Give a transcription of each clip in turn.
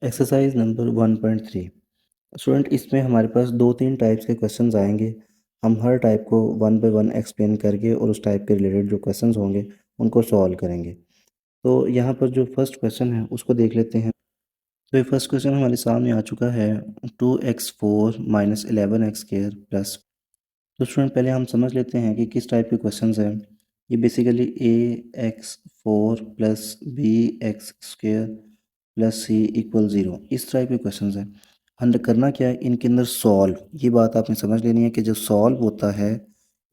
Exercise number 1.3। Student, इसमें हमारे पास दो तीन टाइप्स के क्वेश्चंस आएंगे। हम हर टाइप को वन बाय वन एक्सप्लेन करके और उस टाइप के रिलेटेड जो क्वेश्चंस होंगे उनको सॉल्व करेंगे। तो यहाँ पर जो फर्स्ट क्वेश्चन है उसको देख लेते हैं। तो ये फर्स्ट क्वेश्चन हमारे सामने आ चुका है, 2x4 माइनस 11x² प्लस। तो स्टूडेंट, पहले हम समझ लेते हैं कि किस टाइप के क्वेश्चंस हैं। ये basically ax4 plus bx² plus c equal 0, इस टाइप के क्वेश्चंस हैं। हमने करना क्या है, इनके अंदर सॉल्व, ये बात आपने समझ लेनी है कि जो सॉल्व होता है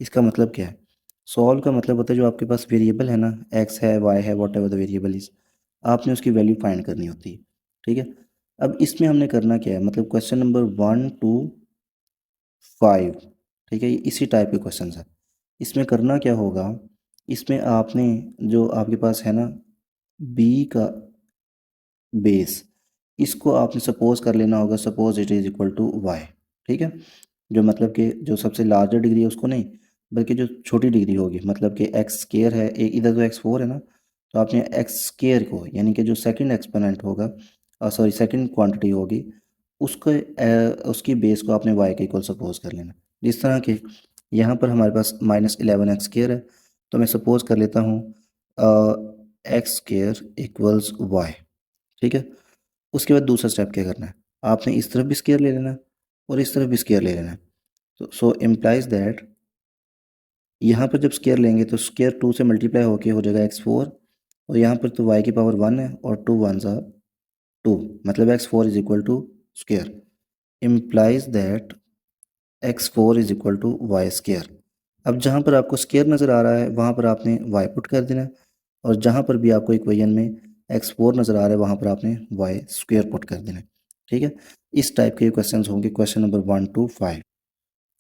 इसका मतलब क्या है। सॉल्व का मतलब होता है जो आपके पास वेरिएबल है ना, x है, y है, what ever the variable is, आपने उसकी वैल्यू फाइंड करनी होती है। ठीक है। अब इसमें हमने करना क्या है, मतलब क्वेश्चन नंबर 1 to 5, ठीक है, ये इसी टाइप के क्वेश्चन है। इसमें करना क्या होगा, इसमें आपने जो आपके पास है ना b का बेस, इसको आपने सपोज कर लेना होगा, suppose it is equal to y. ठीक है। जो मतलब कि जो सबसे लार्जर डिग्री है उसको नहीं, बल्कि जो छोटी डिग्री होगी, मतलब कि एक्स स्केयर है, इधर तो x4 है ना, तो आपने एक्स स्केयर को यानी कि जो सेकंड एक्सपोनेंट होगा, सॉरी सेकंड क्वांटिटी होगी, उसको उसकी बेस को आपने y के इक्वल सपोज कर लेना। जिस तरह के यहाँ पर हमारे पास -11x² है, तो मैं सपोज कर लेता हूँ x² इक्वल्स y। ठीक है। उसके बाद दूसरा स्टेप क्या करना है, आपने इस तरफ भी स्केयर ले लेना है और इस तरफ भी स्केयर ले लेना है। तो सो इम्प्लाइज दैट यहाँ पर जब स्केयर लेंगे तो स्केयर 2 से मल्टीप्लाई होके हो जाएगा x4, और यहाँ पर तो y की पावर 1 है और 2 1 सा 2, मतलब x4 is equal to square, implies that x4 is equal to y square. अब जहाँ पर आपको स्केयर नज़र आ रहा है वहाँ पर आपने y पुट कर देना है, और जहाँ पर भी आपको इक्वेशन में x4 नज़र आ रहा है वहाँ पर आपने y स्क्वेयर पुट कर देना है। ठीक है। इस टाइप के क्वेश्चन होंगे, क्वेश्चन नंबर 1 to 5।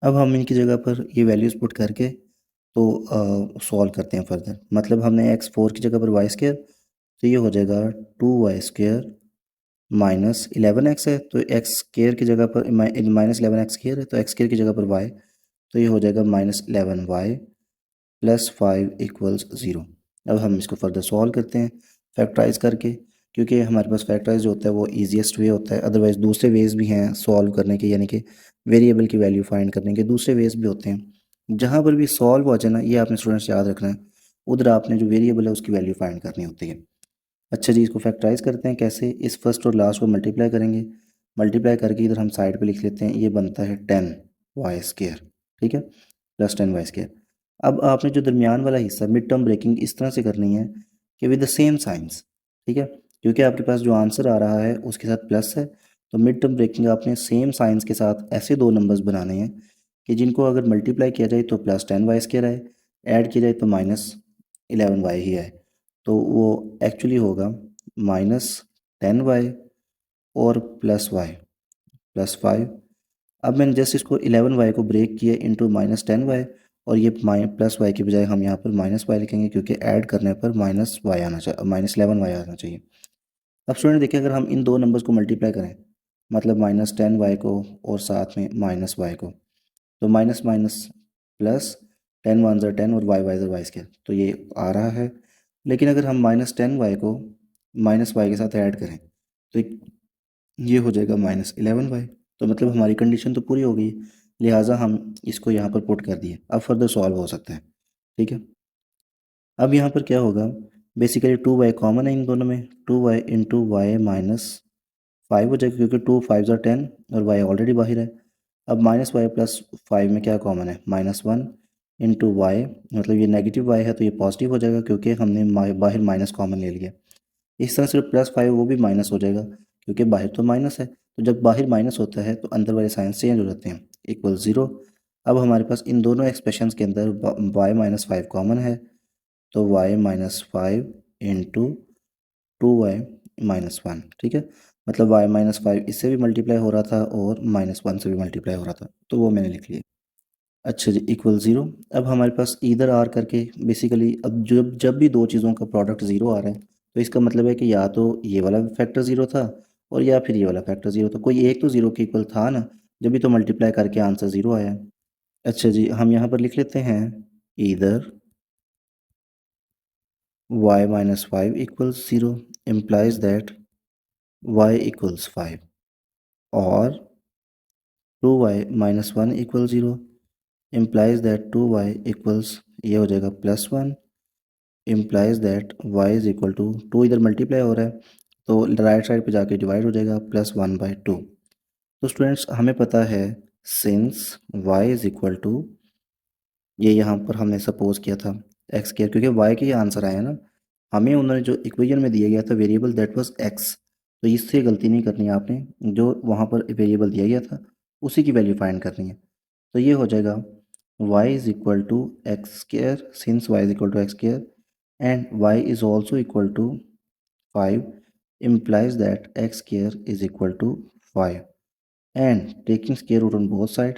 अब हम इनकी जगह पर ये वैल्यूज़ पुट करके तो सॉल्व करते हैं फर्दर। मतलब हमने x4 की जगह पर वाई स्क्वेयर, तो ये हो जाएगा 2y² माइनस 11x है, तो एक्स स्क्वेयर की जगह पर -11x² है, तो x स्क्वेयर की जगह पर y, तो ये हो जाएगा -11y प्लस 5 इक्वल्स 0। अब हम इसको फर्दर सॉल्व करते हैं फैक्टराइज करके, क्योंकि हमारे पास फैक्टराइज जो होता है वो ईजीएस्ट वे होता है। अदरवाइज़ दूसरे वेज भी हैं सॉल्व करने के, यानी कि वेरिएबल की वैल्यू फाइंड करने के दूसरे वेज भी होते हैं। जहाँ पर भी सॉल्व हो जाए ना, ये आपने स्टूडेंट्स याद रखना है, उधर आपने जो वेरिएबल है उसकी वैल्यू फाइंड करनी होती है। अच्छा जी, इसको फैक्टराइज करते हैं कैसे, इस फर्स्ट और लास्ट को मल्टीप्लाई करेंगे। मल्टीप्लाई करके इधर हम साइड पे लिख लेते हैं, ये बनता है 10y²। ठीक है, प्लस 10y²। अब आपने जो दरमियान वाला हिस्सा मिड टर्म ब्रेकिंग इस तरह से करनी है कि विद द सेम साइंस। ठीक है, क्योंकि आपके पास जो आंसर आ रहा है उसके साथ प्लस है, तो मिड टर्म ब्रेकिंग आपने सेम साइंस के साथ ऐसे दो नंबर्स बनाने हैं कि जिनको अगर मल्टीप्लाई किया जाए तो प्लस 10y² आए, ऐड किया जाए तो -11y ही आए। तो वो एक्चुअली होगा -10y और +y+5। अब मैंने जस्ट इसको 11y को ब्रेक किया इंटू -10y, और ये +y की बजाय हम यहाँ पर -y लिखेंगे, क्योंकि ऐड करने पर -y आना चाहिए, -11y आना चाहिए। अब स्टूडेंट देखिए, अगर हम इन दो नंबर्स को मल्टीप्लाई करें, मतलब -10y को और साथ में -y को, तो माइनस माइनस प्लस, 10 वन ज़ा 10 और y ज़ा y², तो ये आ रहा है। लेकिन अगर हम -10y को -y के साथ ऐड करें तो ये हो जाएगा -11y। तो मतलब हमारी कंडीशन तो पूरी हो गई, लिहाजा हम इसको यहाँ पर पुट कर दिए। अब फर्दर सॉल्व हो सकता है। ठीक है। अब यहाँ पर क्या होगा, बेसिकली 2y कॉमन है इन दोनों में, 2y इंटू वाई -5 हो जाएगा, क्योंकि 2 5 ज़ा 10 और y ऑलरेडी बाहर है। अब -y+5 में क्या कॉमन है, -1 इंटू वाई, मतलब ये नेगेटिव y है तो ये पॉजिटिव हो जाएगा, क्योंकि हमने बाहर माइनस कॉमन ले लिया। इस तरह से +5 वो भी माइनस हो जाएगा, क्योंकि बाहर तो माइनस है, तो जब बाहर माइनस होता है तो अंदर वाले साइन चेंज हो जाते हैं, इक्वल 0। अब हमारे पास इन दोनों एक्सप्रेशंस के अंदर y-5 कॉमन है, तो y-5 इंटू 2y-1। ठीक है, मतलब y-5 इससे भी मल्टीप्लाई हो रहा था और -1 से भी मल्टीप्लाई हो रहा था, तो वो मैंने लिख लिया। अच्छा जी, इक्वल 0। अब हमारे पास इधर आर करके बेसिकली, अब जब जब भी दो चीज़ों का प्रोडक्ट ज़ीरो आ रहा है तो इसका मतलब है कि या तो ये वाला फैक्टर ज़ीरो था और या फिर ये वाला फैक्टर ज़ीरो था, कोई एक तो ज़ीरो के इक्वल था ना, जब भी तो मल्टीप्लाई करके आंसर ज़ीरो आया। अच्छा जी, हम यहाँ पर लिख लेते हैं इधर y-5 equals 0, implies that y equals 5 और 2y minus 1 equals 0 implies that 2y equals ये हो जाएगा +1 implies that y is equal to 2 इधर मल्टीप्लाई हो रहा है तो राइट साइड पे जाके डिवाइड हो जाएगा +1/2। तो स्टूडेंट्स हमें पता है since y is equal to ये यहाँ पर हमने सपोज किया था एक्स केयर क्योंकि y के आंसर आए हैं ना, हमें उन्होंने जो इक्वेशन में दिया गया था वेरिएबल दैट वाज x, तो इससे गलती नहीं करनी है आपने, जो वहाँ पर वेरिएबल दिया गया था उसी की वैल्यू फाइंड करनी है। तो ये हो जाएगा y is equal to x square since y is equal to x square and y is also equal to 5 implies that x square is equal to 5 and taking square root on both side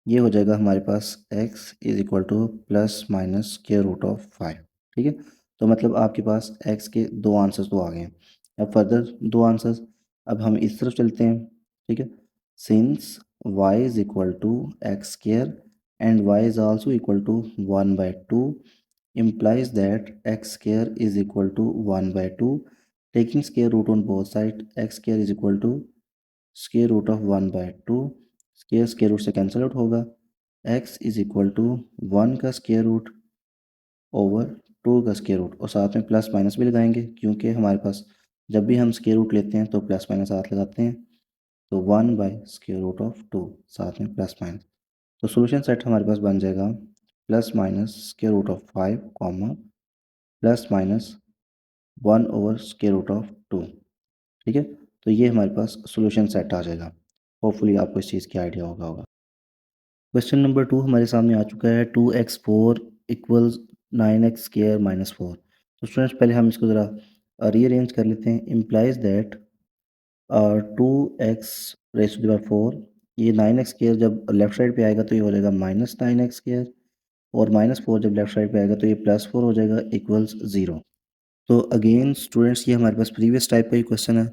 ये हो जाएगा हमारे पास x is equal to plus minus square root of 5। ठीक है, तो मतलब आपके पास x के दो आंसर्स तो आ गए हैं। अब फर्दर दो आंसर्स, अब हम इस तरफ चलते हैं। ठीक है, since y is equal to x square and y is also equal to 1/2 implies that x square is equal to 1/2 taking square root on both sides x square is equal to square root of 1/2 square root से cancel out होगा x is equal to 1 का square root over 2 का square root और साथ में plus minus भी लगाएंगे क्योंकि हमारे पास जब भी हम स्क्वायर रूट लेते हैं तो प्लस माइनस साथ लगाते हैं, तो 1/√2 साथ में प्लस माइनस, तो सोल्यूशन सेट हमारे पास बन जाएगा plus minus square root of 5 comma plus minus 1/√2। ठीक है, तो ये हमारे पास सोल्यूशन सेट आ जाएगा। होपफुली आपको इस चीज़ की आइडिया होगा। क्वेश्चन नंबर 2 हमारे सामने आ चुका है 2x4 equals 9x square minus 4। तो स्टूडेंट्स पहले हम इसको ज़रा रीअरेंज कर लेते हैं। Implies that 2x raise to the power 4, ये 9x स्क्वायर जब लेफ्ट साइड पे आएगा तो ये हो जाएगा -9x स्क्वायर और -4 जब लेफ्ट साइड पे आएगा तो ये +4 हो जाएगा इक्वल्स 0। तो अगेन स्टूडेंट्स ये हमारे पास प्रीवियस टाइप का ही क्वेश्चन है,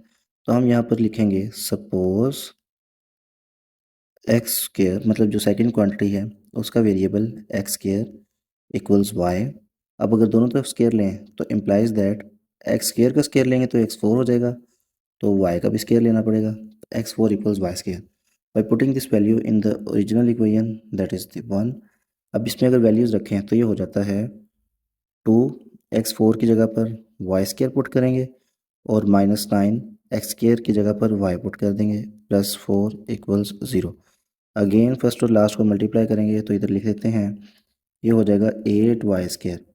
तो हम यहाँ पर लिखेंगे सपोज एक्स स्क्वायर मतलब जो सेकंड क्वांटिटी है उसका variable x square equals y. अब अगर दोनों तरफ स्क्वायर लें तो इम्प्लाइज दैट एक्स स्क्वायर का स्क्वायर लेंगे तो x4 हो जाएगा, तो y का भी स्क्वायर लेना पड़ेगा, x4 equals Y square. By putting this value in the original equation that is the 1। अब इसमें अगर वैल्यूज़ रखें तो ये हो जाता है 2x4 की जगह पर वाई स्क्वायर पुट करेंगे और -9 एक्स स्क्वायर की जगह पर वाई पुट कर देंगे +4 इक्वल्स 0। अगेन फर्स्ट और लास्ट को मल्टीप्लाई करेंगे तो इधर लिख देते हैं, ये हो जाएगा 8y स्क्वायर।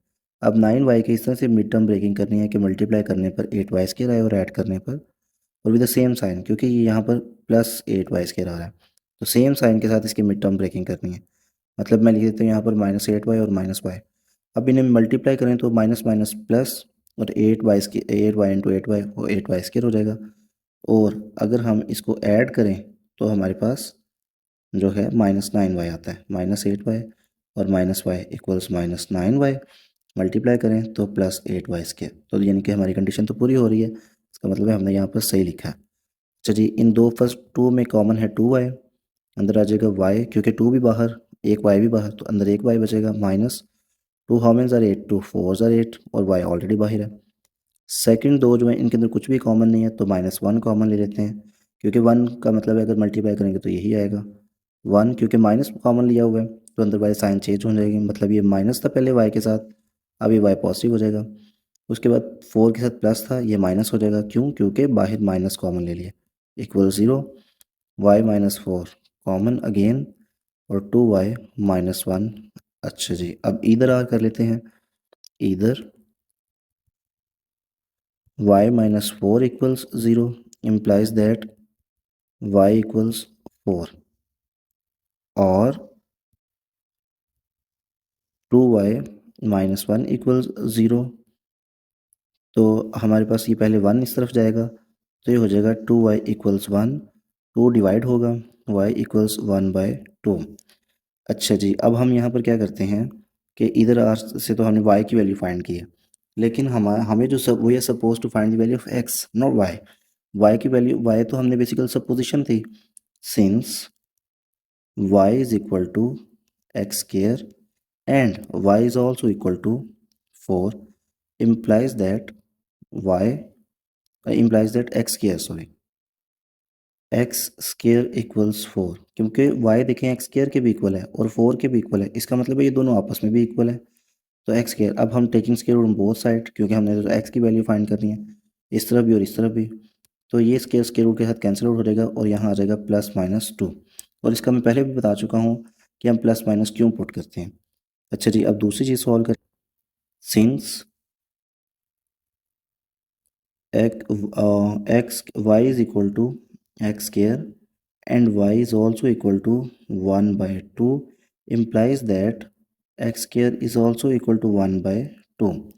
अब 9y के इस तरह से मिड टर्म ब्रेकिंग करनी है कि मल्टीप्लाई करने पर 8y स्क्वायर आए और ऐड करने पर और विद द सेम साइन, क्योंकि ये यहाँ पर +8y स्क्वायर आ रहा है तो सेम साइन के साथ इसकी मिड टर्म ब्रेकिंग करनी है। मतलब मैं लिख देता हूँ यहाँ पर -8y और -y। अब इन्हें मल्टीप्लाई करें तो माइनस माइनस प्लस और 8y इंटू 8y वो 8y स्क्वायर हो जाएगा। और अगर हम इसको ऐड करें तो हमारे पास जो है -9y आता है, -8y और -y इक्वल्स -9y मल्टीप्लाई करें तो +8y स्क्वायर। तो यानी कि हमारी कंडीशन तो पूरी हो रही है, इसका मतलब है हमने यहाँ पर सही लिखा है। अच्छा जी, इन दो फर्स्ट 2 में कॉमन है 2y, अंदर आ जाएगा y क्योंकि 2 भी बाहर एक y भी बाहर तो अंदर एक y बचेगा माइनस 2 हाउ मेनी ज़ार 8 2 4 ज़ार 8 और y ऑलरेडी बाहर है। सेकंड दो जो है इनके अंदर कुछ भी कॉमन नहीं है तो -1 कॉमन ले लेते हैं क्योंकि 1 का मतलब है अगर मल्टीप्लाई करेंगे तो यही आएगा 1, क्योंकि माइनस कॉमन लिया हुआ है तो अंदर वाई साइन चेंज हो जाएगी, मतलब ये माइनस था पहले वाई के साथ, अब ये वाई पॉजिटिव हो जाएगा। उसके बाद 4 के साथ प्लस था, ये माइनस हो जाएगा, क्यों? क्योंकि बाहर माइनस कॉमन ले लिया, इक्वल 0 वाई -4 कॉमन अगेन और 2y -1। अच्छा जी, अब इधर आ कर लेते हैं, इधर y -4 equals 0 implies that y equals 4 और 2y -1 इक्वल्स 0। तो हमारे पास ये पहले 1 इस तरफ जाएगा तो ये हो जाएगा 2y इक्वल्स 1, 2 डिवाइड होगा y इक्वल्स 1/2। अच्छा जी, अब हम यहाँ पर क्या करते हैं कि इधर आर से तो हमने y की वैल्यू फाइंड की है, लेकिन हमें जो सब we are suppose to find the value of x not y की वैल्यू y तो हमने बेसिकल सपोजिशन थी, since y is equal to x square and y is also equal to 4 implies that y implies that x square sorry x square equals 4, क्योंकि Y देखें x square के भी equal है और 4 के भी इक्वल है, इसका मतलब है ये दोनों आपस में भी इक्वल है। तो एक्स स्क्वायर, अब हम taking square root both side, क्योंकि हमने तो एक्स की वैल्यू फाइंड करनी है इस तरफ भी और इस तरफ भी। तो ये स्क्वायर रूट के साथ कैंसिल आउट हो जाएगा और यहाँ आ जाएगा +-2। और इसका मैं पहले भी बता चुका हूँ कि हम प्लस माइनस क्यों पुट करते हैं। अच्छा जी, अब दूसरी चीज़ सॉल्व कर, since x y is equal to x square and y is also equal to 1/2 implies that x square is also equal to 1/2।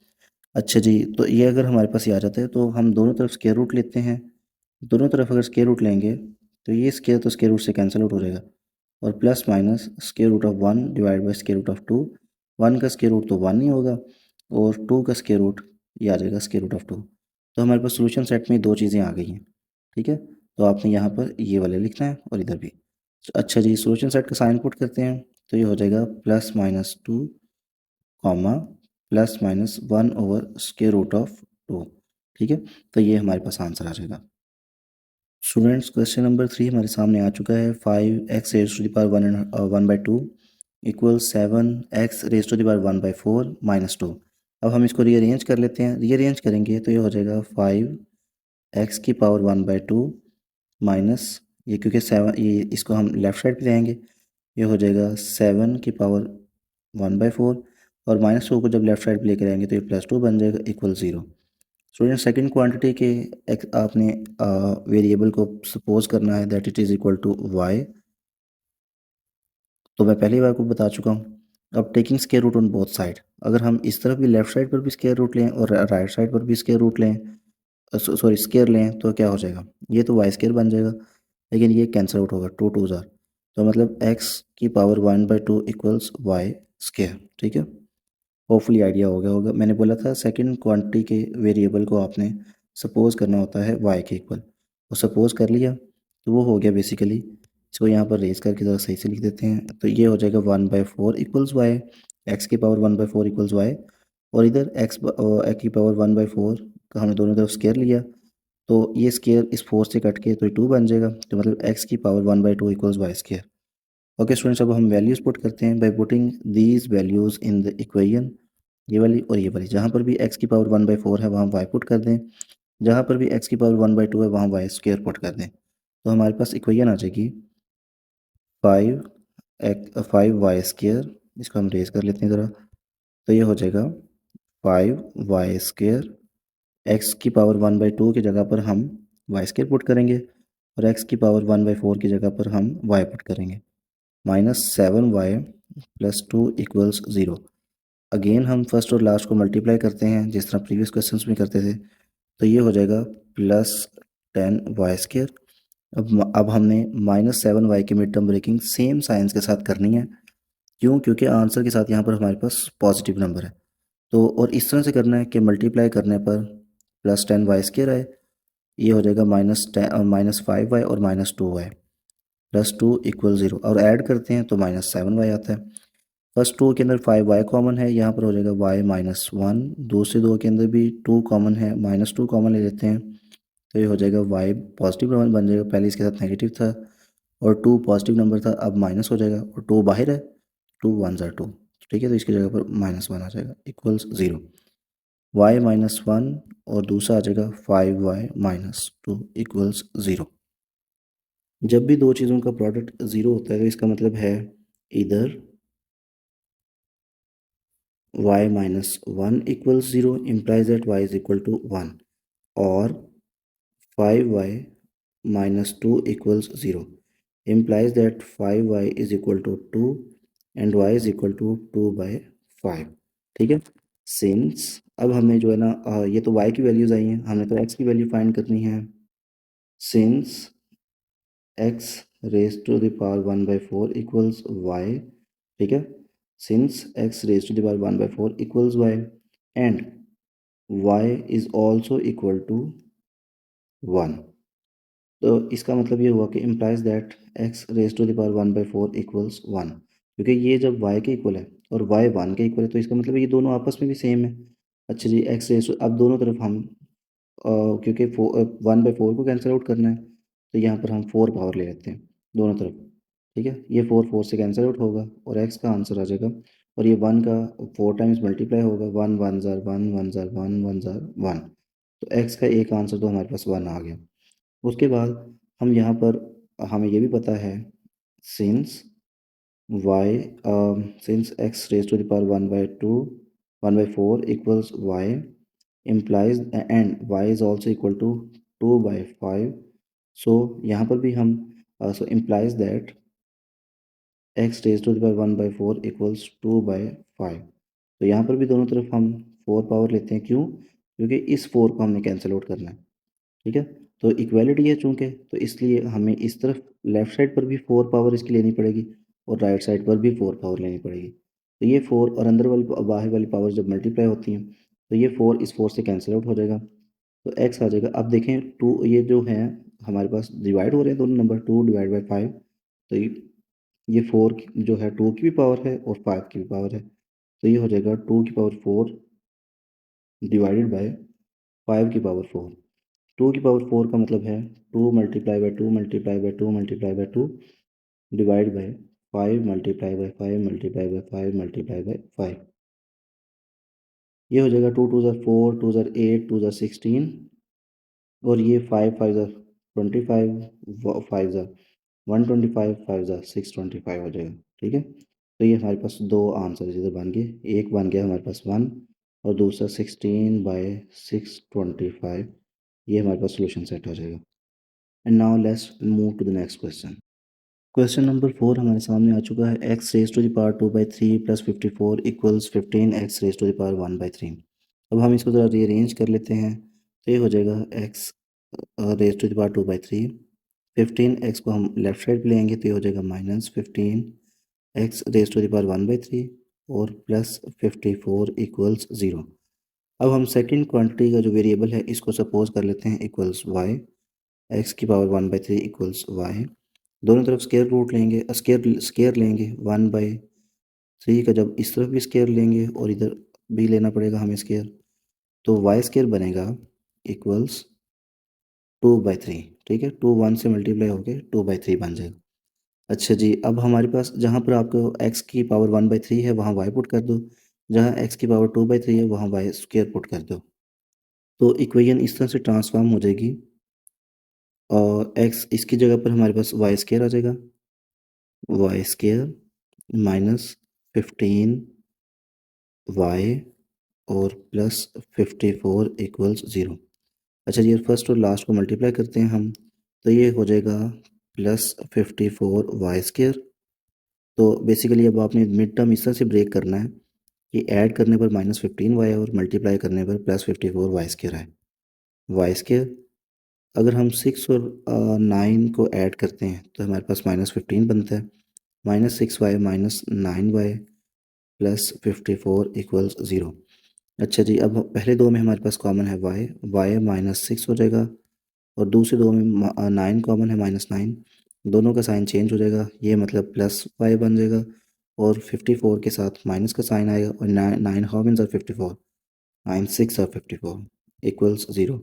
अच्छा जी, तो ये अगर हमारे पास ये आ जाता है तो हम दोनों तरफ स्क्वायर रूट लेते हैं। दोनों तरफ अगर स्क्वायर रूट लेंगे तो ये स्क्वायर तो स्क्वायर रूट से कैंसिल आउट हो जाएगा और plus minus square root of 1 divide by square root of 2। 1 का स्क्वायर रूट तो 1 ही होगा और 2 का स्क्वायर रूट ये आ जाएगा स्क्वायर रूट ऑफ 2। तो हमारे पास सोल्यूशन सेट में दो चीज़ें आ गई हैं। ठीक है, तो आपने यहाँ पर ये वाले लिखना है और इधर भी। अच्छा जी, सोल्यूशन सेट का साइन पुट करते हैं तो ये हो जाएगा +-2 कॉमा +-1/√2। ठीक है, तो ये हमारे पास आंसर आ जाएगा। स्टूडेंट्स, क्वेश्चन नंबर 3 हमारे सामने आ चुका है। 5x raise to the power 1/2 equal 7x raise to the power 1/4 -2। अब हम इसको रीअरेंज कर लेते हैं। रीअरेंज करेंगे तो ये हो जाएगा 5x की पावर 1/2 माइनस ये, क्योंकि 7 ये इसको हम लेफ़्ट साइड पे जाएंगे, ये हो जाएगा 7 की पावर 1/4 और -2 को जब लेफ़्ट साइड पे लेकर आएंगे तो ये +2 बन जाएगा इक्वल 0। स्टूडेंट, सेकंड क्वांटिटी के आपने वेरिएबल को सपोज करना है that it is equal to y। तो मैं पहली बार को बता चुका हूँ। अब taking square root on both side, अगर हम इस तरफ भी लेफ़्ट साइड पर भी स्क्वायर रूट लें और राइट साइड पर भी स्क्वायर रूट लें, सॉरी स्क्वायर लें, तो क्या हो जाएगा, ये तो वाई स्क्वायर बन जाएगा लेकिन ये कैंसिल आउट होगा, 2 2 ज़ार। तो मतलब x की पावर 1/2 इक्वल्स वाई स्क्वायर। ठीक है, होपफुली आइडिया हो गया होगा। मैंने बोला था सेकंड क्वांटिटी के वेरिएबल को आपने सपोज करना होता है y के इक्वल, वो सपोज कर लिया तो वो हो गया बेसिकली। इसको यहाँ पर रेज करके ज़रा सही से लिख देते हैं तो ये हो जाएगा 1/4 इक्वल्स वाई, एक्स की पावर 1/4 इक्वल्स वाई। और इधर एक्स की पावर 1/4 का हमने दोनों तरफ स्केयर लिया तो ये स्केयर इस 4 से कट के तो 2 बन जाएगा, तो मतलब एक्स की power 1/2 equals Y square. Okay students, अब हम वैल्यूज़ पुट करते हैं by putting these values in the equation. ये वाली और ये वाली, जहाँ पर भी एक्स की पावर 1/4 है वहाँ वाई पुट कर दें, जहाँ पर भी एक्स की पावर 1/2 है वहाँ वाई स्क्वायर पुट कर दें। तो हमारे पास इक्वेशन आ जाएगी 5y²। इसको हम रेज कर लेते हैं ज़रा, तो ये हो जाएगा 5y²। एक्स की पावर 1/2 की जगह पर हम वाई स्क्वायर पुट करेंगे और एक्स की पावर 1/4 की जगह पर हम वाई पुट करेंगे, -7y + 2 इक्वल्स 0। अगेन हम फर्स्ट और लास्ट को मल्टीप्लाई करते हैं जिस तरह प्रीवियस क्वेश्चंस में करते थे, तो ये हो जाएगा +10y²। अब हमने -7y की mid term breaking same science के साथ करनी है। क्यों? क्योंकि आंसर के साथ यहाँ पर हमारे पास पॉजिटिव नंबर है, तो और इस तरह से करना है कि मल्टीप्लाई करने पर +10y² आए, ये हो जाएगा -5y और -2y +2 इक्वल 0, और ऐड करते हैं तो -7y आता है। फर्स्ट 2 के अंदर 5y कॉमन है, यहाँ पर हो जाएगा y -1। दूसरे 2 के अंदर भी 2 कॉमन है, -2 कॉमन ले लेते हैं तो ये हो जाएगा y पॉजिटिव नंबर बन जाएगा, पहले इसके साथ नेगेटिव था और 2 पॉजिटिव नंबर था, अब माइनस हो जाएगा और 2 बाहर है, 2 1 ज़ार 2। ठीक है, तो इसकी जगह पर -1 आ जाएगा इक्वल्स 0। y -1 और दूसरा आ जाएगा 5y -2 इक्वल्स 0। जब भी दो चीज़ों का प्रोडक्ट 0 होता है तो इसका मतलब है इधर y -1 equals 0 implies that y is equal to 1, और 5y -2 equals 0 implies that 5y is equal to 2 and y is equal to 2/5। ठीक है, सिंस अब हमें जो है ना ये तो y की वैल्यूज़ आई हैं, हमने तो x की वैल्यू फाइंड करनी है। Since x raise to the power 1/4 equals y। ठीक है, since x raise to the power 1/4 equals y and y is also equal to 1, तो इसका मतलब ये हुआ कि implies that x raise to the power 1/4 equals 1, क्योंकि ये जब y के इक्वल है और y 1 के इक्वल है तो इसका मतलब ये दोनों आपस में भी सेम है। अच्छा जी, x रेज टू, अब दोनों तरफ हम क्योंकि 1/4 को कैंसिल आउट करना है, तो यहाँ पर हम 4 पावर ले लेते हैं दोनों तरफ, ठीक है। ये 4 4 से कैंसिल आउट होगा और x का आंसर आ जाएगा, और ये 1 का 4 टाइम्स मल्टीप्लाई होगा, 1 1 ज़ार 1 1 ज़ार 1 1 ज़ार 1, तो x का एक आंसर तो हमारे पास 1 आ गया। उसके बाद हम यहाँ पर हमें ये भी पता है, since y since x raised to the power 1/2 1/4 equals y implies and y is also equal to 2/5, so यहाँ पर भी हम so implies that x raised to the power 1/4 equals 2/5, तो यहाँ पर भी दोनों तरफ हम 4 पावर लेते हैं, क्यों? क्योंकि इस 4 को हमने कैंसिल आउट करना है, ठीक है। तो इक्वालिटी है चूँकि, तो इसलिए हमें इस तरफ लेफ़्ट साइड पर भी 4 पावर इसकी लेनी पड़ेगी और राइट साइड पर भी 4 पावर लेनी पड़ेगी। तो ये 4 और अंदर वाली बाहर वाली पावर जब मल्टीप्लाई होती हैं, तो ये 4 इस 4 से कैंसिल आउट हो जाएगा, तो x आ जाएगा। अब देखें 2 ये जो है हमारे पास डिवाइड हो रहे हैं दोनों नंबर, 2 डिवाइड बाई 5, तो ये 4 जो है 2 की भी पावर है और 5 की भी पावर है, तो ये हो जाएगा 2 की पावर 4 डिवाइडेड बाय 5 की पावर 4। 2 की पावर 4 का मतलब है 2 multiply by 2 multiply by 2 multiply by 2 divide by 5 multiply by 5 multiply by 5 multiply by 5, ये हो जाएगा 2 2 ज़ार 4 2 ज़ार 8 2 ज़ार 16, और ये 5 5 ज़ार 25 5 ज़ार 125 5 ज़ार 625 हो जाएगा, ठीक है। तो ये हमारे पास दो आंसर इधर बन गए, एक बन गया हमारे पास 1 और दूसरा 16/625, ये हमारे पास सोल्यूशन सेट हो जाएगा। And now let's move to the next question. Question number 4 हमारे सामने आ चुका है, x raise to the power 2/3 plus 54 equals 15x raise to the power 1/3। अब हम इसको ज़रा रीअरेंज कर लेते हैं, तो ये हो जाएगा x raise to the power 2/3, 15x को हम लेफ्ट साइड पे लेंगे तो ये हो जाएगा -15x raise to the power 1/3 और प्लस 54 इक्वल्स 0। अब हम सेकेंड क्वान्टिटी का जो वेरिएबल है इसको सपोज कर लेते हैं इक्वल्स y, x की पावर 1/3 इक्वल्स y, दोनों तरफ स्केयर रूट लेंगे, स्केयर लेंगे 1/3 का, जब इस तरफ भी स्केयर लेंगे और इधर भी लेना पड़ेगा हमें स्केयर, तो वाई स्केयर बनेगा इक्वल्स 2/3, ठीक है। 2 1 से मल्टीप्लाई होके 2/3 बन जाएगा। अच्छा जी, अब हमारे पास जहाँ पर आपको x की पावर 1/3 है वहाँ y पुट कर दो, जहाँ x की पावर 2/3 है वहाँ y स्केयर पुट कर दो, तो इक्वेशन इस तरह से ट्रांसफॉर्म हो जाएगी और x इसकी जगह पर हमारे पास y स्केयर आ जाएगा, वाई स्केयर -15y और प्लस 54 इक्वल्स 0। अच्छा जी, फर्स्ट और लास्ट को मल्टीप्लाई करते हैं हम, तो ये हो जाएगा +54 वाई स्केयर। तो बेसिकली अब आपने मिड टर्म इस तरह से ब्रेक करना है कि ऐड करने पर -15y और मल्टीप्लाई करने पर +54 वाई स्केयर आए। वाई स्केयर अगर हम 6 और 9 को ऐड करते हैं तो हमारे पास -15 बनता है, -6y -9y प्लस 54 इक्वल्स 0। अच्छा जी, अब पहले दो में हमारे पास कॉमन है y, y -6 हो जाएगा और दूसरे दो में 9 कॉमन है -9, दोनों का साइन चेंज हो जाएगा, ये मतलब प्लस y बन जाएगा और 54 के साथ माइनस का साइन आएगा और 9 how many are 54, 9 6 are 54 equals 0।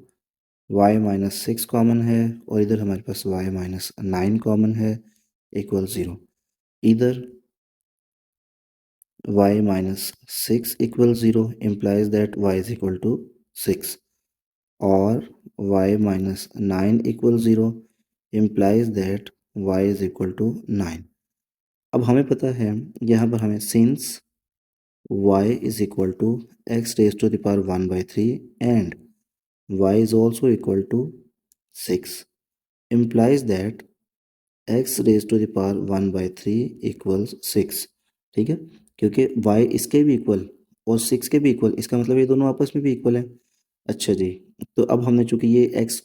y -6 common है और इधर हमारे पास y -9 कॉमन है इक्वल्स 0। इधर y -6 equals 0 implies that y is equal to 6, or y -9 equals 0 implies that y is equal to 9। अब हमें पता है यहाँ पर हमें since y is equal to x raised to the power 1/3 and y is also equal to 6 implies that x raise to the power 1/3 equals 6, ठीक है। क्योंकि y इसके भी इक्वल और 6 के भी इक्वल, इसका मतलब ये दोनों आपस में भी इक्वल है। अच्छा जी, तो अब हमने चूंकि ये x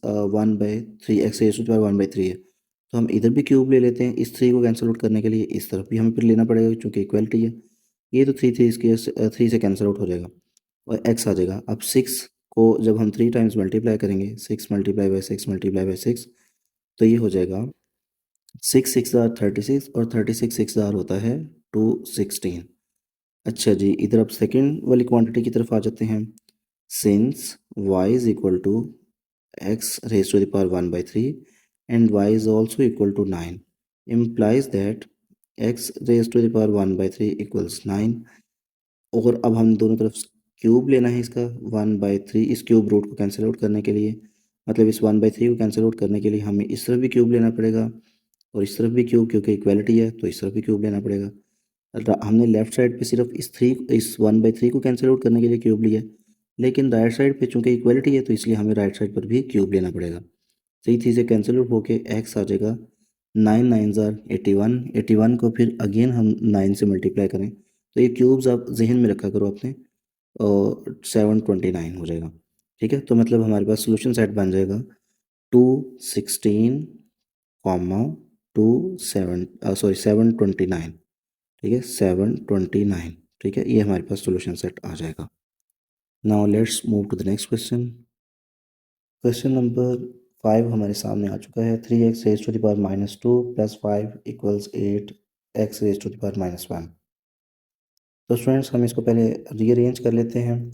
1/3 x raise to the power 1/3 है, तो हम इधर भी क्यूब ले लेते हैं इस 3 को कैंसिल आउट करने के लिए, इस तरफ भी हमें फिर लेना पड़ेगा चूंकि इक्वलिटी है। ये तो 3 से कैंसिल आउट हो जाएगा और x आ जाएगा। अब 6 को जब हम 3 टाइम्स मल्टीप्लाई करेंगे, 6 मल्टीप्लाई बाई 6 मल्टीप्लाई बाई 6, तो ये हो जाएगा 6 6 आर 36 और 36 6 आर होता है 216। अच्छा जी, इधर अब सेकंड वाली क्वांटिटी की तरफ आ जाते हैं, since y is equal to x raised to the power 1 by 3 and y is also equal to 9 implies that x raised to the power 1 by 3 equals 9। और अब हम दोनों तरफ क्यूब लेना है इसका 1/3 इस क्यूब रूट को कैंसिल आउट करने के लिए, मतलब इस 1/3 को कैंसिल आउट करने के लिए हमें इस तरफ भी क्यूब लेना पड़ेगा और इस तरफ भी क्यूब, क्योंकि इक्वालिटी है तो इस तरफ भी क्यूब लेना पड़ेगा। हमने लेफ्ट साइड पे सिर्फ इस 1/3 को कैंसिल आउट करने के लिए क्यूब लिया, लेकिन राइट साइड पे चूंकि इक्वालिटी है तो इसलिए हमें राइट साइड पर भी क्यूब लेना पड़ेगा। सही चीज़ें कैंसिल आउट होके एक्स आ जाएगा 9 9 आर 81, 81 को फिर अगेन हम 9 से मल्टीप्लाई करें तो ये क्यूब्स आप जहन में रखा करो अपने, और 729 हो जाएगा। ठीक है, तो मतलब हमारे पास सोल्यूशन सेट बन जाएगा 216 कॉमा 729। ठीक है, 729। ठीक है, ये हमारे पास सोल्यूशन सेट आ जाएगा। Now let's move to the next question. Question number 5 हमारे सामने आ चुका है। 3x raise to the power -2 + 5 = 8x raise to the power -1। तो स्टूडेंट्स हम इसको पहले रीअरेंज कर लेते हैं।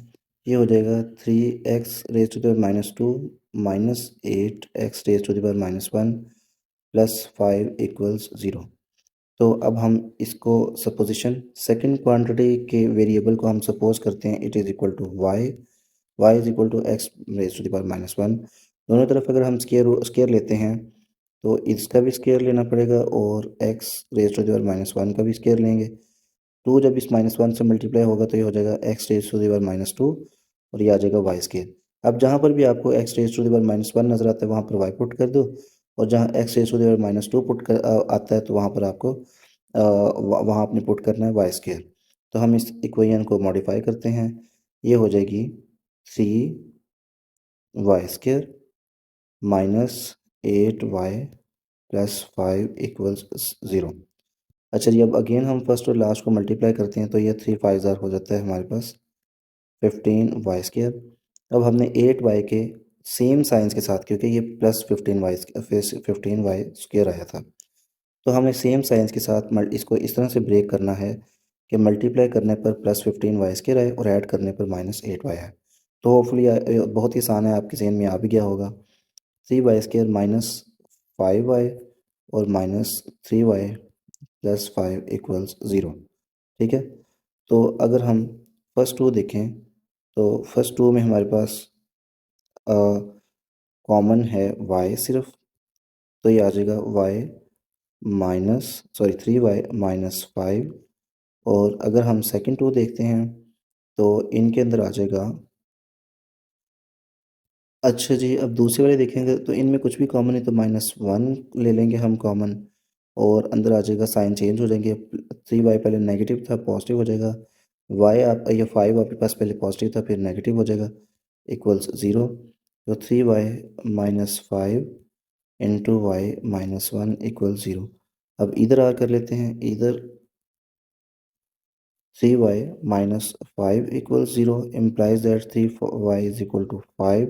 ये हो जाएगा 3x raise to the power -2 - 8x raise to the power -1 + 5 = 0। तो अब हम इसको सपोजिशन सेकंड क्वांटिटी के वेरिएबल को हम सपोज करते हैं it is equal to y is equal to x raise to the power -1। दोनों तरफ अगर हम स्केयर लेते हैं तो इसका भी स्केयर लेना पड़ेगा और x raise to the power -1 का भी स्केयर लेंगे। 2 जब इस -1 से मल्टीप्लाई होगा तो ये हो जाएगा x raise to the power -2 और ये आ जाएगा y स्केयर। अब जहाँ पर भी आपको x raise to the power -1 नज़र आता है वहाँ पर y पुट कर दो, और जहाँ x raise to the power -2 आता है तो वहाँ पर आपको वहाँ आपने पुट करना है वाई स्केयर। तो हम इस इक्वेशन को मॉडिफाई करते हैं, ये हो जाएगी 3y स्केयर -8y + 5 = 0। अच्छा जी, अब अगेन हम फर्स्ट और लास्ट को मल्टीप्लाई करते हैं तो ये 3 5 हो जाता है हमारे पास 15y स्केयर। अब हमने 8y के सेम साइंस के साथ, क्योंकि ये +15y 15y स्केयर आया था, तो हमें सेम साइंस के साथ इसको इस तरह से ब्रेक करना है कि मल्टीप्लाई करने पर +15y स्केयर आए और ऐड करने पर -8y आए। तो होपफुली बहुत ही आसान है, आपके जहन में आ भी गया होगा। 3y स्केयर -5y और -3y + 5 = 0। ठीक है, तो अगर हम फर्स्ट टू देखें तो फर्स्ट टू में हमारे पास कॉमन है y सिर्फ, तो ये आ जाएगा y 3y -5। और अगर हम सेकंड टू देखते हैं तो इनके अंदर आ जाएगा, अच्छा जी, अब दूसरे वाले देखेंगे तो इनमें कुछ भी कॉमन है तो -1 ले लेंगे हम कॉमन, और अंदर आ जाएगा, साइन चेंज हो जाएंगे। 3y पहले नेगेटिव था पॉजिटिव हो जाएगा, y आप ये 5 आपके पास पहले पॉजिटिव था फिर नेगेटिव हो जाएगा =0। तो 3y -5 × y -1 = 0। अब इधर आ कर लेते हैं, इधर 3y -5 = 0 implies that 3y = 5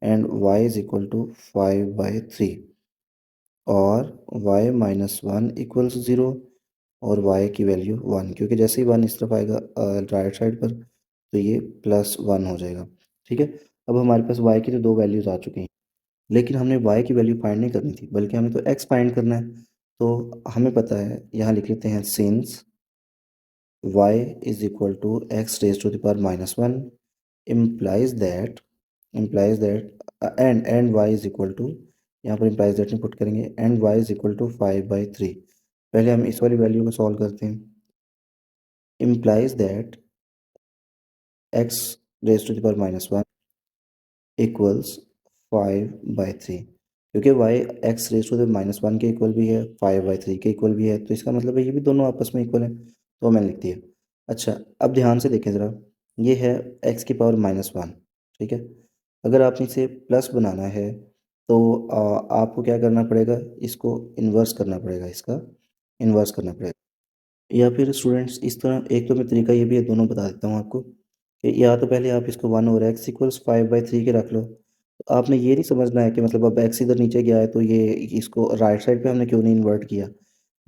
and y = 5/3 और y -1 = 0 और y की वैल्यू 1, क्योंकि जैसे ही 1 इस तरफ आएगा राइट साइड पर तो ये +1 हो जाएगा। ठीक है, अब हमारे पास y की तो दो वैल्यूज़ आ चुकी हैं, लेकिन हमने y की वैल्यू फाइंड नहीं करनी थी बल्कि हमें तो x फाइंड करना है। तो हमें पता है, यहाँ लिख लेते हैं since y is equal to x raised to the power -1 implies that and y is equal to, यहाँ पर implies that नहीं पुट करेंगे, and y is equal to 5/3। पहले हम इस वाली वैल्यू को सॉल्व करते हैं। implies that x raised to the power -1 equals 5/3, क्योंकि y x raise to the -1 के इक्वल भी है, 5/3 के इक्वल भी है, तो इसका मतलब है ये भी दोनों आपस में इक्वल है, तो मैंने लिख दिया। अच्छा, अब ध्यान से देखें ज़रा, ये है x की पावर -1। ठीक है, अगर आपने इसे प्लस बनाना है तो आपको क्या करना पड़ेगा, इसको इन्वर्स करना पड़ेगा, इसका इन्वर्स करना पड़ेगा। या फिर स्टूडेंट्स इस तरह एक तो मैं तरीका ये भी है, दोनों बता देता हूँ आपको, कि या तो पहले आप इसको 1 और x = 5/3 के रख लो। तो आपने ये नहीं समझना है कि मतलब अब x इधर नीचे गया है तो ये इसको राइट साइड पे हमने क्यों नहीं इन्वर्ट किया।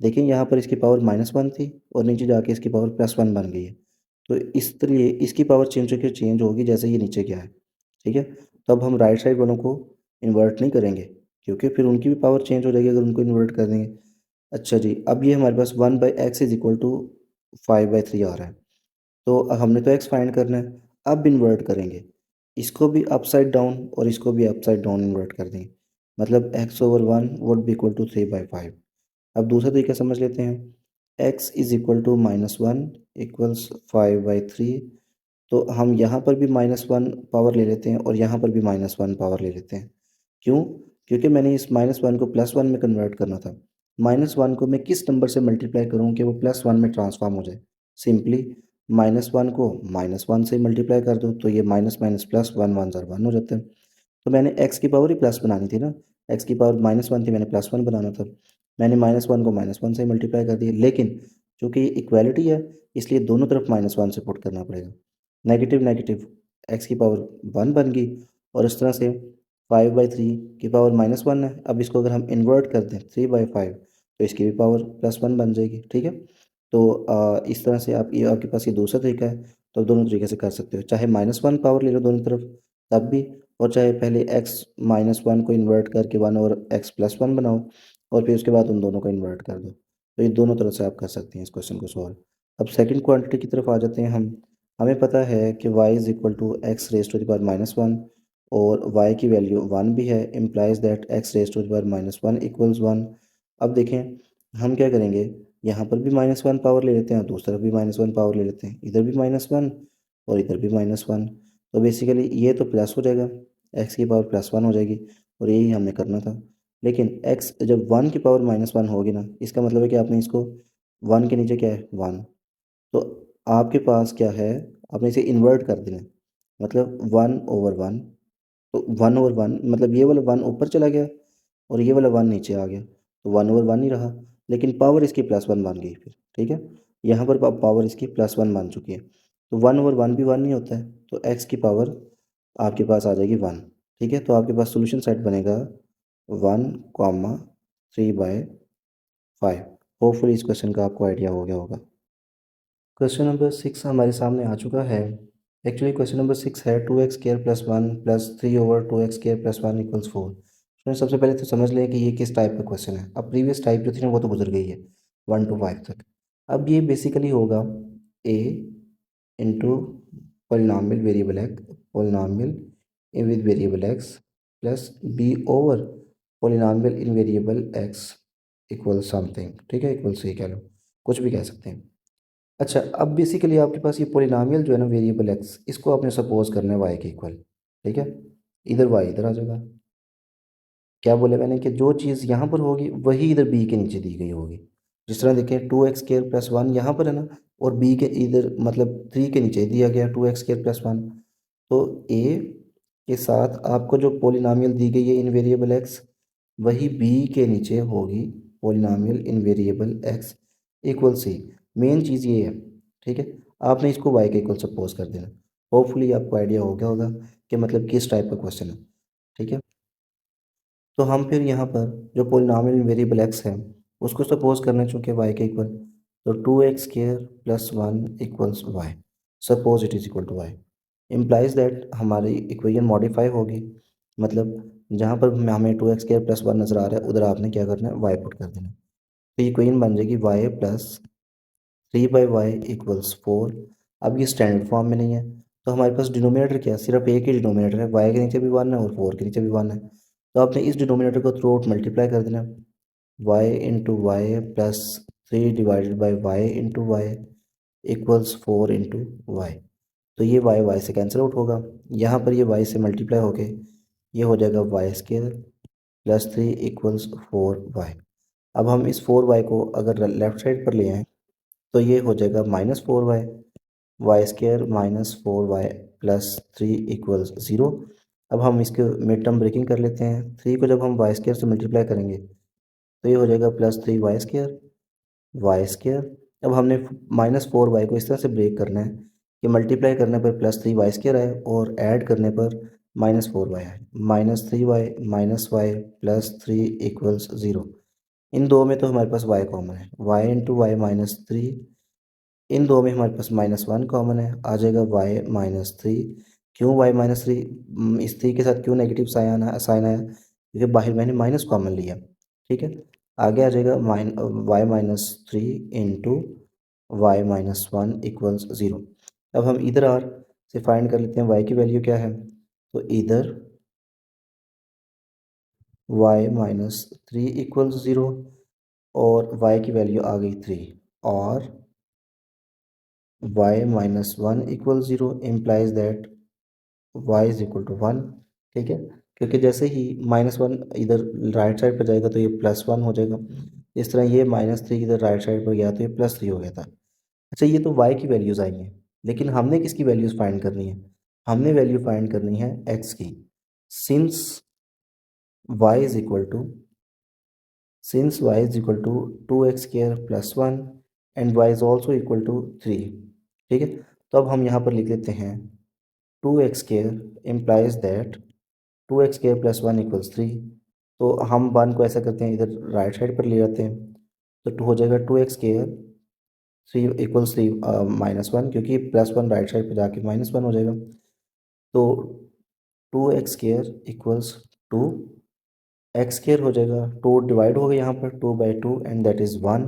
देखिए यहाँ पर इसकी पावर -1 थी और नीचे जाके इसकी पावर +1 बन गई है। तो इस तरह इसकी पावर चेंज होगी जैसे ये नीचे गया है, ठीक है। तो अब हम राइट साइड वालों को इन्वर्ट नहीं करेंगे, क्योंकि फिर उनकी भी पावर चेंज हो जाएगी अगर उनको इन्वर्ट कर देंगे। अच्छा जी, अब ये हमारे पास 1/x इज इक्वल टू 5/3 आ रहा है। तो हमने तो x फाइंड करना है, अब इन्वर्ट करेंगे, इसको भी अपसाइड डाउन और इसको भी अपसाइड डाउन इन्वर्ट कर देंगे, मतलब x/1 would be equal to 3/5। अब दूसरा तरीका समझ लेते हैं, x is equal to -1 equals 5/3। तो हम यहाँ पर भी -1 पावर ले लेते हैं और यहाँ पर भी -1 पावर ले लेते हैं। क्यों? क्योंकि मैंने इस -1 को +1 में कन्वर्ट करना था। -1 को मैं किस नंबर से मल्टीप्लाई करूँ कि वो +1 में ट्रांसफॉर्म हो जाए? सिंपली -1 को -1 से मल्टीप्लाई कर दो, तो ये माइनस माइनस प्लस 1 1 ज़र 1 हो जाता है। तो मैंने x की पावर ही प्लस बनानी थी ना, x की पावर -1 थी, मैंने +1 बनाना था। मैंने -1 को -1 से मल्टीप्लाई कर दिया, लेकिन चूँकि ये इक्वालिटी है इसलिए दोनों तरफ -1 से पुट करना पड़ेगा। नेगेटिव नेगेटिव x की पावर 1 बन गई, और इस तरह से 5/3 की पावर -1 है। अब इसको अगर हम इन्वर्ट कर दें 3/5 तो इसकी भी पावर +1 बन जाएगी, ठीक है। तो इस तरह से आप ये आपके पास ये दूसरा तरीका है, तो आप दोनों तरीके से कर सकते हो, चाहे -1 पावर ले लो दोनों तरफ तब भी, और चाहे पहले x-1 को इन्वर्ट करके 1 और x+1 बनाओ और फिर उसके बाद उन दोनों को इन्वर्ट कर दो। तो ये दोनों तरह से आप कर सकते हैं इस क्वेश्चन को सॉल्व। अब सेकंड क्वांटिटी की तरफ आ जाते हैं हम। हमें पता है कि y is equal to x raise to the power -1 और y की वैल्यू 1 भी है, implies that x raise to the power -1 equals 1। अब देखें हम क्या करेंगे, यहाँ पर भी -1 पावर ले लेते हैं और दूसरी तरफ भी -1 पावर ले लेते हैं, इधर भी -1 और इधर भी -1। तो बेसिकली ये तो प्लस हो जाएगा, x की पावर +1 हो जाएगी, और यही हमने करना था। लेकिन x जब 1 की पावर -1 होगी ना, इसका मतलब है कि आपने इसको 1 के नीचे क्या है 1, तो आपके पास क्या है, आपने इसे इन्वर्ट कर देना है, मतलब 1/1। तो 1/1 मतलब ये वाला 1 ऊपर चला गया और ये वाला 1 नीचे आ गया, तो 1/1 ही रहा, लेकिन पावर इसकी +1 बन गई फिर, ठीक है। यहाँ पर पावर इसकी +1 बन चुकी है, तो 1/1 भी 1 नहीं होता है, तो x की पावर आपके पास आ जाएगी 1, ठीक है। तो आपके पास सोल्यूशन सेट बनेगा 1,3/5। होपफुली इस क्वेश्चन का आपको आइडिया हो गया होगा। क्वेश्चन नंबर 6 हमारे सामने आ चुका है। एक्चुअली क्वेश्चन नंबर 6 है 2x² + 1 + 3/2x² + 1 = 4। तो सबसे पहले तो समझ लें कि ये किस टाइप का क्वेश्चन है। अब प्रीवियस टाइप जो थी ना वो तो गुजर गई है 1 to 5 तक। अब ये बेसिकली होगा a into polynomial variable x, polynomial with variable x plus b over polynomial in variable x equal something, ठीक है, इक्वल से ही कह लो, कुछ भी कह सकते हैं। अच्छा, अब बेसिकली आपके पास ये पोलिनोमियल जो है ना वेरिएबल एक्स, इसको आपने सपोज करना है वाई के इक्वल, ठीक है। इधर वाई इधर आ जाएगा। क्या बोले मैंने कि जो चीज़ यहाँ पर होगी वही इधर बी के नीचे दी गई होगी। जिस तरह देखें 2x² + 1 यहाँ पर है ना, और बी के इधर मतलब 3 के नीचे दिया गया 2x² + 1। तो ए के साथ आपको जो पोलिनोमियल दी गई है इन वेरिएबल एक्स, वही बी के नीचे होगी polynomial in variable X equal C. Main चीज़ ये है, ठीक है। आपने इसको वाई के इक्वल सपोज कर देना। होपफुली आपको आइडिया हो गया होगा कि मतलब किस टाइप का क्वेश्चन है, ठीक है। तो हम फिर यहाँ पर जो पोलिनोमियल वेरिएबल एक्स है उसको सपोज करना, चूँकि वाई के इक्वल, तो 2x² + 1 = y, suppose it is equal to y, implies that हमारी इक्वेशन मॉडिफाई होगी। मतलब जहाँ पर हमें 2x² + 1 नज़र आ रहा है उधर आपने क्या करना है वाई पुट कर देना। तो इक्वेशन बन जाएगी y + 3/y = 4। अब ये स्टैंडर्ड फॉर्म में नहीं है, तो हमारे पास डिनोमिनेटर क्या है, सिर्फ एक ही डिनोमिनेटर है, y के नीचे भी 1 है और 4 के नीचे भी 1 है। तो आपने इस डिनोमिनेटर को थ्रू आउट मल्टीप्लाई कर देना, y × y + 3/y × y = 4 × y। तो ये y से कैंसिल आउट होगा, यहाँ पर ये y से मल्टीप्लाई होके ये हो जाएगा y² + 3 = 4y। अब हम इस 4y को अगर लेफ़्ट साइड पर ले आएँ तो ये हो जाएगा -4y, y² - 4y + 3 = 0। अब हम इसके मिड टर्म ब्रेकिंग कर लेते हैं। 3 को जब हम y² से मल्टीप्लाई करेंगे तो ये हो जाएगा +3y², y²। अब हमने -4y को इस तरह से ब्रेक करना है कि मल्टीप्लाई करने पर +3y² आए और ऐड करने पर -4y आए। -3y - y + 3 = 0। इन दो में तो हमारे पास y कॉमन है, y × y - 3 इन दो में हमारे पास -1 कॉमन है, आ जाएगा y-3। क्यों y-3? इस 3 के साथ क्यों नेगेटिव साइन आया? क्योंकि बाहर मैंने माइनस कॉमन लिया। ठीक है, आगे आ जाएगा y-3 इंटू y-1 इक्वल्स 0। अब हम इधर आर से फाइंड कर लेते हैं y की वैल्यू क्या है। तो इधर y-3 इक्वल्स 0 और y की वैल्यू आ गई 3 और y-1 equal 0 implies that y is equal to 1। ठीक है, क्योंकि जैसे ही -1 इधर राइट साइड पर जाएगा तो ये +1 हो जाएगा। इस तरह ये -3 इधर राइट साइड पर गया तो ये +3 हो गया था। अच्छा, ये तो y की वैल्यूज़ आई हैं, लेकिन हमने किसकी वैल्यूज़ फाइंड करनी है? हमने वैल्यू फाइंड करनी है x की। Since y is equal to since y is equal to 2x square plus 1 and y is also equal to 3। ठीक है, तो अब हम यहाँ पर लिख लेते हैं 2x square implies that 2x square plus 1 equals 3। तो हम 1 को ऐसा करते हैं, इधर राइट साइड पर ले जाते हैं, तो 2 हो जाएगा 2x square 3 इक्वल्स 3 -1, क्योंकि +1 राइट साइड पर जाके -1 हो जाएगा। तो 2x square equals 2 x square हो जाएगा, 2 डिवाइड हो गया यहाँ पर 2/2 एंड दैट इज़ 1।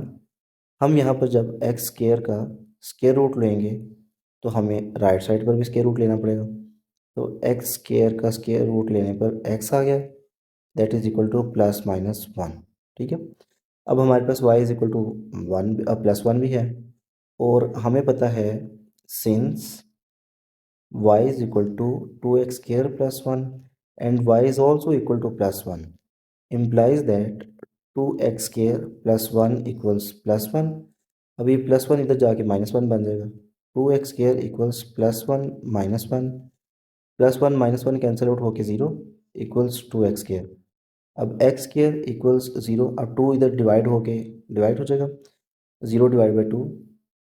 हम यहाँ पर जब एक्स स्केयर का स्केयर रूट लेंगे तो हमें राइट साइड पर भी स्केयर रूट लेना पड़ेगा। तो एक्स स्केयर का स्केयर रूट लेने पर एक्स आ गया, दैट इज़ इक्वल टू +-1। ठीक है, अब हमारे पास y इज़ इक्वल टू 1 +1 भी है और हमें पता है since y is equal to 2x square +1 and y is also equal to +1 implies that 2x square plus 1 equals +1। अभी +1 इधर जाके -1 बन जाएगा। 2x square equals +1 -1, +1 -1 cancel out होके 0 इक्वल्स 2x स्केयर। अब x स्केयर इक्वल्स 0, अब 2 इधर डिवाइड हो जाएगा, 0 डिवाइड बाई 2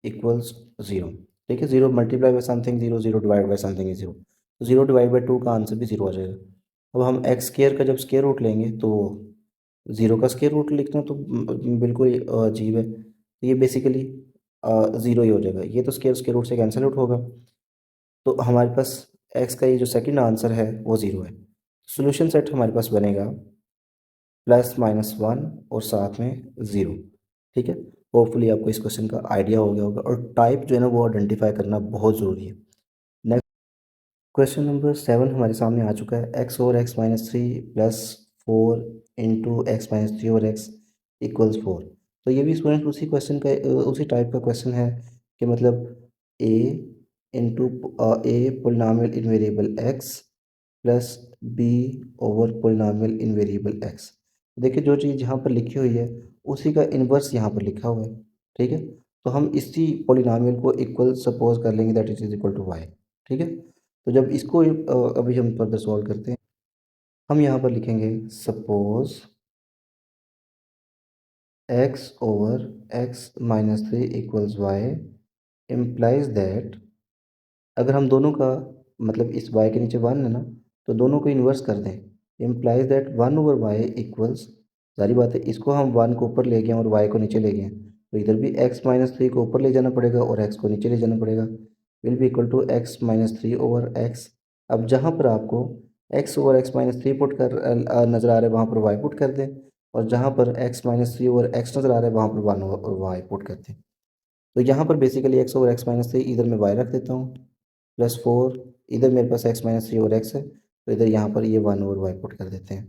इक्वल्स 0। ठीक है, 0 multiply by something 0, 0 divide by something is 0, तो 0 डिवाइड बाई 2 का आंसर भी 0 आ जाएगा। अब हम एक्स स्केयर का जब स्केयर रूट लेंगे तो 0 का स्केयर रूट लिखना तो बिल्कुल अजीब है, तो ये बेसिकली 0 ही हो जाएगा, ये तो स्केयर रूट से कैंसिल आउट होगा। तो हमारे पास एक्स का ये जो सेकंड आंसर है वो 0 है। सोल्यूशन सेट हमारे पास बनेगा +-1 और साथ में 0। ठीक है, होपफुली आपको इस क्वेश्चन का आइडिया हो गया होगा और टाइप जो है ना वो आइडेंटिफाई करना बहुत ज़रूरी है। नेक्स्ट क्वेश्चन नंबर 7 हमारे सामने आ चुका है। x over x-3 plus 4 into x-3 over x equals 4। तो ये भी स्टूडेंट उसी क्वेश्चन का उसी टाइप का क्वेश्चन है कि मतलब a into a polynomial in variable x plus b over polynomial in variable x। देखिए, जो चीज़ यहाँ पर लिखी हुई है उसी का इन्वर्स यहाँ पर लिखा हुआ है। ठीक है, तो हम इसी पोलिनोमियल को इक्वल सपोज कर लेंगे that it is equal to y। ठीक है, तो जब इसको अभी हम फर्दर सॉल्व करते हैं, हम यहाँ पर लिखेंगे suppose x over x-3 equals y implies that, अगर हम दोनों का मतलब इस y के नीचे 1 है ना, तो दोनों को इन्वर्स कर दें, implies that 1 over y equals, सारी बात है, इसको हम 1 को ऊपर ले गए और y को नीचे ले गए, तो इधर भी x-3 को ऊपर ले जाना पड़ेगा और x को नीचे ले जाना पड़ेगा, will be equal to x-3 over x। अब जहाँ पर आपको x ओवर x-3 पुट कर नज़र आ रहा है वहाँ पर y पुट कर दें, और जहाँ पर x-3 ओवर x नज़र आ रहा है वहाँ पर 1 ओवर y पुट कर दें। तो यहाँ पर बेसिकली x ओवर x-3 इधर मैं y रख देता हूँ +4, इधर मेरे पास x-3 ओवर x है, तो इधर यहाँ पर ये 1 ओवर y पुट कर देते हैं।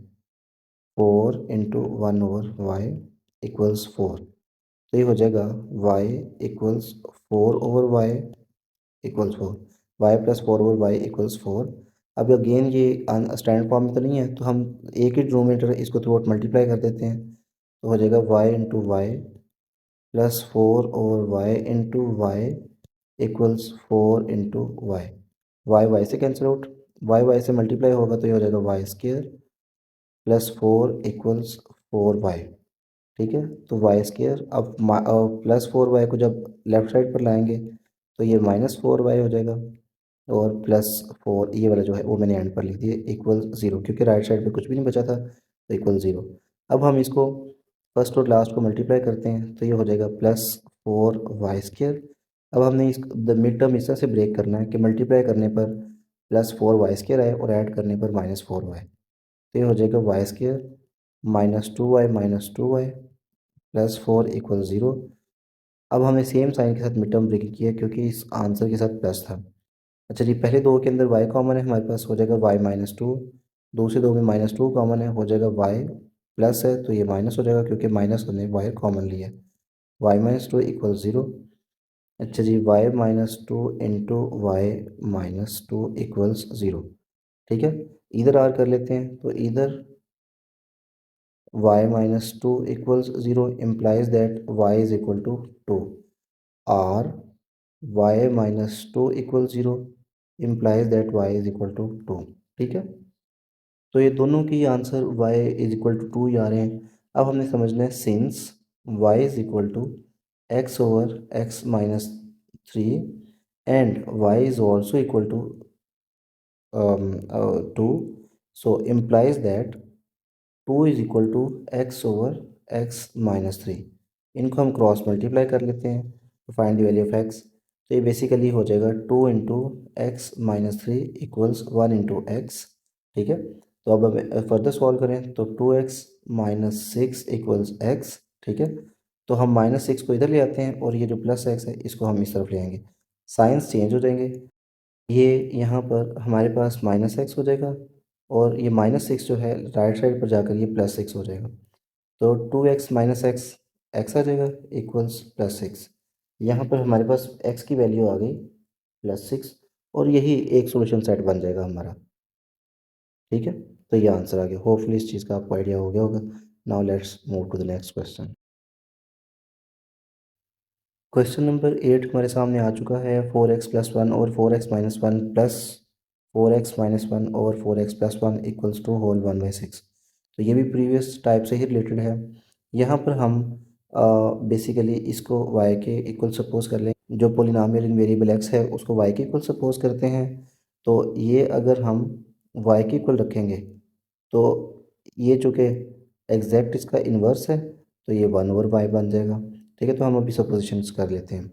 4 इंटू 1 ओवर y इक्वल्स 4, तो ये हो जाएगा y equals 4 over y equals 4, y plus 4 over y equals 4। अब अगेन ये स्टैंडर्ड फॉर्म में तो नहीं है, तो हम एक ही डिनोमिनेटर है इसको थ्रू आउट मल्टीप्लाई कर देते हैं, तो हो जाएगा y into Y plus 4 over y into y equals 4 into y. Y से कैंसिल आउट, वाई से मल्टीप्लाई होगा तो ये हो जाएगा y square plus 4 equals 4y। ठीक है, तो वाई स्केयर, अब +4y को जब लेफ़्ट साइड पर लाएंगे तो ये -4y हो जाएगा, और +4 ये वाला जो है वो मैंने एंड पर लिख दिया इक्वल 0, क्योंकि राइट साइड पे कुछ भी नहीं बचा था, तो इक्वल 0। अब हम इसको फर्स्ट और लास्ट को मल्टीप्लाई करते हैं तो ये हो जाएगा +4y स्केयर। अब हमने इस मिड टर्म इस तरह से ब्रेक करना है कि मल्टीप्लाई करने पर +4y² आए और ऐड करने पर -4y। तो ये हो जाएगा y² -2y +4 = 0। अब हमने सेम साइन के साथ मिड टर्म ब्रेकिंग किया क्योंकि इस आंसर के साथ प्लस था। अच्छा जी, पहले दो के अंदर y कॉमन है, हमारे पास हो जाएगा y-2। दूसरे दो में -2 कॉमन है, हो जाएगा y प्लस है तो ये माइनस हो जाएगा क्योंकि माइनस हमने y कॉमन लिया है। y-2 = 0। अच्छा जी, y-2 इंटू y-2 = 0। ठीक है, इधर आर कर लेते हैं तो इधर y-2 = 0 implies that y is equal to 2, or y-2 = 0 implies that y is equal to 2। ठीक है, तो ये दोनों की आंसर y = 2 ही आ रहे हैं। अब हमने समझना है since y = x/x-3 and y is also equal to 2, so implies that 2 is equal to x/x-3। इनको हम क्रॉस मल्टीप्लाई कर लेते हैं तो find the value of x। तो ये बेसिकली हो जाएगा 2 इंटू x-3 = 1 इंटू x। ठीक है, तो अब हम फर्दर सॉल्व करें तो 2x-6 = x। ठीक है, तो हम -6 को इधर ले आते हैं और ये जो प्लस x है इसको हम इस तरफ ले आएंगे, साइंस चेंज हो जाएंगे। ये यहाँ पर हमारे पास -x हो जाएगा और ये -6 जो है राइट साइड पर जाकर ये +6 हो जाएगा। तो 2x - x x आ जाएगा इक्वल्स +6। यहाँ पर हमारे पास x की वैल्यू आ गई +6 और यही एक सॉल्यूशन सेट बन जाएगा हमारा। ठीक है, तो ये आंसर आ गया। होपफुली इस चीज़ का आपको आइडिया हो गया होगा। Now let's move to the next question. Question number 8 हमारे सामने आ चुका है। 4x+1 और 4x-1 प्लस 4x-1 और 4x+1 = 2 होल 1/6। तो ये भी प्रीवियस टाइप से ही रिलेटेड है। यहाँ पर हम बेसिकली इसको y के इक्वल सपोज कर लें। जो पोलिनोमियल इन वेरिएबल x है उसको y के इक्वल सपोज करते हैं। तो ये अगर हम y के इक्वल रखेंगे तो ये चूँकि एग्जैक्ट इसका इन्वर्स है तो ये 1/y बन जाएगा। ठीक है, तो हम अभी सपोजिशंस कर लेते हैं।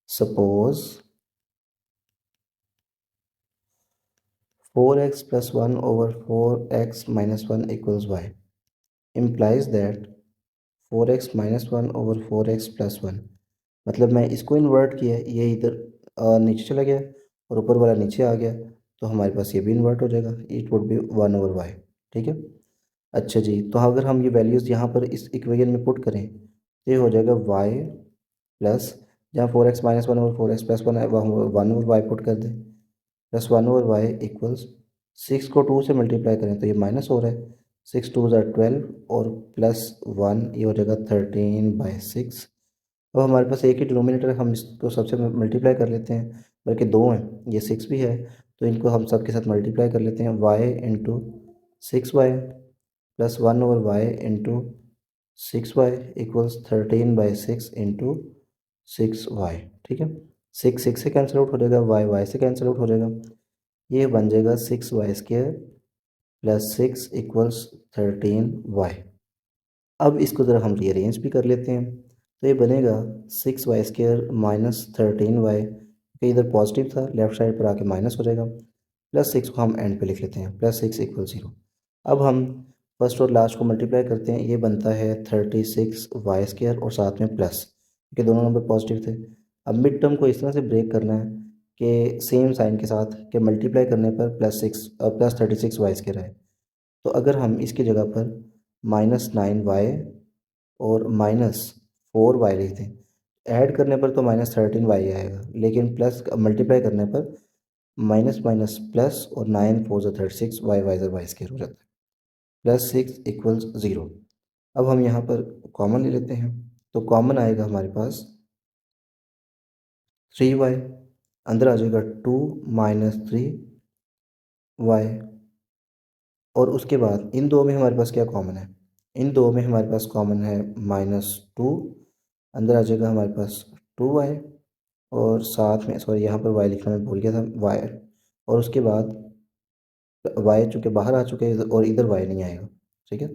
Suppose 4x+1/4x-1 = y implies that 4x-1/4x+1। मतलब मैं इसको इन्वर्ट किया, ये इधर नीचे चला गया और ऊपर वाला नीचे आ गया तो हमारे पास ये भी इन्वर्ट हो जाएगा, इट वुड बी 1/y। ठीक है, अच्छा जी, तो अगर हम ये वैल्यूज़ यहाँ पर इस इक्वेशन में पुट करें तो ये हो जाएगा y प्लस, जहाँ 4x-1 और 4x+1 है वहाँ 1/y पुट कर दें, +1/y = 6 को 2 से मल्टीप्लाई करें तो ये माइनस हो रहा है, 6 2 ज़ा 12 और +1 ये हो जाएगा 13/6। अब हमारे पास एक ही डिनोमिनेटर है, हम इसको सबसे मल्टीप्लाई कर लेते हैं, बल्कि दो हैं, ये 6 भी है तो इनको हम सब के साथ मल्टीप्लाई कर लेते हैं। y into 6y plus 1/y into 6y = 13/6 into 6y। ठीक है, 6 से कैंसिल आउट हो जाएगा, y से कैंसिल आउट हो जाएगा, ये बन जाएगा 6y² प्लस 6 = 13y। अब इसको ज़रा हम रीअरेंज भी कर लेते हैं तो ये बनेगा 6y² माइनस 13y, कि इधर पॉजिटिव था लेफ्ट साइड पर आके माइनस हो जाएगा, +6 को हम एंड पे लिख लेते हैं, +6 = 0। अब हम फर्स्ट और लास्ट को मल्टीप्लाई करते हैं, ये बनता है 36y² और साथ में प्लस, क्योंकि दोनों नंबर पॉजिटिव थे। अब मिड टर्म को इस तरह से ब्रेक करना है कि सेम साइन के साथ कि मल्टीप्लाई करने पर +36y² आए। तो अगर हम इसकी जगह पर -9y और -4y लिख दें, ऐड करने पर तो -13y आएगा, लेकिन प्लस मल्टीप्लाई करने पर माइनस माइनस प्लस और 9 4 ज़ा 36 y² हो जाता है, +6 = 0। अब हम यहाँ पर कॉमन ले लेते हैं तो कॉमन आएगा हमारे पास 3y, अंदर आ जाएगा 2 - 3y और उसके बाद इन दो में हमारे पास क्या कॉमन है, इन दो में हमारे पास कॉमन है -2, अंदर आ जाएगा हमारे पास 2y और साथ में सॉरी यहाँ पर y लिखना मैं भूल गया था, y और उसके बाद y चूँकि बाहर आ चुके हैं और इधर y नहीं आएगा। ठीक है,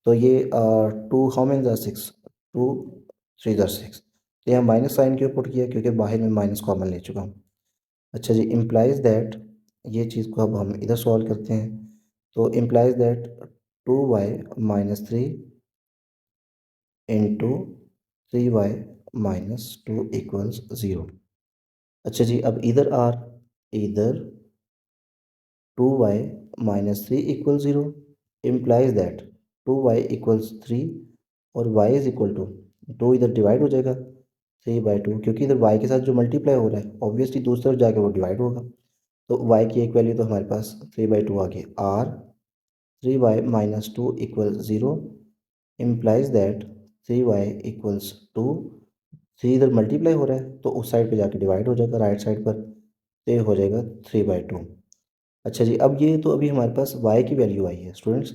तो ये 2 हाउ मेनी ज़ा 6, 2 3 ज़ा 6, तो यहाँ माइनस साइन क्यों पुट किया, क्योंकि बाहर में माइनस कॉमन ले चुका हूँ। अच्छा जी, इम्प्लाइज दैट, ये चीज़ को अब हम इधर सॉल्व करते हैं। तो implies that 2y-3 into 3y-2 equals 0। अच्छा जी, अब इधर 2y-3 equal 0 implies that 2y equals 3 और y इज इक्वल टू 2, इधर डिवाइड हो जाएगा 3/2, क्योंकि इधर y के साथ जो मल्टीप्लाई हो रहा है ऑब्वियसली दूसरी तरफ जाके वो डिवाइड होगा। तो y की एक वैल्यू तो हमारे पास 3/2 आ गई। r 3y-2 equal 0 implies that 3y equals 2, 3 इधर मल्टीप्लाई हो रहा है तो उस साइड पे जाके डिवाइड हो जाएगा राइट साइड पर, तो ये हो जाएगा 3/2। अच्छा जी, अब ये तो अभी हमारे पास y की वैल्यू आई है स्टूडेंट्स,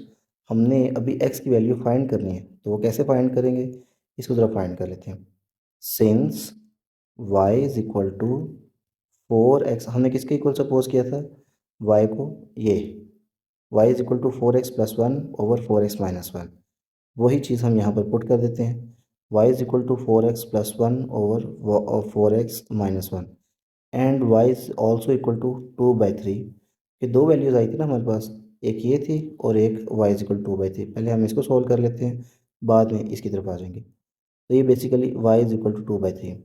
हमने अभी x की वैल्यू फाइंड करनी है, तो वो कैसे फाइंड करेंगे, इसको ज़रा फाइंड कर लेते हैं। Since y is equal to 4x, हमने किसके इक्वल सपोज किया था y को, ये y is equal to 4x+1/4x-1, वही चीज़ हम यहाँ पर पुट कर देते हैं। y is equal to 4x+1/4x-1 and y is also equal to 2/3। ये दो वैल्यूज़ आई थी ना हमारे पास, एक ये थी और एक y इज इक्वल 2/3। पहले हम इसको सॉल्व कर लेते हैं, बाद में इसकी तरफ आ जाएंगे। तो ये basically y is equal to 2/3,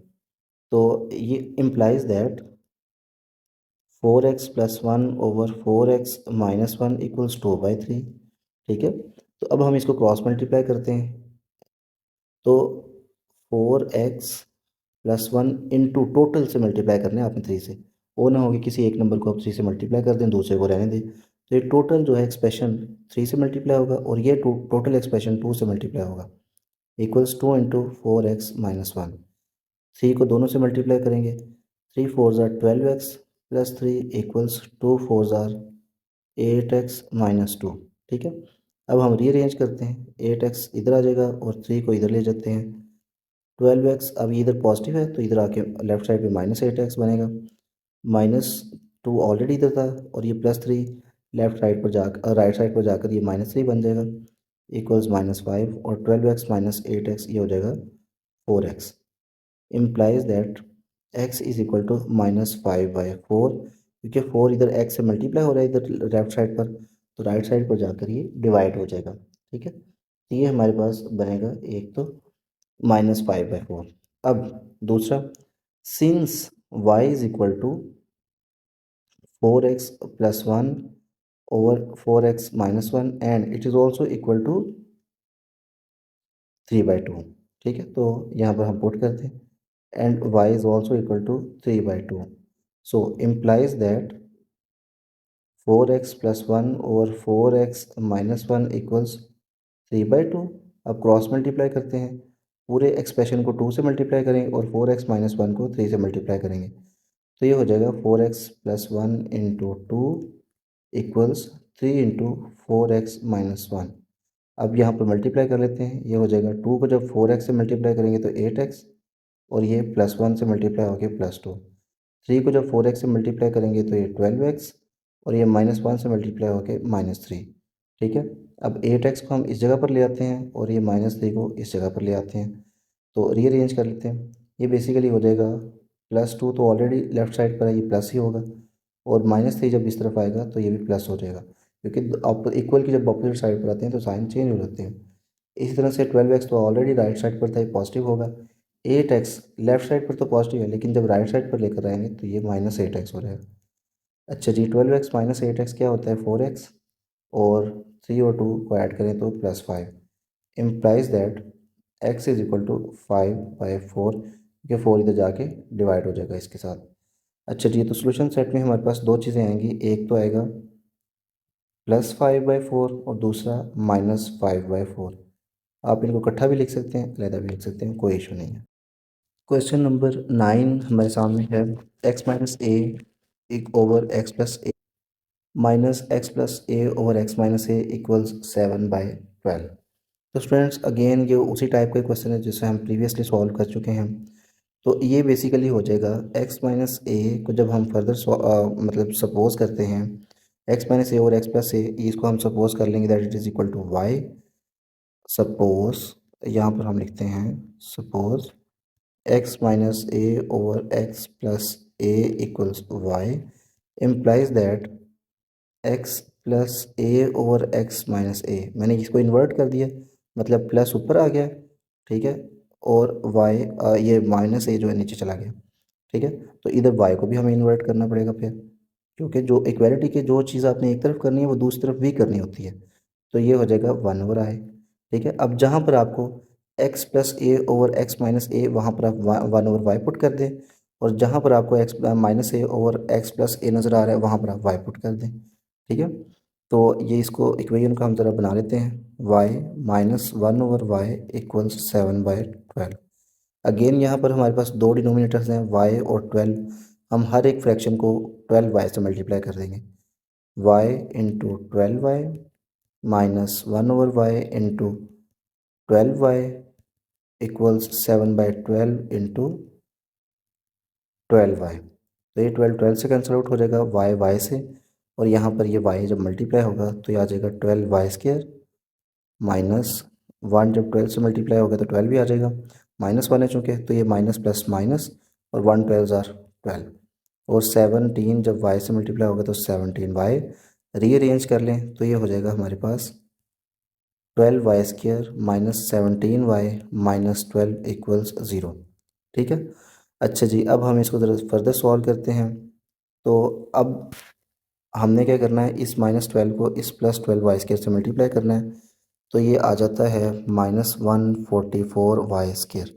तो ये इम्प्लाइज दैट 4x+1/4x-1 इक्वल्स 2/3। ठीक है, तो अब हम इसको क्रॉस मल्टीप्लाई करते हैं। तो 4x+1 इंटू टोटल से मल्टीप्लाई करने हैं आपने 3 से, वो ना होगी किसी एक नंबर को आप 3 से मल्टीप्लाई कर दें दूसरे को रहने दें। तो ये टोटल जो है एक्सप्रेशन 3 से मल्टीप्लाई होगा और ये टोटल एक्सप्रेशन 2 से मल्टीप्लाई होगा, इक्वल्स 2 इंटू 4x-1। 3 को दोनों से मल्टीप्लाई करेंगे, 3 4 ज़ार 12x प्लस 3 इक्वल्स 2 4 ज़ार 8x-2। ठीक है, अब हम रीअरेंज करते हैं, 8x इधर आ जाएगा और 3 को इधर ले जाते हैं। 12x, अब ये इधर पॉजिटिव है तो इधर आके लेफ्ट साइड पे -8x बनेगा, -2 ऑलरेडी इधर था और ये +3 लेफ्ट साइड पर जाकर राइट साइड पर जाकर ये -3 बन जाएगा, इक्वल्स -5 और 12x -8x ये हो जाएगा 4x। Implies that x is equal to -5/4, क्योंकि 4 इधर x से मल्टीप्लाई हो रहा है इधर लेफ्ट साइड पर, तो राइट साइड पर जाकर ये डिवाइड हो जाएगा। ठीक है, तो ये हमारे पास बनेगा एक तो -5/4। अब दूसरा, since y is equal to 4x+1/4x-1 and it is also equal to 3/2। ठीक है, तो यहाँ पर हम पुट करते हैं and y is also equal to 3/2. So implies that 4x+1/4x-1 equals 3/2। अब क्रॉस मल्टीप्लाई करते हैं, पूरे एक्सप्रेशन को 2 से मल्टीप्लाई करेंगे और 4x-1 को 3 से मल्टीप्लाई करेंगे, तो ये हो जाएगा 4x+1 into 2 equals 3 into 4x-1। अब यहाँ पर मल्टीप्लाई कर लेते हैं, ये हो जाएगा 2 को जब 4x से मल्टीप्लाई करेंगे तो 8x और ये +1 से मल्टीप्लाई होकर +2। 3 को जब 4x से मल्टीप्लाई करेंगे तो ये 12x और ये -1 से मल्टीप्लाई होकर -3। ठीक है, अब 8x को हम इस जगह पर ले आते हैं और ये -3 को इस जगह पर ले आते हैं, तो रीअरेंज कर लेते हैं। ये बेसिकली हो जाएगा +2 तो ऑलरेडी लेफ्ट साइड पर है, ये प्लस ही होगा और -3 जब इस तरफ आएगा तो ये भी प्लस हो जाएगा, क्योंकि इक्वल की जब अपोजिट साइड पर आते हैं तो साइन चेंज हो जाते हैं। इसी तरह से 12x तो ऑलरेडी राइट साइड पर था, ये पॉजिटिव होगा। 8x लेफ्ट साइड पर तो पॉजिटिव है लेकिन जब राइट साइड पर लेकर आएंगे तो ये -8x हो जाएगा। अच्छा जी, 12x -8x क्या होता है 4x, और 3 और 2 को ऐड करें तो +5। Implies that x is equal to 5/4, क्योंकि 4 इधर जाके डिवाइड हो जाएगा इसके साथ। अच्छा जी, तो सोल्यूशन सेट में हमारे पास दो चीज़ें आएंगी, एक तो आएगा +5/4 और दूसरा -5/4। आप इनको इकट्ठा भी लिख सकते हैं, अलहदा भी लिख सकते हैं, कोई इशू नहीं है। क्वेश्चन नंबर 9 हमारे सामने है, x-a एक ओवर x+a -x+a/x-a इक्वल्स 7/12। तो स्टूडेंट्स अगेन ये उसी टाइप का क्वेश्चन है जिसे हम प्रीवियसली सॉल्व कर चुके हैं। तो ये बेसिकली हो जाएगा x-a को जब हम फर्दर मतलब सपोज करते हैं, x-a और x+a इसको हम सपोज कर लेंगे that it is equal to y। Suppose यहाँ पर हम लिखते हैं suppose x minus A over x plus A equals Y implies that x plus A over x minus A, मैंने इसको इन्वर्ट कर दिया, मतलब प्लस ऊपर आ गया, ठीक है, और y ये माइनस ए जो है नीचे चला गया, ठीक है। तो इधर y को भी हमें इन्वर्ट करना पड़ेगा फिर, क्योंकि जो इक्वालिटी की जो चीज़ आपने एक तरफ करनी है वो दूसरी तरफ भी करनी होती है। तो ये हो जाएगा 1/i, ठीक है। अब जहाँ पर आपको x plus A over x minus ए, वहाँ पर आप 1/y पुट कर दें, और जहाँ पर आपको x माइनस ए ओवर x प्लस ए नज़र आ रहा है वहाँ पर आप y पुट कर दें, ठीक है। तो ये इसको इक्वेशन को हम ज़रा बना लेते हैं, y minus 1/y equals 7/12। Again यहाँ पर हमारे पास दो डिनोमिनेटर्स हैं y और 12, हम हर एक फ्रैक्शन को 12y से मल्टीप्लाई कर देंगे, y into 12y minus 1/y into 12y equals 7/12 into 12y। तो ये 12 से कैंसिल आउट हो जाएगा, y से, और यहाँ पर ये y जब मल्टीप्लाई होगा तो ये आ जाएगा 12y² माइनस 1, जब 12 से मल्टीप्लाई होगा तो 12 भी आ जाएगा, -1 है चूँकि, तो ये माइनस प्लस माइनस, और 1 12 आर 12, और 17 जब y से मल्टीप्लाई होगा तो 17y, रीअरेंज कर लें तो ये हो जाएगा हमारे पास 12y² minus 17y minus 12 equals 0, ठीक है। अच्छा जी, अब हम इसको ज़रा फर्दर सॉल्व करते हैं। तो अब हमने क्या करना है, इस -12 को इस +12y² से मल्टीप्लाई करना है, तो ये आ जाता है -144y²।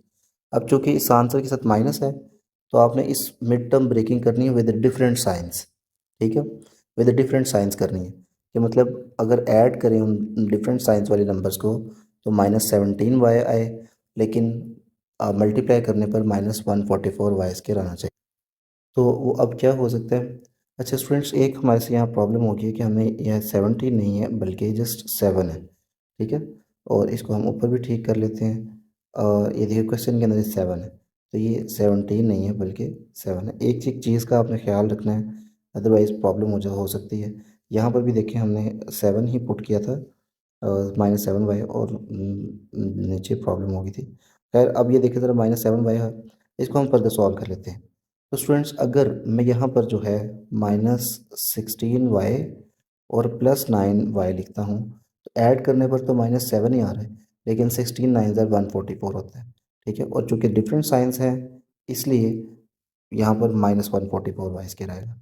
अब चूँकि इस आंसर के साथ माइनस है, तो आपने इस मिड टर्म ब्रेकिंग करनी है विद डिफरेंट साइंस, ठीक है, विद डिफरेंट साइंस करनी है, कि मतलब अगर ऐड करें उन डिफरेंट साइंस वाले नंबर्स को तो -17y आए, लेकिन मल्टीप्लाई करने पर -144y² आना चाहिए। तो वो अब क्या हो सकता है। अच्छा स्टूडेंट्स, एक हमारे से यहाँ प्रॉब्लम हो गई है कि हमें यह 17 नहीं है बल्कि जस्ट 7 है, ठीक है, और इसको हम ऊपर भी ठीक कर लेते हैं। ये देखिए क्वेश्चन के अंदर 7 है, तो ये 17 नहीं है बल्कि 7 है। एक चीज़ का आपने ख्याल रखना है, अदरवाइज़ प्रॉब्लम हो सकती है। यहाँ पर भी देखिए हमने 7 ही पुट किया था, -7y, और नीचे प्रॉब्लम हो गई थी। खैर अब ये देखिए ज़रा -7y है, इसको हम फर्दर सॉल्व कर लेते हैं। तो स्टूडेंट्स, अगर मैं यहाँ पर जो है -16y और +9y लिखता हूँ, तो ऐड करने पर तो -7 ही आ रहा है, लेकिन 16 9 144 होता है, ठीक है, और चूँकि डिफरेंट साइंस है इसलिए यहाँ पर -144y² आएगा,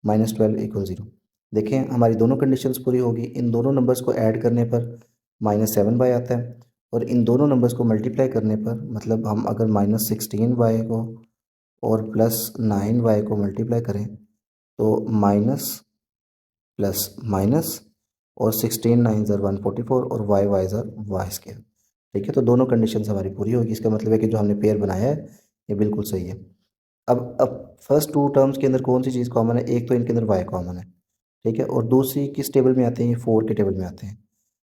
-12 इक्वल 0। देखें हमारी दोनों कंडीशंस पूरी होगी, इन दोनों नंबर्स को ऐड करने पर -7y आता है, और इन दोनों नंबर्स को मल्टीप्लाई करने पर, मतलब हम अगर -16y को और +9y को मल्टीप्लाई करें तो माइनस प्लस माइनस, और 16 9 144, और y ज़र y², ठीक है। तो दोनों कंडीशंस हमारी पूरी होगी, इसका मतलब है कि जो हमने पेयर बनाया है ये बिल्कुल सही है। अब फर्स्ट टू टर्म्स के अंदर कौन सी चीज़ कॉमन है, एक तो इनके अंदर y कॉमन है, ठीक है, और दूसरी किस टेबल में आते हैं, ये 4 के टेबल में आते हैं।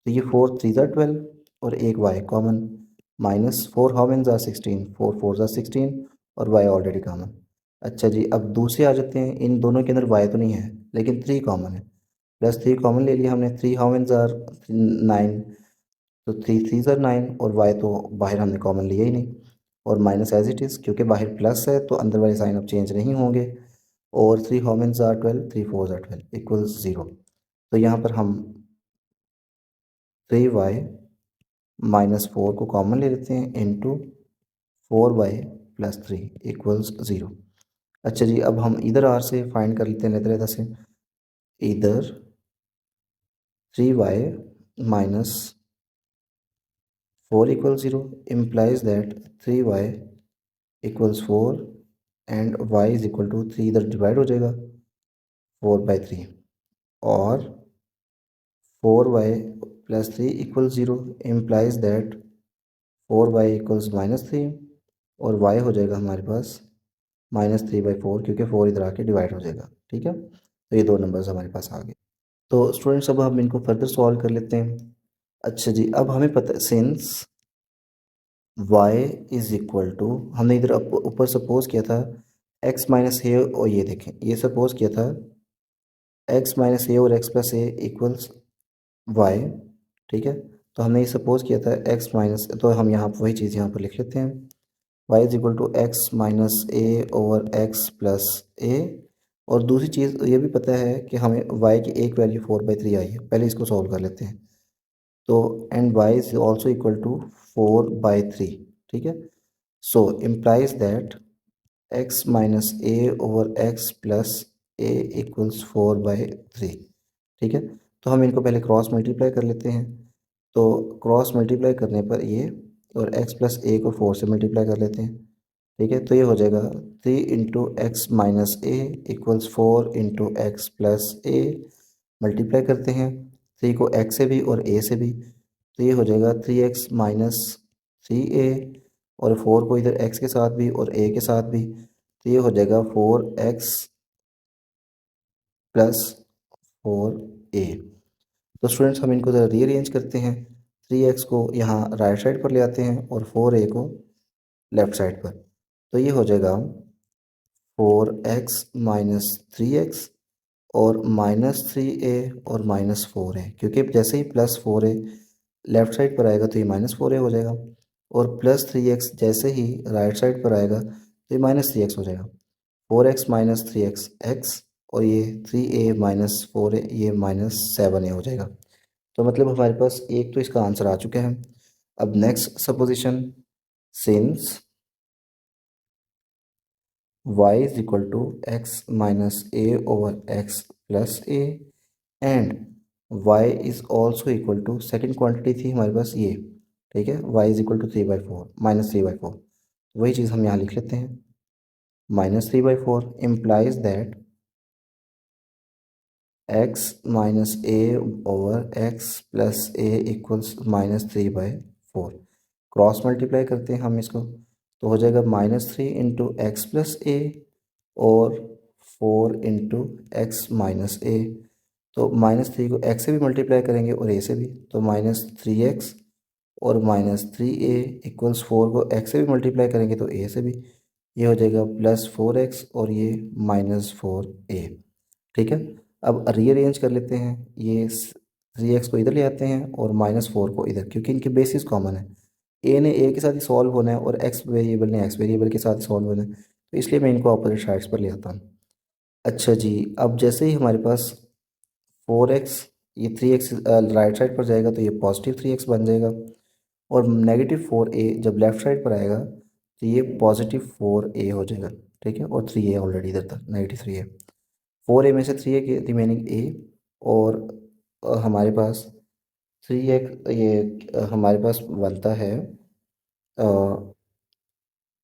तो ये 4 3 12, और एक y कॉमन, -4 हाउ मेनी 16, 4 4 16, और y ऑलरेडी कॉमन। अच्छा जी, अब दूसरे आ जाते हैं, इन दोनों के अंदर y तो नहीं है लेकिन 3 कॉमन है, +3 कॉमन ले लिया हमने, 3 हाउ मेनी 9, तो 3 3 9, और y तो बाहर हमने कॉमन लिया ही नहीं, और माइनस एज इट इज़, क्योंकि बाहर प्लस है तो अंदर वाले साइन अब चेंज नहीं होंगे, और 3 हाउ मेनी 12, 3 4 12 इक्वल्स 0। तो यहाँ पर हम 3y -4 को कॉमन ले लेते हैं इंटू 4y + 3 इक्वल्स 0। अच्छा जी, अब हम इधर आर से फाइंड कर लेते हैं लेते रहता से, इधर 3y -4 equal 0 implies that 3y equals 4 and y is equal to 3, इधर डिवाइड हो जाएगा 4/3, और 4y + 3 equal 0 implies that 4y equals -3, और y हो जाएगा हमारे पास -3/4, क्योंकि 4 इधर आके डिवाइड हो जाएगा, ठीक है। तो ये दो नंबर्स हमारे पास आ गए। तो स्टूडेंट्स, अब हम इनको फर्दर सॉल्व कर लेते हैं। अच्छा जी, अब हमें पता है since y is equal to, हमने इधर ऊपर सपोज किया था x माइनस ए, और ये देखें ये सपोज किया था x माइनस ए और x प्लस ए इक्वल्स y, ठीक है। तो हमने ये सपोज किया था x माइनस, तो हम यहाँ वही चीज़ यहाँ पर लिख लेते हैं, Y is equal to x minus A over x plus A. और दूसरी चीज़ ये भी पता है कि हमें y की एक वैल्यू 4/3 आई है, पहले इसको सॉल्व कर लेते हैं। तो and y is also equal to 4/3, ठीक है। So implies that x minus A over x plus A equals 4/3, ठीक है। तो हम इनको पहले क्रॉस मल्टीप्लाई कर लेते हैं। तो क्रॉस मल्टीप्लाई करने पर ये, और x प्लस ए को 4 से मल्टीप्लाई कर लेते हैं, ठीक है। तो ये हो जाएगा 3 इंटू एक्स माइनस ए इक्वल्स 4 इंटू एक्स प्लस ए। मल्टीप्लाई करते हैं 3 को x से भी और a से भी, तो ये हो जाएगा 3x माइनस 3a, और 4 को इधर x के साथ भी और a के साथ भी, तो ये हो जाएगा 4x प्लस 4a। तो स्टूडेंट्स हम इनको ज़रा रीअरेंज करते हैं। 3x को यहाँ राइट साइड पर ले आते हैं और 4a को लेफ़्ट साइड पर, तो ये हो जाएगा 4x माइनस 3x और माइनस 3a और माइनस 4a, क्योंकि जैसे ही प्लस 4a लेफ़्ट साइड पर आएगा तो ये माइनस 4a हो जाएगा, और प्लस 3x जैसे ही राइट साइड पर आएगा तो ये माइनस 3x हो जाएगा। 4x माइनस 3x x, और ये 3a माइनस 4a ये माइनस 7a हो जाएगा। तो मतलब हमारे पास एक तो इसका आंसर आ चुका है। अब next supposition, since y is equal to x minus A over x plus a and y is also equal to, second quantity थी हमारे पास ये, ठीक है, y is equal to 3/4 minus 3/4, वही चीज़ हम यहाँ लिख लेते हैं। Minus 3/4 implies that x minus A over x plus A equals minus 3/4। Cross multiply करते हैं हम इसको, तो हो जाएगा minus 3 into x plus A और 4 इंटू एक्स माइनस ए। तो माइनस 3 को x से भी मल्टीप्लाई करेंगे और a से भी, तो माइनस 3x और माइनस 3a इक्वल्स 4 को x से भी मल्टीप्लाई करेंगे तो a से भी, ये हो जाएगा प्लस 4x और ये माइनस 4a, ठीक है। अब रीअरेंज कर लेते हैं, ये 3x को इधर ले आते हैं और माइनस 4 को इधर, क्योंकि इनके बेसिस कॉमन है। a ने a के साथ ही सॉल्व होना है और x वेरिएबल ने x वेरिएबल के साथ ही सॉल्व होना है, तो इसलिए मैं इनको अपोजिट साइड्स पर ले आता हूँ। अच्छा जी, अब जैसे ही हमारे पास 4x, ये 3x राइट साइड पर जाएगा तो ये पॉजिटिव 3x बन जाएगा, और नेगेटिव 4a जब लेफ़्ट साइड पर आएगा तो ये पॉजिटिव 4a हो जाएगा, ठीक है। और 3a ऑलरेडी इधर था, नेगेटिव 3a, 4a में से 3a के रिमेनिंग a, और हमारे पास 3x, ये हमारे पास बनता है,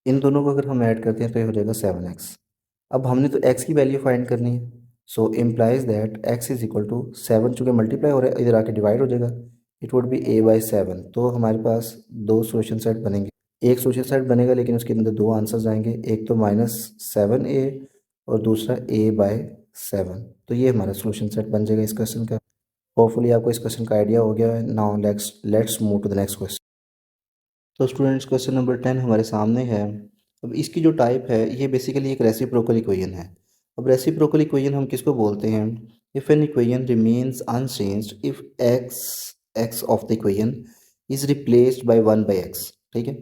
इन दोनों को अगर हम ऐड करते हैं तो ये हो जाएगा 7x। अब हमने तो x की वैल्यू फाइंड करनी है, so implies that x is equal to 7, चूँकि मल्टीप्लाई हो रहा है इधर आके डिवाइड हो जाएगा, इट वुड बी a/7। तो हमारे पास दो सोल्यूशन सेट बनेंगे, एक सोल्यूशन सेट बनेगा लेकिन उसके अंदर दो आंसर्स आएंगे, एक तो -7a और दूसरा a/7। तो ये हमारा सोल्यूशन सेट बन जाएगा इस क्वेश्चन का। होपफुली आपको इस क्वेश्चन का आइडिया हो गया है। Now let's move to the next question. तो स्टूडेंट्स क्वेश्चन नंबर 10 हमारे सामने है। अब इसकी जो टाइप है ये बेसिकली एक रेसिप्रोकल इक्वेशन है। अब रेसिप्रोकल इक्वेशन हम किसको बोलते हैं? If an equation remains unchanged if x of the equation is replaced by 1/x, ठीक है।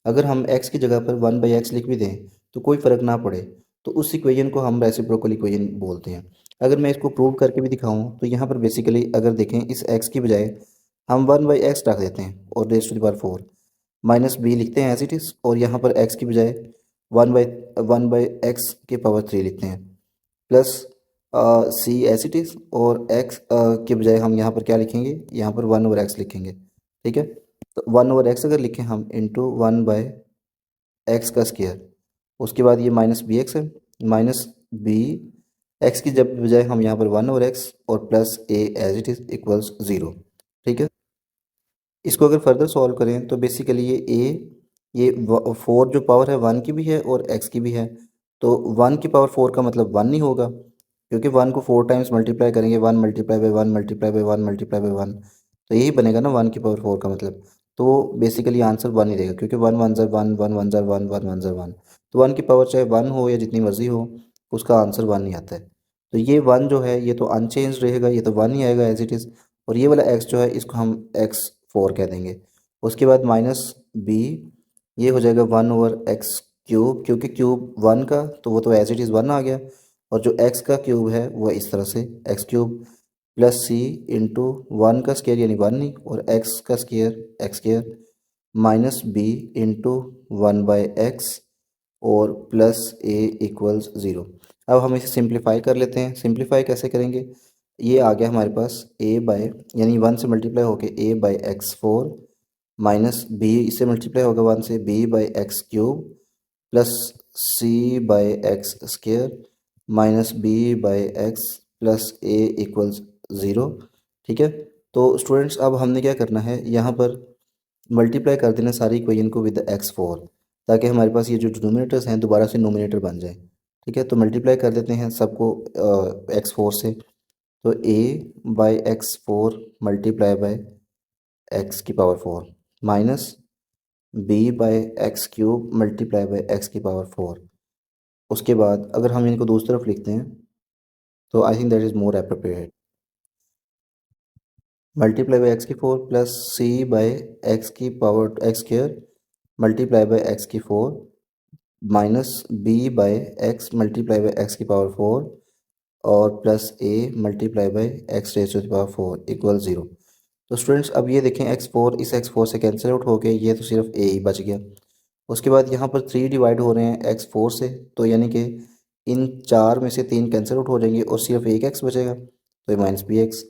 अगर हम x की जगह पर 1/x लिख भी दें तो कोई फ़र्क ना पड़े, तो उस इक्वेशन को हम रेसिप्रोकल इक्वेशन बोलते हैं। अगर मैं इसको प्रूव करके भी दिखाऊं तो यहाँ पर बेसिकली अगर देखें, इस x की बजाय हम 1/x रख देते हैं और raise to the power 4 minus b लिखते हैं एज इट इज़, और यहाँ पर x की बजाय 1/x के पावर 3 लिखते हैं, plus c as it is, और x के बजाय हम यहाँ पर क्या लिखेंगे, यहाँ पर 1/x लिखेंगे, ठीक है। तो 1/x अगर लिखें हम इंटू 1/x का स्क्वायर, उसके बाद ये माइनस बी एक्स है, माइनस बी एक्स की जब बजाय हम यहाँ पर 1/x और plus a as it is equals 0, ठीक है। इसको अगर फर्दर सॉल्व करें तो बेसिकली ये 4 जो पावर है 1 की भी है और x की भी है, तो 1 की पावर 4 का मतलब 1 नहीं होगा, क्योंकि 1 को 4 टाइम्स मल्टीप्लाई करेंगे, 1 multiply by 1 multiply by 1 multiply by 1, तो यही बनेगा ना 1 की पावर 4 का मतलब। तो बेसिकली आंसर 1 ही रहेगा, क्योंकि 1 1 ज़र 1, 1 1 ज़र 1, 1 1 ज़र 1, तो 1 की पावर चाहे 1 हो या जितनी मर्जी हो उसका आंसर 1 ही आता है। तो ये 1 जो है ये तो अनचेंज रहेगा, ये तो 1 ही आएगा एज इट इज़, और ये वाला x जो है इसको हम x4 कह देंगे। उसके बाद माइनस बी ये हो जाएगा 1/x³ क्योंकि क्यूब 1 का तो वो तो एज इट इज़ 1 आ गया, और जो x का क्यूब है वो इस तरह से x³ प्लस c इंटू 1 का स्केयर यानी 1 नहीं, और x का square x² minus b into 1/x और प्लस a इक्वल्स 0। अब हम इसे सिंप्लीफाई कर लेते हैं। सिंप्लीफाई कैसे करेंगे, ये आ गया हमारे पास a बाय यानी 1 से मल्टीप्लाई होके a/x4 माइनस b इससे मल्टीप्लाई होगा 1 से b/x³ plus c/x² minus b/x plus a equals 0। ठीक है, तो स्टूडेंट्स अब हमने क्या करना है, यहाँ पर मल्टीप्लाई कर देना सारी इक्वेशन को विद x4, ताकि हमारे पास ये जो डिनोमिनेटर्स हैं दोबारा से नोमिनेटर बन जाए। ठीक है, तो मल्टीप्लाई कर देते हैं सबको x4 से, तो a/x4 multiply by x⁴ minus b/x³ multiply by x⁴। उसके बाद अगर हम इनको दूसरी तरफ लिखते हैं तो I think that is more appropriate. Multiply by x⁴ plus c/x² multiply by x⁴ minus b/x multiply by x⁴ और plus a multiply bye x⁴ equal 0। तो स्टूडेंट्स अब ये देखें x4 इस x4 से कैंसिल आउट हो गए, ये तो सिर्फ a ही बच गया। उसके बाद यहाँ पर 3 डिवाइड हो रहे हैं x4 से, तो यानी कि इन 4 में से 3 कैंसिल आउट हो जाएंगे और सिर्फ एक x बचेगा, तो ये माइनस bx।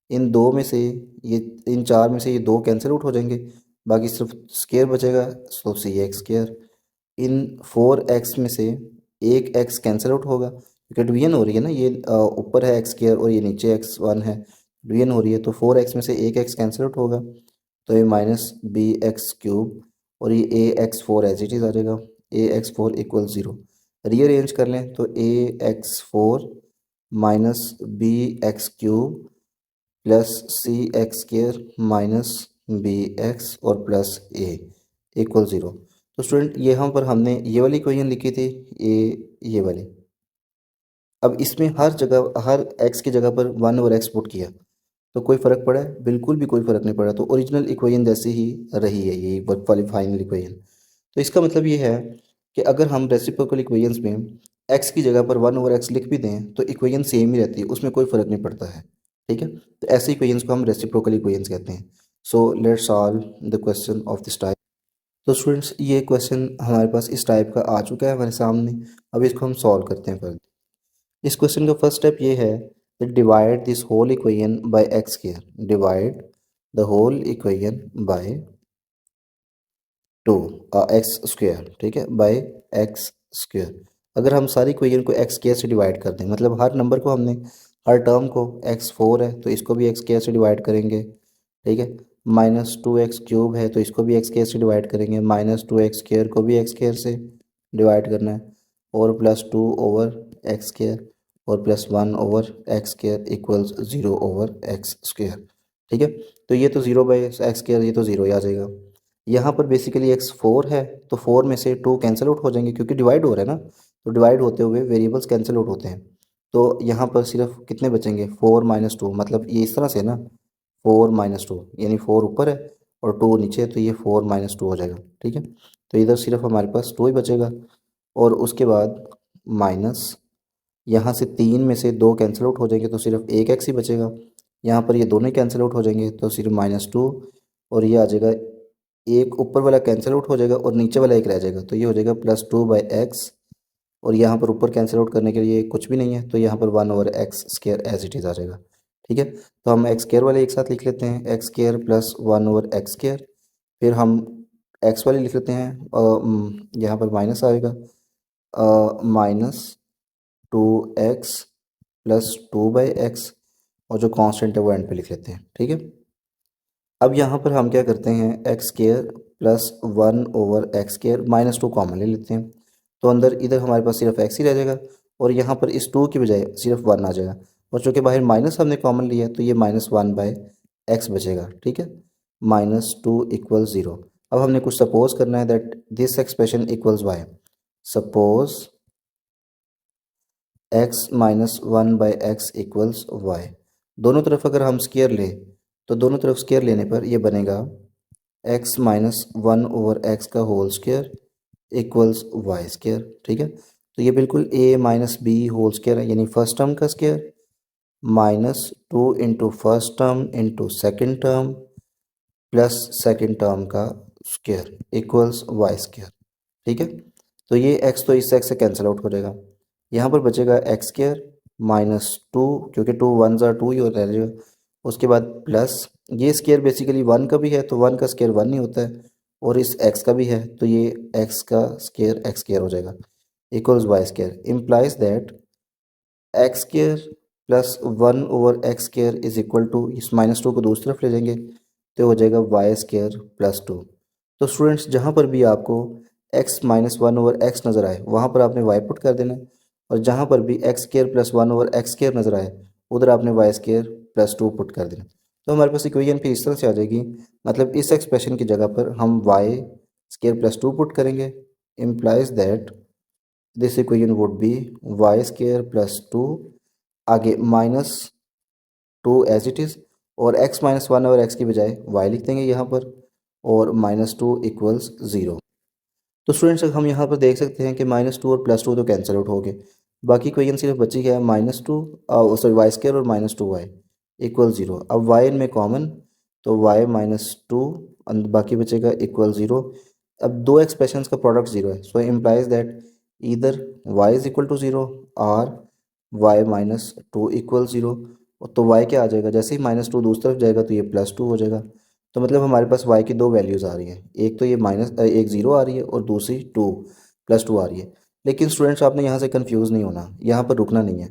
इन 2 में से ये इन 4 में से ये 2 कैंसिल आउट हो जाएंगे, बाकी सिर्फ स्केयर बचेगा, तो cx²। इन 4x में से एक x कैंसिल आउट होगा क्योंकि डिवीजन हो रही है ना, ये ऊपर है x² और ये नीचे x1 है, डिवीजन हो रही है, तो 4x में से एक x कैंसिल आउट होगा, तो ये माइनस bx³ और ये ax4 एज इट इज़ आ जाएगा, ax4 इक्वल 0। रीअरेंज कर लें तो ax4 minus bx³ plus cx² minus bx और प्लस a इक्वल 0। तो स्टूडेंट यहाँ पर हमने ये वाली इक्वेशन लिखी थी, ये वाली। अब इसमें हर जगह हर x की जगह पर 1/x पुट किया तो कोई फ़र्क पड़ा है? बिल्कुल भी कोई फ़र्क नहीं पड़ा। तो ओरिजिनल इक्वेशन जैसे ही रही है ये वाली फाइनल इक्वेशन। तो इसका मतलब ये है कि अगर हम रेसिप्रोकल इक्वेशंस में x की जगह पर 1/x लिख भी दें तो इक्वेशन सेम ही रहती है, उसमें कोई फ़र्क नहीं पड़ता है। ठीक है, तो ऐसे इक्वेशंस को हम रेसिप्रोकल इक्वेशंस कहते हैं। So let's solve the question of this type. तो स्टूडेंट्स ये क्वेश्चन हमारे पास इस टाइप का आ चुका है हमारे सामने। अब इसको हम सॉल्व करते हैं फर्दर। इस क्वेश्चन का फर्स्ट स्टेप ये है कि divide this whole equation by x²। Divide the whole equation by 2 x²। ठीक है, बाय x²। अगर हम सारी इक्वेशन को x² से डिवाइड कर दें, मतलब हर नंबर को हमने हर टर्म को x4 है तो इसको भी x² से डिवाइड करेंगे। ठीक है, -2x³ है तो इसको भी x² से डिवाइड करेंगे, -2x² को भी x² से डिवाइड करना है, और +2/x² और +1/x² इक्वल्स 0/x²। ठीक है, तो ये तो 0/x², ये तो 0 ही आ जाएगा। यहाँ पर बेसिकली x4 है तो 4 में से 2 कैंसिल आउट हो जाएंगे क्योंकि डिवाइड हो रहा है ना, तो डिवाइड होते हुए वेरिएबल्स कैंसिल आउट होते हैं। तो यहाँ पर सिर्फ कितने बचेंगे, 4 - 2, मतलब ये इस तरह से ना, 4 - 2 यानी 4 ऊपर है और 2 नीचे है, तो ये 4 - 2 हो जाएगा। ठीक है, तो इधर सिर्फ हमारे पास 2 ही बचेगा, और उसके बाद माइनस यहाँ से 3 में से 2 कैंसिल आउट हो जाएंगे तो सिर्फ एक x ही बचेगा। यहाँ पर ये दोनों ही कैंसिल आउट हो जाएंगे तो सिर्फ -2, और ये आ जाएगा, एक ऊपर वाला कैंसिल आउट हो जाएगा और नीचे वाला एक रह जाएगा, तो ये हो जाएगा +2/x, और यहाँ पर ऊपर कैंसिल आउट करने के लिए कुछ भी नहीं है तो यहाँ पर 1/x² एज इट इज़ आ जाएगा। ठीक है, तो हम x² वाले एक साथ लिख लेते हैं, x² प्लस 1/x²। फिर हम x वाले लिख लेते हैं, यहाँ पर माइनस आएगा, -2x प्लस 2/x, और जो कांस्टेंट है वो एंड पे लिख लेते हैं। ठीक है, अब यहाँ पर हम क्या करते हैं, x² प्लस 1/x² -2 कॉमन ले लेते हैं, तो अंदर इधर हमारे पास सिर्फ x ही रह जाएगा, और यहाँ पर इस 2 की बजाय सिर्फ 1 आ जाएगा, और चूँकि बाहर माइनस हमने कॉमन लिया है तो ये -1/x बचेगा। ठीक है, -2 इक्वल 0। अब हमने कुछ सपोज करना है that this expression equals y। Suppose x - 1/x equals y। दोनों तरफ अगर हम स्केयर लें तो दोनों तरफ स्केयर लेने पर ये बनेगा X minus one over X का whole square equals Y square. ठीक है, तो ये बिल्कुल A minus B whole square है, यानी फर्स्ट टर्म का square minus two into first term into second term plus second term का स्क्वायर इक्वल्स वाई स्क्वायर। ठीक है, तो ये एक्स तो इस एक्स से कैंसिल आउट हो जाएगा, यहाँ पर बचेगा एक्स स्क्वायर माइनस टू, क्योंकि टू वन ज़ा टू ही हो रह जाएगा, उसके बाद प्लस ये स्क्वायर बेसिकली वन का भी है तो वन का स्क्वायर वन ही होता है, और इस एक्स का भी है तो ये एक्स का स्क्वायर एक्स स्क्वायर हो जाएगा equals Y square. Implies that x square plus one over x square is equal to, इस माइनस टू को दूसरी तरफ ले जाएंगे तो हो जाएगा वाई स्क्वायर प्लस टू। तो स्टूडेंट्स जहाँ पर भी आपको x minus one over x नज़र आए वहाँ पर आपने वाई पुट कर देना, और जहाँ पर भी x square plus one over x square नज़र आए उधर आपने y square plus two put कर देना। तो हमारे पास इक्वेशन फिर इस तरह से आ जाएगी, मतलब इस एक्सप्रेशन की जगह पर हम Y square plus two put करेंगे। Implies that this equation would be Y square plus two, आगे minus two as it is, और एक्स माइनस वन और एक्स की बजाय वाई लिख देंगे यहाँ पर, और माइनस टू इक्वल्स ज़ीरो। तो स्टूडेंट्स हम यहाँ पर देख सकते हैं कि माइनस टू और प्लस टू तो कैंसिल आउट हो गए, बाकी इक्वेशन सिर्फ बची है minus to sorry y square और minus two y equal zero. अब वाई इनमें कॉमन, तो वाई माइनस टू बाकी बचेगा इक्वल ज़ीरो। अब दो एक्सप्रेशंस का प्रोडक्ट ज़ीरो है, so implies that either Y is equal to zero और Y minus two equal zero. तो वाई क्या आ जाएगा, जैसे ही माइनस टू दूसरी तरफ जाएगा तो ये प्लस टू हो जाएगा। तो मतलब हमारे पास y की दो वैल्यूज़ आ रही हैं, एक तो ये माइनस एक ज़ीरो आ रही है और दूसरी टू प्लस टू आ रही है। लेकिन स्टूडेंट्स आपने यहाँ से कंफ्यूज नहीं होना, यहाँ पर रुकना नहीं है,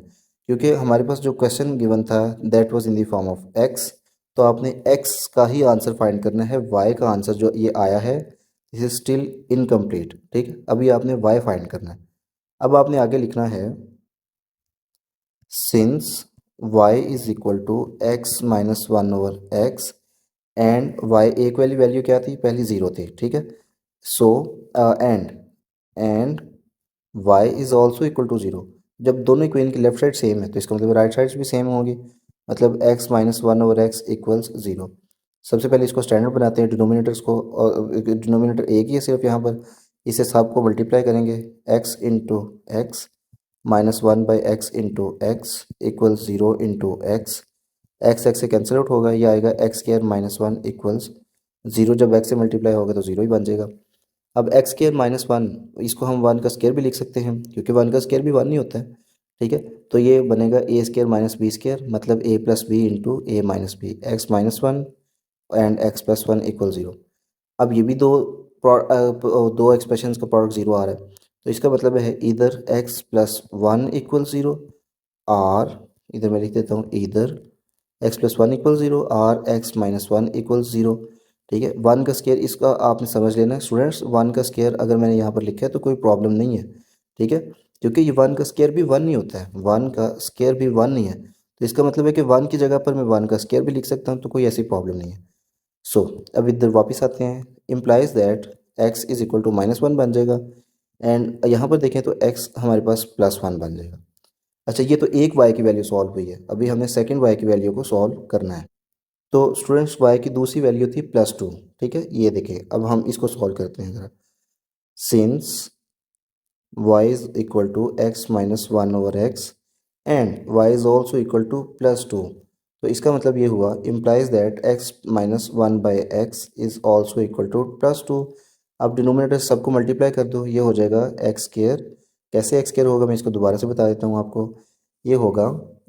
क्योंकि हमारे पास जो क्वेश्चन गिवन था that was in the form of x, तो आपने x का ही आंसर फाइंड करना है। y का आंसर जो ये आया है दिस इज स्टिल इनकम्प्लीट। ठीक है, अभी आपने y फाइंड करना है। अब आपने आगे लिखना है since y is equal to x minus one over x and y एक वाली वैल्यू क्या थी, पहली ज़ीरो थी। ठीक है, so and y is also equal to zero. जब दोनों इक्वेशन की लेफ्ट साइड सेम है तो इसका मतलब राइट साइड्स भी सेम होंगी, मतलब x minus one over x equals zero. सबसे पहले इसको स्टैंडर्ड बनाते हैं डिनोमिनेटर्स को, और डिनोमिनेटर एक ही है सिर्फ यहाँ पर, इसे सब को मल्टीप्लाई करेंगे x into x minus one by x into x equal zero into x. X x से कैंसिल आउट होगा, ये आएगा x square minus one equals zero. जब एक्स से मल्टीप्लाई होगा तो ज़ीरो ही बन जाएगा। अब एक्स स्क्वायर माइनस वन, इसको हम वन का स्क्वायर भी लिख सकते हैं क्योंकि वन का स्क्वायर भी वन ही होता है। ठीक है, तो ये बनेगा A square minus B square, मतलब A plus B into A minus B, X minus one and X plus one equal zero. अब ये भी दो एक्सप्रेशंस का प्रोडक्ट ज़ीरो आ रहा है, तो इसका मतलब है इधर X plus one equal zero, और इधर मैं लिख देता हूँ इधर X plus one equal zero और X minus one equal zero. ठीक है, वन का स्क्वायर इसका आपने समझ लेना है स्टूडेंट्स, वन का स्क्वायर अगर मैंने यहाँ पर लिखा है तो कोई प्रॉब्लम नहीं है। ठीक है, क्योंकि ये वन का स्क्वायर भी वन नहीं होता है, वन का स्क्वायर भी वन नहीं है, तो इसका मतलब है कि वन की जगह पर मैं वन का स्क्वायर भी लिख सकता हूँ, तो कोई ऐसी प्रॉब्लम नहीं है। सो अब इधर वापस आते हैं, implies that x is equal to minus one बन जाएगा, एंड यहाँ पर देखें तो एक्स हमारे पास प्लस वन बन जाएगा। अच्छा, ये तो एक y की वैल्यू सॉल्व हुई है, अभी हमें सेकंड y की वैल्यू को सॉल्व करना है। तो स्टूडेंट्स y की दूसरी वैल्यू थी प्लस टू। ठीक है, ये देखें, अब हम इसको सॉल्व करते हैं ज़रा। Since y is equal to x minus one over x and y is also equal to plus two, तो इसका मतलब ये हुआ implies that x minus one by x is also equal to plus two. अब denominator सबको multiply कर दो, ये हो जाएगा एक्स स्क्वायर। कैसे एक्स स्क्वायर होगा मैं इसको दोबारा से बता देता हूँ आपको, ये होगा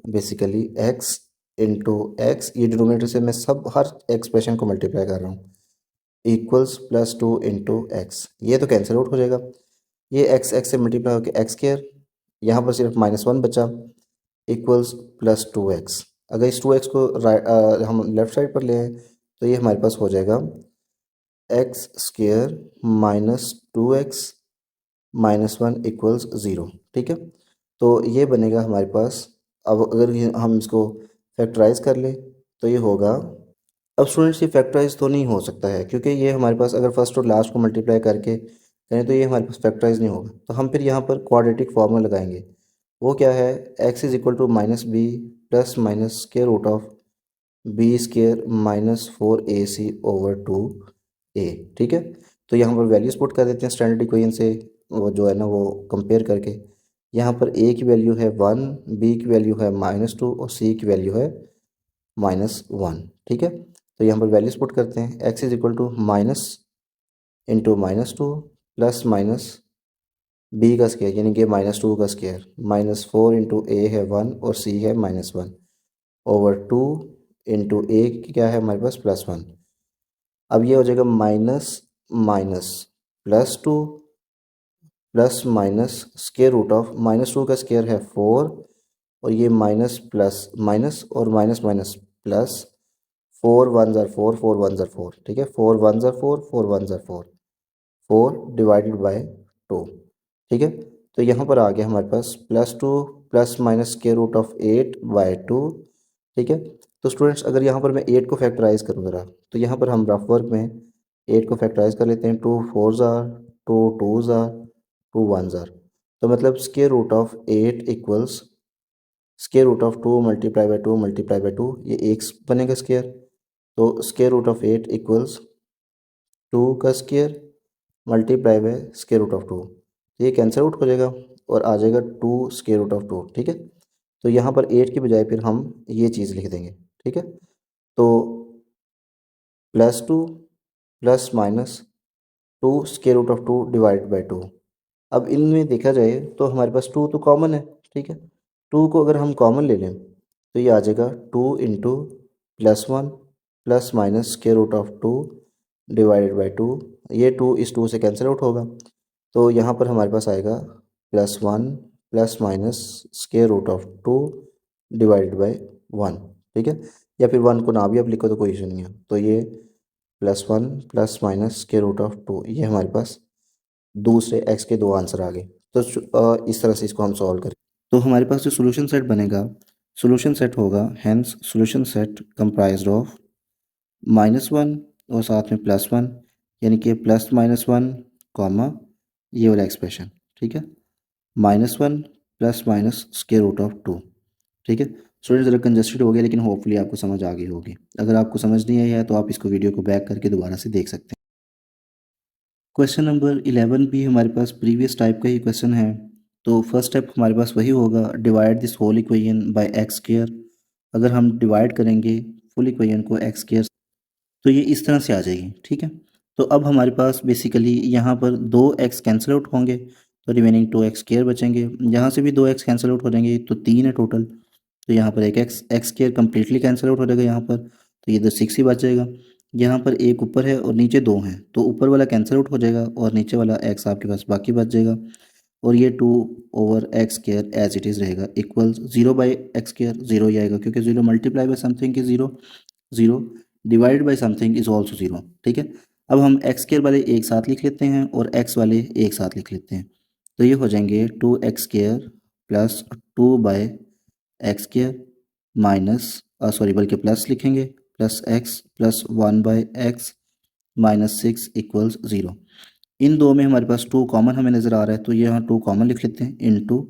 बेसिकली x इंटू एक्स, ये डिनोमिनेटर से मैं सब हर एक्सप्रेशन को मल्टीप्लाई कर रहा हूँ, equals plus two into x, ये तो कैंसिल आउट हो जाएगा, ये एक्स एक्स से मल्टीप्लाई होकर एक्स स्क्वायर, यहाँ पर सिर्फ माइनस वन बचा इक्वल्स प्लस टू एक्स। अगर इस टू एक्स को हम लेफ़्ट साइड पर ले आए तो ये हमारे पास हो जाएगा x square minus to x minus one equals zero. ठीक है, तो ये बनेगा हमारे पास। अब अगर हम इसको फैक्टराइज कर लें तो ये होगा, अब स्टूडेंट्स ये फैक्टराइज तो नहीं हो सकता है क्योंकि ये हमारे पास अगर फर्स्ट और लास्ट को मल्टीप्लाई करके करें तो ये हमारे पास फैक्टराइज नहीं होगा, तो हम फिर यहाँ पर क्वाड्रेटिक फार्मूला लगाएंगे। वो क्या है, X is equal to minus B plus minus square root of B square minus four A C over two A, ठीक है। तो यहाँ पर वैल्यूज़ पुट कर देते हैं स्टैंडर्ड इक्वेशन से, वो जो है ना वो कंपेयर करके। यहाँ पर ए की वैल्यू है 1, बी की वैल्यू है -2 और सी की वैल्यू है -1, ठीक है। तो यहाँ पर वैल्यूज़ पुट करते हैं, x is equal to minus into -2 plus minus b का स्केयर यानी कि -2 का स्केयर, -4 इंटू ए है 1 और सी है -1 ओवर 2 इंटू ए क्या है हमारे पास +1। अब ये हो जाएगा minus minus +2 plus minus square root of -2 का स्केयर है 4 और ये माइनस प्लस माइनस और माइनस माइनस प्लस, 4 1 ज़ार 4, 4 1 ज़ार 4, ठीक है। 4 1 ज़ार 4, 4 1 ज़ार 4, 4 डिवाइडेड बाय 2, ठीक है। तो यहाँ पर आ गया हमारे पास +2 plus minus square root of 8/2, ठीक है। तो स्टूडेंट्स अगर यहाँ पर मैं 8 को फैक्टराइज करूँ ज़रा, तो यहाँ पर हम रफ वर्क में 8 को फैक्टराइज कर लेते हैं। 2 4 ज़ार, 2 2 ज़ार, 2 1 ज़ार। तो मतलब square root of 8 equals square root of 2 multiply by 2 multiply by 2, ये एक बनेगा स्केयर। तो स्केयर रूट ऑफ 8 इक्वल्स 2 का square multiply by square root of 2, तो ये कैंसिल आउट हो जाएगा और आ जाएगा 2 स्केयर रूट ऑफ 2, ठीक है। तो यहाँ पर 8 की बजाय फिर हम ये चीज़ लिख देंगे, ठीक है। तो +2 plus minus 2 square root of 2 divide by 2। अब इनमें देखा जाए तो हमारे पास 2 तो कॉमन है, ठीक है। 2 को अगर हम कॉमन ले लें तो ये आ जाएगा 2 into +1 plus minus square root of 2 divided by 2। ये 2 इस 2 से कैंसिल आउट होगा, तो यहाँ पर हमारे पास आएगा +1 plus minus square root of 2 divided by 1, ठीक है। या फिर 1 को ना भी आप लिखो तो कोई इशू नहीं है। तो ये +1 plus minus square root of 2, ये हमारे पास दूसरे x के 2 आंसर आ गए। तो इस तरह से इसको हम सॉल्व करें तो हमारे पास जो सोल्यूशन सेट बनेगा, सोल्यूशन सेट होगा hence solution set comprised of -1 और साथ में +1, यानी कि प्लस -1 कॉमा ये वाला एक्सप्रेशन, ठीक है। -1 plus minus square root of 2, ठीक है। स्टूडेंट ज़रा कंजस्टेड हो गया लेकिन होपफुली आपको समझ आ गई होगी। अगर आपको समझ नहीं आई है तो आप इसको वीडियो को बैक करके दोबारा से देख सकते हैं। क्वेश्चन नंबर 11 भी हमारे पास प्रीवियस टाइप का ही क्वेश्चन है। तो फर्स्ट स्टेप हमारे पास वही होगा, divide this whole equation by x square. अगर हम डिवाइड करेंगे फुल इक्वेशन को एक्स स्क्वायर तो ये इस तरह से आ जाएगी, ठीक है। तो अब हमारे पास बेसिकली यहाँ पर 2x कैंसिल आउट होंगे तो रिमेनिंग 2x स्क्वायर बचेंगे। यहाँ से भी 2x कैंसिल आउट हो जाएंगे तो 3 है टोटल। तो यहाँ पर एक x square completely cancel out हो जाएगा यहाँ पर, तो ये तो 6 ही बच जाएगा। यहाँ पर एक ऊपर है और नीचे 2 हैं तो ऊपर वाला कैंसिल आउट हो जाएगा और नीचे वाला x आपके पास बाकी बच जाएगा। और ये 2/x square as it is रहेगा इक्वल्स 0/x स्क्वायर, 0 ही आएगा क्योंकि 0 multiply by something is 0, 0 divide by something is also 0, ठीक है। अब हम एक्स स्क्वायर वाले एक साथ लिख लेते हैं और एक्स वाले एक साथ लिख लेते हैं। तो ये हो जाएंगे 2x square plus 2/x square minus sorry बल्कि प्लस लिखेंगे plus x plus 1/x minus 6 equals 0। इन दो में हमारे पास 2 कॉमन हमें नज़र आ रहा है तो ये यहाँ 2 कॉमन लिख लेते हैं इनटू,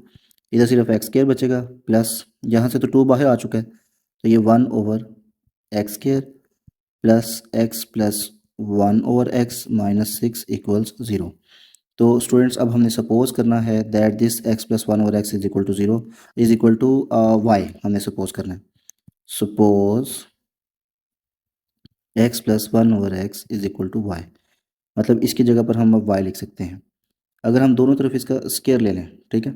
इधर सिर्फ एक्स स्क्वायर बचेगा प्लस यहाँ से तो 2 बाहर आ चुका है तो ये 1/x square plus x plus 1/x minus 6 equals 0। तो स्टूडेंट्स अब हमने सपोज करना है that this x plus 1/x is equal to 0 is equal to y, हमने सपोज करना है। Suppose x plus 1/x is equal to y, मतलब इसकी जगह पर हम अब y लिख सकते हैं। अगर हम दोनों तरफ इसका स्केयर ले लें, ठीक है,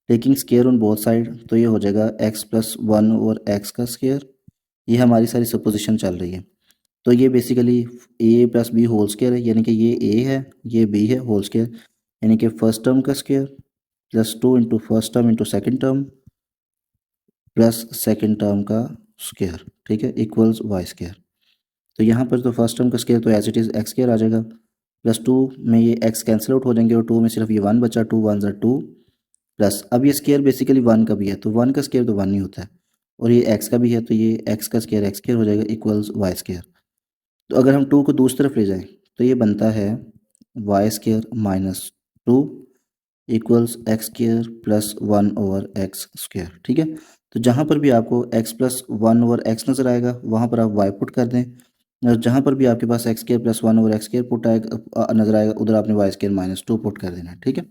taking square on both side, तो ये हो जाएगा x प्लस 1/x का स्केयर। ये हमारी सारी सपोजिशन चल रही है। तो ये basically a plus b whole square है, यानी कि ये a है ये b है होल स्केयर, यानी कि फर्स्ट टर्म का square plus 2 into first term into second term plus second term का स्केयर, ठीक है, इक्वल्स वाई स्केयर। तो यहाँ पर तो फर्स्ट टर्म का स्केयर तो as it is X square आ जाएगा, प्लस 2 में ये x कैंसिल आउट हो जाएंगे और 2 में सिर्फ ये 1 बचा, 2 1 2 प्लस अब ये स्केयर बेसिकली 1 का भी है तो 1 का स्केयर तो 1 ही होता है और ये x का भी है तो ये x का स्केयर x स्केयर हो जाएगा इक्वल्स वाई स्केयर। तो अगर हम 2 को दूसरी तरफ ले जाएं तो ये बनता है y square minus 2 equals x square plus 1/x square, ठीक है। तो जहाँ पर भी आपको x प्लस 1/x नज़र आएगा वहाँ पर आप y पुट कर दें और जहाँ पर भी आपके पास एक्स स्केयर प्लस वन और एक्स स्केयर पुट आएगा नज़र आएगा, उधर आपने y square minus two put कर देना है। ठीक है,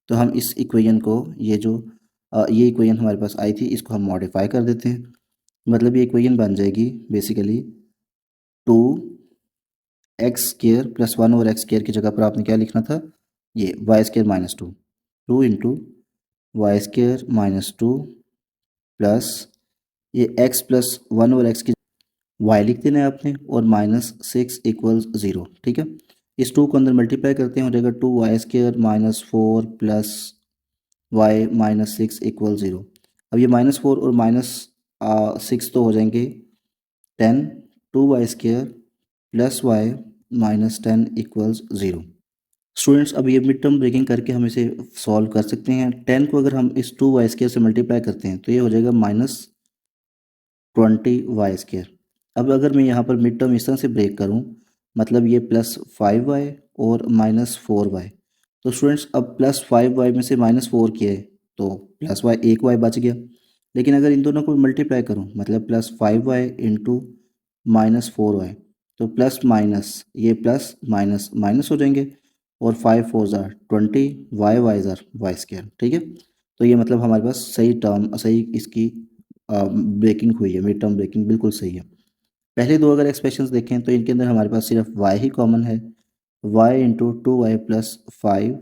तो हम इस इक्वेशन को, ये इक्वेशन हमारे पास आई थी, इसको हम मॉडिफाई कर देते हैं। मतलब ये इक्वेशन बन जाएगी basically two x square plus one और एक्स स्केयर की जगह पर आपने क्या लिखना था, ये y square minus two, two into y square minus two plus ये एक्स प्लस वन और एक्स की वाई लिख देना है आपने, और माइनस सिक्स इक्वल्स ज़ीरो। ठीक है, इस टू को अंदर मल्टीप्लाई करते हैं, हो जाएगा two y square minus four plus y minus six equal zero. अब ये माइनस फोर और माइनस सिक्स तो हो जाएंगे ten, two y square plus y minus ten equals zero. Students, अब ये मिड टर्म ब्रेकिंग करके हम इसे सॉल्व कर सकते हैं। टेन को अगर हम इस टू वाई स्केयर से मल्टीप्लाई करते हैं तो ये हो जाएगा माइनस ट्वेंटी वाई स्केयर। अब अगर मैं यहाँ पर मिड टर्म इस तरह से ब्रेक करूँ, मतलब ये प्लस फाइव वाई और माइनस फोर वाई, तो स्टूडेंट्स अब प्लस फाइव वाई में से माइनस फोर किया है तो प्लस वाई, एक वाई बच गया। लेकिन अगर इन दोनों को मल्टीप्लाई करूँ, मतलब plus five y into minus four y, तो प्लस माइनस ये प्लस माइनस माइनस हो जाएंगे, और फाइव फोर ज़ार ट्वेंटी, वाई वाई ज़ार वाई स्केयर। ठीक है, तो ये मतलब हमारे पास सही टर्म, सही इसकी ब्रेकिंग हुई है, मिड टर्म ब्रेकिंग बिल्कुल सही है। पहले दो अगर एक्सप्रेशंस देखें तो इनके अंदर हमारे पास सिर्फ y ही कॉमन है, y into two Y plus five.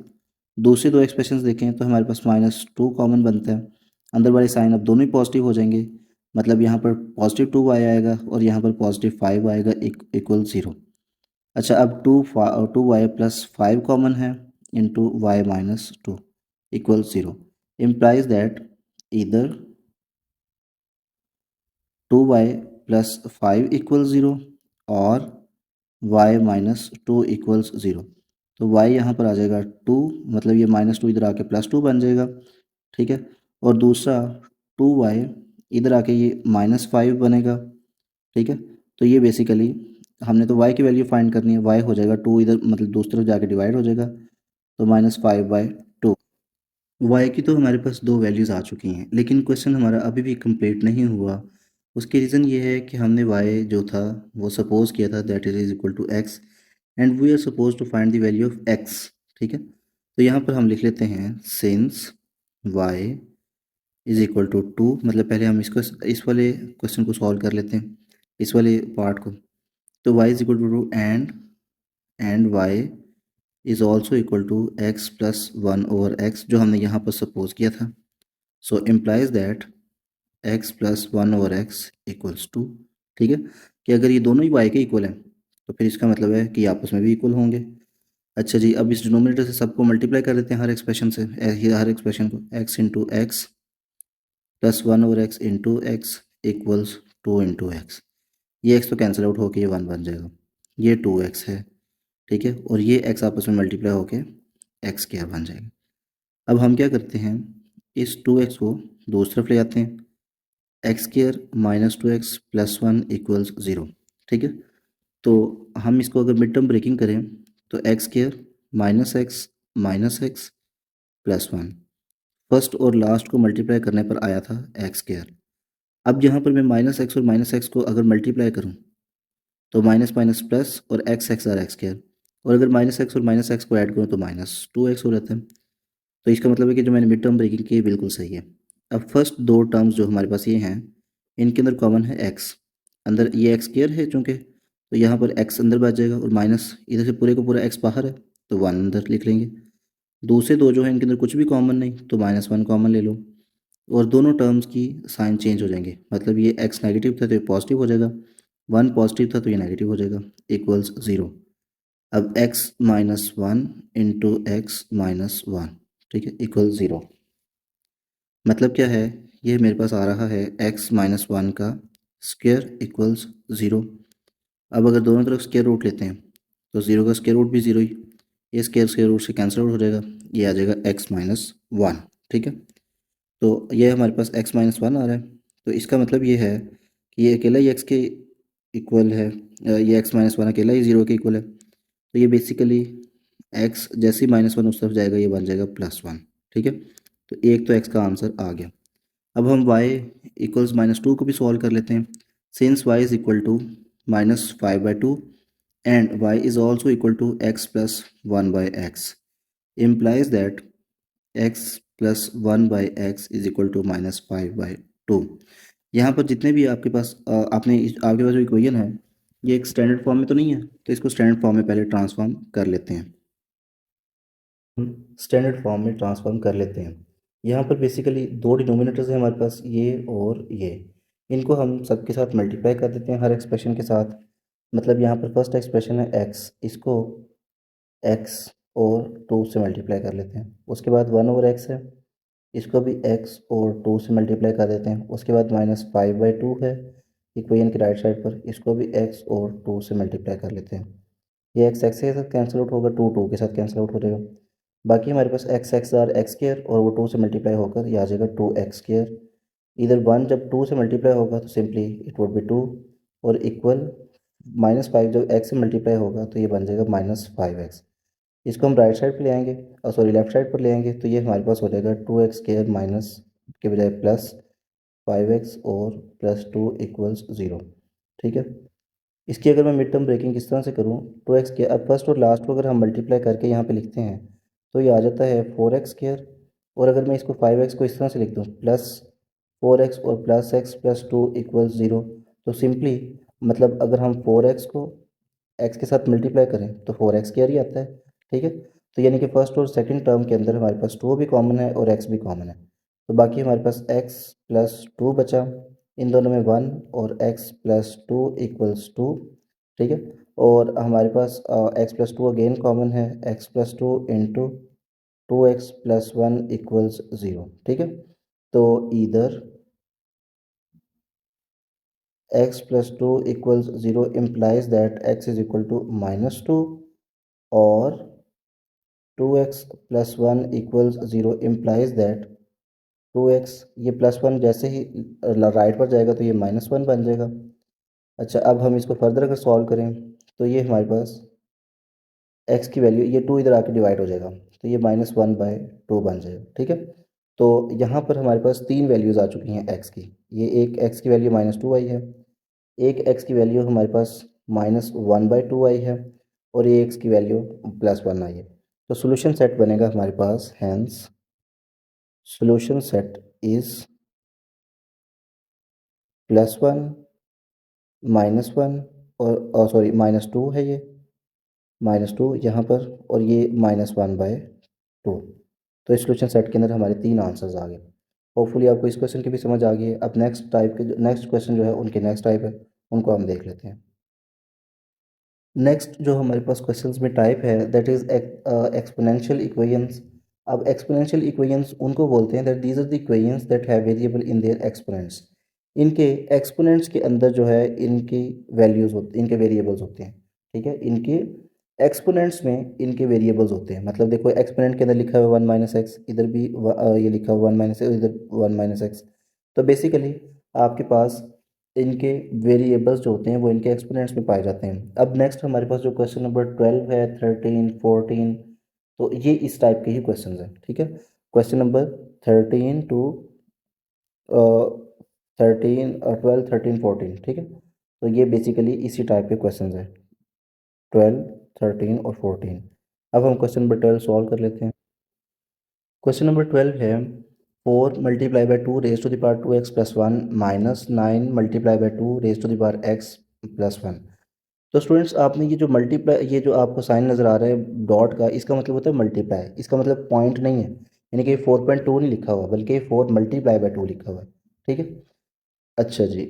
दूसरे दो एक्सप्रेशंस देखें तो हमारे पास माइनस टू कॉमन बनता है, अंदर वाले साइन अब दोनों ही पॉजिटिव हो जाएंगे, मतलब यहाँ पर पॉजिटिव टू वाई आएगा और यहाँ पर पॉजिटिव फाइव आएगा इक्वल ज़ीरो। अच्छा, अब two Y plus five common है into Y minus two equal zero, implies that इधर two Y plus five equal zero और y minus two equals zero. तो y यहाँ पर आ जाएगा टू, मतलब ये माइनस टू इधर आके प्लस टू बन जाएगा। ठीक है, और दूसरा टू वाई इधर आके ये माइनस फाइव बनेगा। ठीक है, तो ये बेसिकली हमने तो y की वैल्यू फाइंड करनी है, y हो जाएगा टू इधर, मतलब दूसरी तरफ जाके डिवाइड हो जाएगा, तो minus five by two. Y की तो हमारे पास दो वैल्यूज़ आ चुकी हैं, लेकिन क्वेश्चन हमारा अभी भी कंप्लीट नहीं हुआ। उसकी रीज़न ये है कि हमने वाई जो था वो सपोज़ किया था that is equal to x, and we are suppose to find the value of x. ठीक है, तो यहाँ पर हम लिख लेते हैं since y is equal to two, मतलब पहले हम इसको, इस वाले क्वेश्चन को सॉल्व कर लेते हैं, इस वाले पार्ट को। तो y is equal to two and y is also equal to x plus one over x, जो हमने यहाँ पर सपोज किया था। So implies that x plus one over x equals two. ठीक है, कि अगर ये दोनों ही वाई के इक्वल हैं तो फिर इसका मतलब है कि आपस में भी इक्वल होंगे। अच्छा जी, अब इस डिनोमिनेटर से सबको मल्टीप्लाई कर देते हैं, हर एक्सप्रेशन से, हर एक्सप्रेशन को, x into x plus one over x into x equals two into x. ये एक्स तो कैंसिल आउट होकर ये वन बन जाएगा, ये टू एक्स है। ठीक है, और ये एक्स आपस में मल्टीप्लाई होके एक्स स्क्वायर बन जाएगा। अब हम क्या करते हैं, इस टू एक्स को दूसरी तरफ ले आते हैं, x square minus to x plus one equals zero. ठीक है, तो हम इसको अगर मिड टर्म ब्रेकिंग करें तो x square minus x plus one, first और लास्ट को मल्टीप्लाई करने पर आया था एक्स स्क्वायर। अब यहाँ पर मैं माइनस एक्स और माइनस एक्स को अगर मल्टीप्लाई करूँ तो माइनस माइनस प्लस और x x are x square, और अगर माइनस एक्स और माइनस एक्स को ऐड करूँ तो माइनस टू एक्स हो जाता है। तो इसका मतलब है कि जो मैंने मिड टर्म ब्रेकिंग की बिल्कुल सही है। अब फर्स्ट दो टर्म्स जो हमारे पास ये हैं, इनके अंदर कॉमन है एक्स, अंदर ये एक्स स्क्वायर है चूँकि, तो यहाँ पर एक्स अंदर बच जाएगा, और माइनस इधर से पूरे को पूरा एक्स बाहर है तो वन अंदर लिख लेंगे। दूसरे दो जो है इनके अंदर कुछ भी कॉमन नहीं, तो माइनस वन कॉमन ले लो, और दोनों टर्म्स की साइन चेंज हो जाएंगे, मतलब ये एक्स नेगेटिव था तो ये पॉजिटिव हो जाएगा, वन पॉजिटिव था तो ये नेगेटिव हो जाएगा, इक्वल्स ज़ीरो। अब x minus one into x minus one, ठीक है, इक्वल ज़ीरो। मतलब क्या है, ये मेरे पास आ रहा है एक्स माइनस वन का स्क्वायर इक्वल्स ज़ीरो। अब अगर दोनों तरफ स्क्वायर रूट लेते हैं तो ज़ीरो का स्क्वायर रूट भी ज़ीरो ही, ये स्क्वायर रूट से कैंसिल आउट हो जाएगा, ये आ जाएगा एक्स माइनस वन। ठीक है, तो ये हमारे पास एक्स माइनस वन आ रहा है, तो इसका मतलब ये है कि ये अकेला ही एक्स के इक्वल है, ये एक्स माइनस वन अकेला ही ज़ीरो के इक्वल है, तो ये बेसिकली एक्स जैसे ही माइनस वन उस तरफ जाएगा ये बन जाएगा प्लस वन। ठीक है, तो एक तो एक्स का आंसर आ गया। अब हम y इक्वल्स माइनस टू को भी सॉल्व कर लेते हैं। Since y is equal to -5/2 and y is also equal to x plus 1/x implies that x plus 1/x is equal to -5/2। यहाँ पर जितने भी आपके पास आपके पास जो इक्वेशन है ये एक स्टैंडर्ड फॉर्म में तो नहीं है, तो इसको स्टैंडर्ड फॉर्म में पहले ट्रांसफॉर्म कर लेते हैं। स्टैंडर्ड फॉर्म में ट्रांसफॉर्म कर लेते हैं। यहाँ पर बेसिकली दो डिनोमिनेटर्स हैं हमारे पास, ये और ये। इनको हम सबके साथ मल्टीप्लाई कर देते हैं हर एक्सप्रेशन के साथ। मतलब यहाँ पर फर्स्ट एक्सप्रेशन है एक्स, इसको एक्स और 2 से मल्टीप्लाई कर लेते हैं। उसके बाद 1/x है, इसको भी x और 2 से मल्टीप्लाई कर देते हैं। उसके बाद -5/2 है इक्वेशन के राइट साइड पर, इसको भी x और 2 से मल्टीप्लाई कर लेते हैं। ये x के साथ कैंसिल आउट होगा, 2 2 के साथ कैंसिल आउट हो जाएगा। बाकी हमारे पास x आर एक्स स्क्वायर और वो 2 से मल्टीप्लाई होकर ये आ जाएगा 2x²। इधर 1 जब 2 से मल्टीप्लाई होगा तो सिंपली इट वुड बी 2 और इक्वल -5 जब x से मल्टीप्लाई होगा तो ये बन जाएगा -5x। इसको हम राइट साइड पर ले आएंगे और सॉरी लेफ्ट साइड पर ले आएंगे तो ये हमारे पास हो जाएगा 2x² माइनस के बजाय +5x और +2 = 0। ठीक है, इसकी अगर मैं मिड टर्म ब्रेकिंग किस तरह से करूँ, 2x के अब फर्स्ट और लास्ट को अगर हम मल्टीप्लाई करके यहाँ पे लिखते हैं तो ये आ जाता है 4x²। और अगर मैं इसको 5x को इस तरह से लिख दूँ +4x और +x +2 = 0, तो सिंपली मतलब अगर हम 4x को x के साथ मल्टीप्लाई करें तो 4x² ही आता है। ठीक है, तो यानी कि फर्स्ट और सेकंड टर्म के अंदर हमारे पास 2 भी कॉमन है और x भी कॉमन है, तो बाकी हमारे पास x + 2 बचा, इन दोनों में 1 और x + 2 = 2। ठीक है, और हमारे पास x + 2 अगेन कॉमन है, x + 2 × 2x + 1 = 0। ठीक है, तो इधर x + 2 = 0 implies that x is equal to -2 और 2x + 1 = 0 implies that 2x ये +1 जैसे ही राइट पर जाएगा तो ये -1 बन जाएगा। अच्छा, अब हम इसको फर्दर अगर सॉल्व करें तो ये हमारे पास x की वैल्यू, ये 2 इधर आके डिवाइड हो जाएगा तो ये -1/2 बन जाएगा। ठीक है, तो यहाँ पर हमारे पास 3 वैल्यूज़ आ चुकी हैं x की। ये एक x की वैल्यू -2 आई है, एक x की वैल्यू हमारे पास -1/2 आई है और ये x की वैल्यू +1 आई है। तो सोल्यूशन सेट बनेगा हमारे पास, हैंस सोल्यूशन सेट इज़ +1 -1 और सॉरी -2 है, ये -2 यहाँ पर और ये -1/2। तो इस सोल्यूशन सेट के अंदर हमारे 3 आंसर्स आ गए। होपफुली आपको इस क्वेश्चन की भी समझ आ गई है। अब नेक्स्ट टाइप के नेक्स्ट क्वेश्चन जो है उनके नेक्स्ट टाइप है, उनको हम देख लेते हैं। नेक्स्ट जो हमारे पास क्वेश्चंस में टाइप है दैट इज़ एक्सपोनेंशियल इक्वेशंस। अब एक्सपोनेंशियल इक्वेशंस उनको बोलते हैं that these are the equations that have variable in their exponents. इनके एक्सपोनेंट्स के अंदर जो है इनकी वैल्यूज़ होती, इनके वेरिएबल्स होते हैं। ठीक है, इनके एक्सपोनेंट्स में इनके वेरिएबल्स होते हैं। मतलब देखो एक्सपोनेंट के अंदर लिखा हुआ 1 - x, इधर भी ये लिखा हुआ 1 - x, इधर 1 - x। तो बेसिकली आपके पास इनके वेरिएबल्स जो होते हैं वो इनके एक्सपोनेंट्स में पाए जाते हैं। अब नेक्स्ट हमारे पास जो क्वेश्चन नंबर 12 है, 13, 14, तो ये इस टाइप के ही क्वेश्चंस हैं। ठीक है, क्वेश्चन नंबर 13 टू 12, 13, 14। ठीक है, तो ये बेसिकली इसी टाइप के क्वेश्चंस हैं, 12, 13 और 14। अब हम क्वेश्चन नंबर 12 सॉल्व कर लेते हैं। क्वेश्चन नंबर 12 है 4 × 2 raise to the power 2x + 1 -9 × 2 raise to the power x + 1। तो स्टूडेंट्स आपने ये जो मल्टीप्लाई, ये जो आपको साइन नज़र आ रहा है डॉट का, इसका मतलब होता है मल्टीप्लाई, इसका मतलब पॉइंट नहीं है, यानी कि 4.2 नहीं लिखा हुआ बल्कि 4 × 2 लिखा हुआ है। ठीक है, अच्छा जी,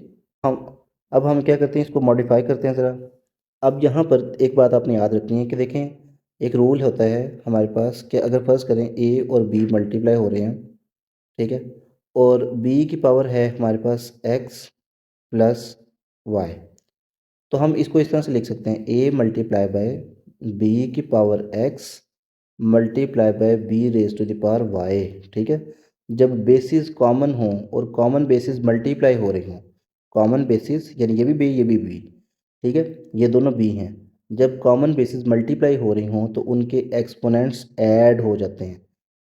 हम अब हम क्या करते हैं, इसको मॉडिफाई करते हैं ज़रा। अब यहाँ पर एक बात आपने याद रखनी है कि देखें, एक रूल होता है हमारे पास कि अगर फर्स्ट करें a और b मल्टीप्लाई हो रहे हैं, ठीक है, और b की पावर है हमारे पास x + y, तो हम इसको इस तरह से लिख सकते हैं a × b की पावर x × b⁻y। ठीक है, जब बेसिस कॉमन हों और कॉमन बेसिस मल्टीप्लाई हो रहे हों, कॉमन बेसिस यानी ये भी b ये भी b, ठीक है, ये दोनों b हैं, जब कॉमन बेसिस मल्टीप्लाई हो रही हों तो उनके एक्सपोनेंट्स ऐड हो जाते हैं।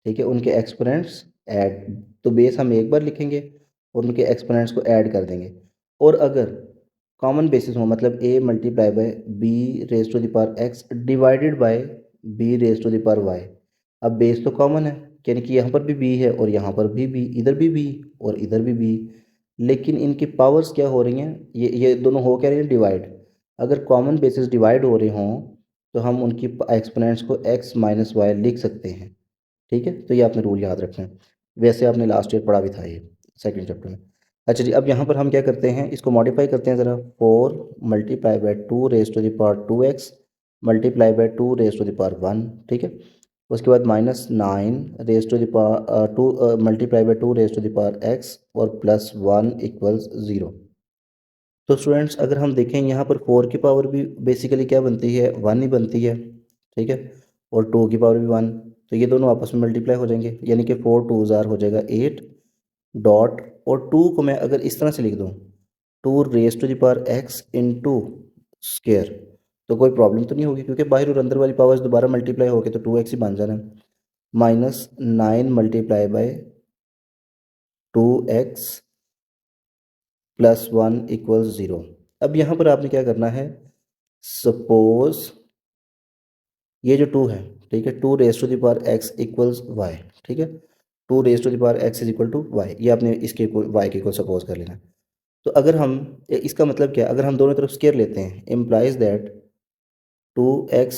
ठीक है, उनके एक्सपोनेंट्स ऐड, तो बेस हम एक बार लिखेंगे और उनके एक्सपोनेंट्स को ऐड कर देंगे। और अगर कॉमन बेसिस हो, मतलब a multiply by b raise to the power x divided by b raise to the power y। अब बेस तो कॉमन है, यानी कि यहाँ पर भी b है और यहाँ पर भी b, इधर भी b और इधर भी b, लेकिन इनकी पावर्स क्या हो रही हैं, ये दोनों हो क्या रही हैं, डिवाइड। अगर कॉमन बेसिस डिवाइड हो रहे हों तो हम उनकी एक्सपोनेंट्स को x माइनस वाई लिख सकते हैं। ठीक है, तो ये आपने रूल याद रखना है। वैसे आपने लास्ट ईयर पढ़ा भी था ये सेकंड चैप्टर में। अच्छा जी, अब यहाँ पर हम क्या करते हैं, इसको मॉडिफाई करते हैं ज़रा। 4 multiply by 2 raise to the power 2x multiply by 2 raise to the power 1। ठीक है, उसके बाद -9 raise to the power 2 multiply by 2 raise to the power x और +1 इक्वल्स 0। तो स्टूडेंट्स अगर हम देखें यहाँ पर 4 की पावर भी बेसिकली क्या बनती है, 1 ही बनती है। ठीक है, और 2 की पावर भी 1, तो ये दोनों आपस में मल्टीप्लाई हो जाएंगे, यानी कि 4 2 ज़ार हो जाएगा 8 डॉट, और 2 को मैं अगर इस तरह से लिख दूँ 2 raise to the power x into square, तो कोई प्रॉब्लम तो नहीं होगी, क्योंकि बाहर और अंदर वाली पावर्स दोबारा मल्टीप्लाई होके तो 2x ही बन जाना है। -9 मल्टीप्लाई बाय 2x +1 इक्वल्स 0। अब यहाँ पर आपने क्या करना है, सपोज ये जो 2 है, ठीक है, 2 raise to the power x equals y। ठीक है, 2 raise to the power x is equal to y, ये आपने इसके y के इक्वल सपोज कर लेना। तो अगर हम, इसका मतलब क्या है, अगर हम दोनों तरफ स्केयर लेते हैं, इम्प्लाइज दैट 2x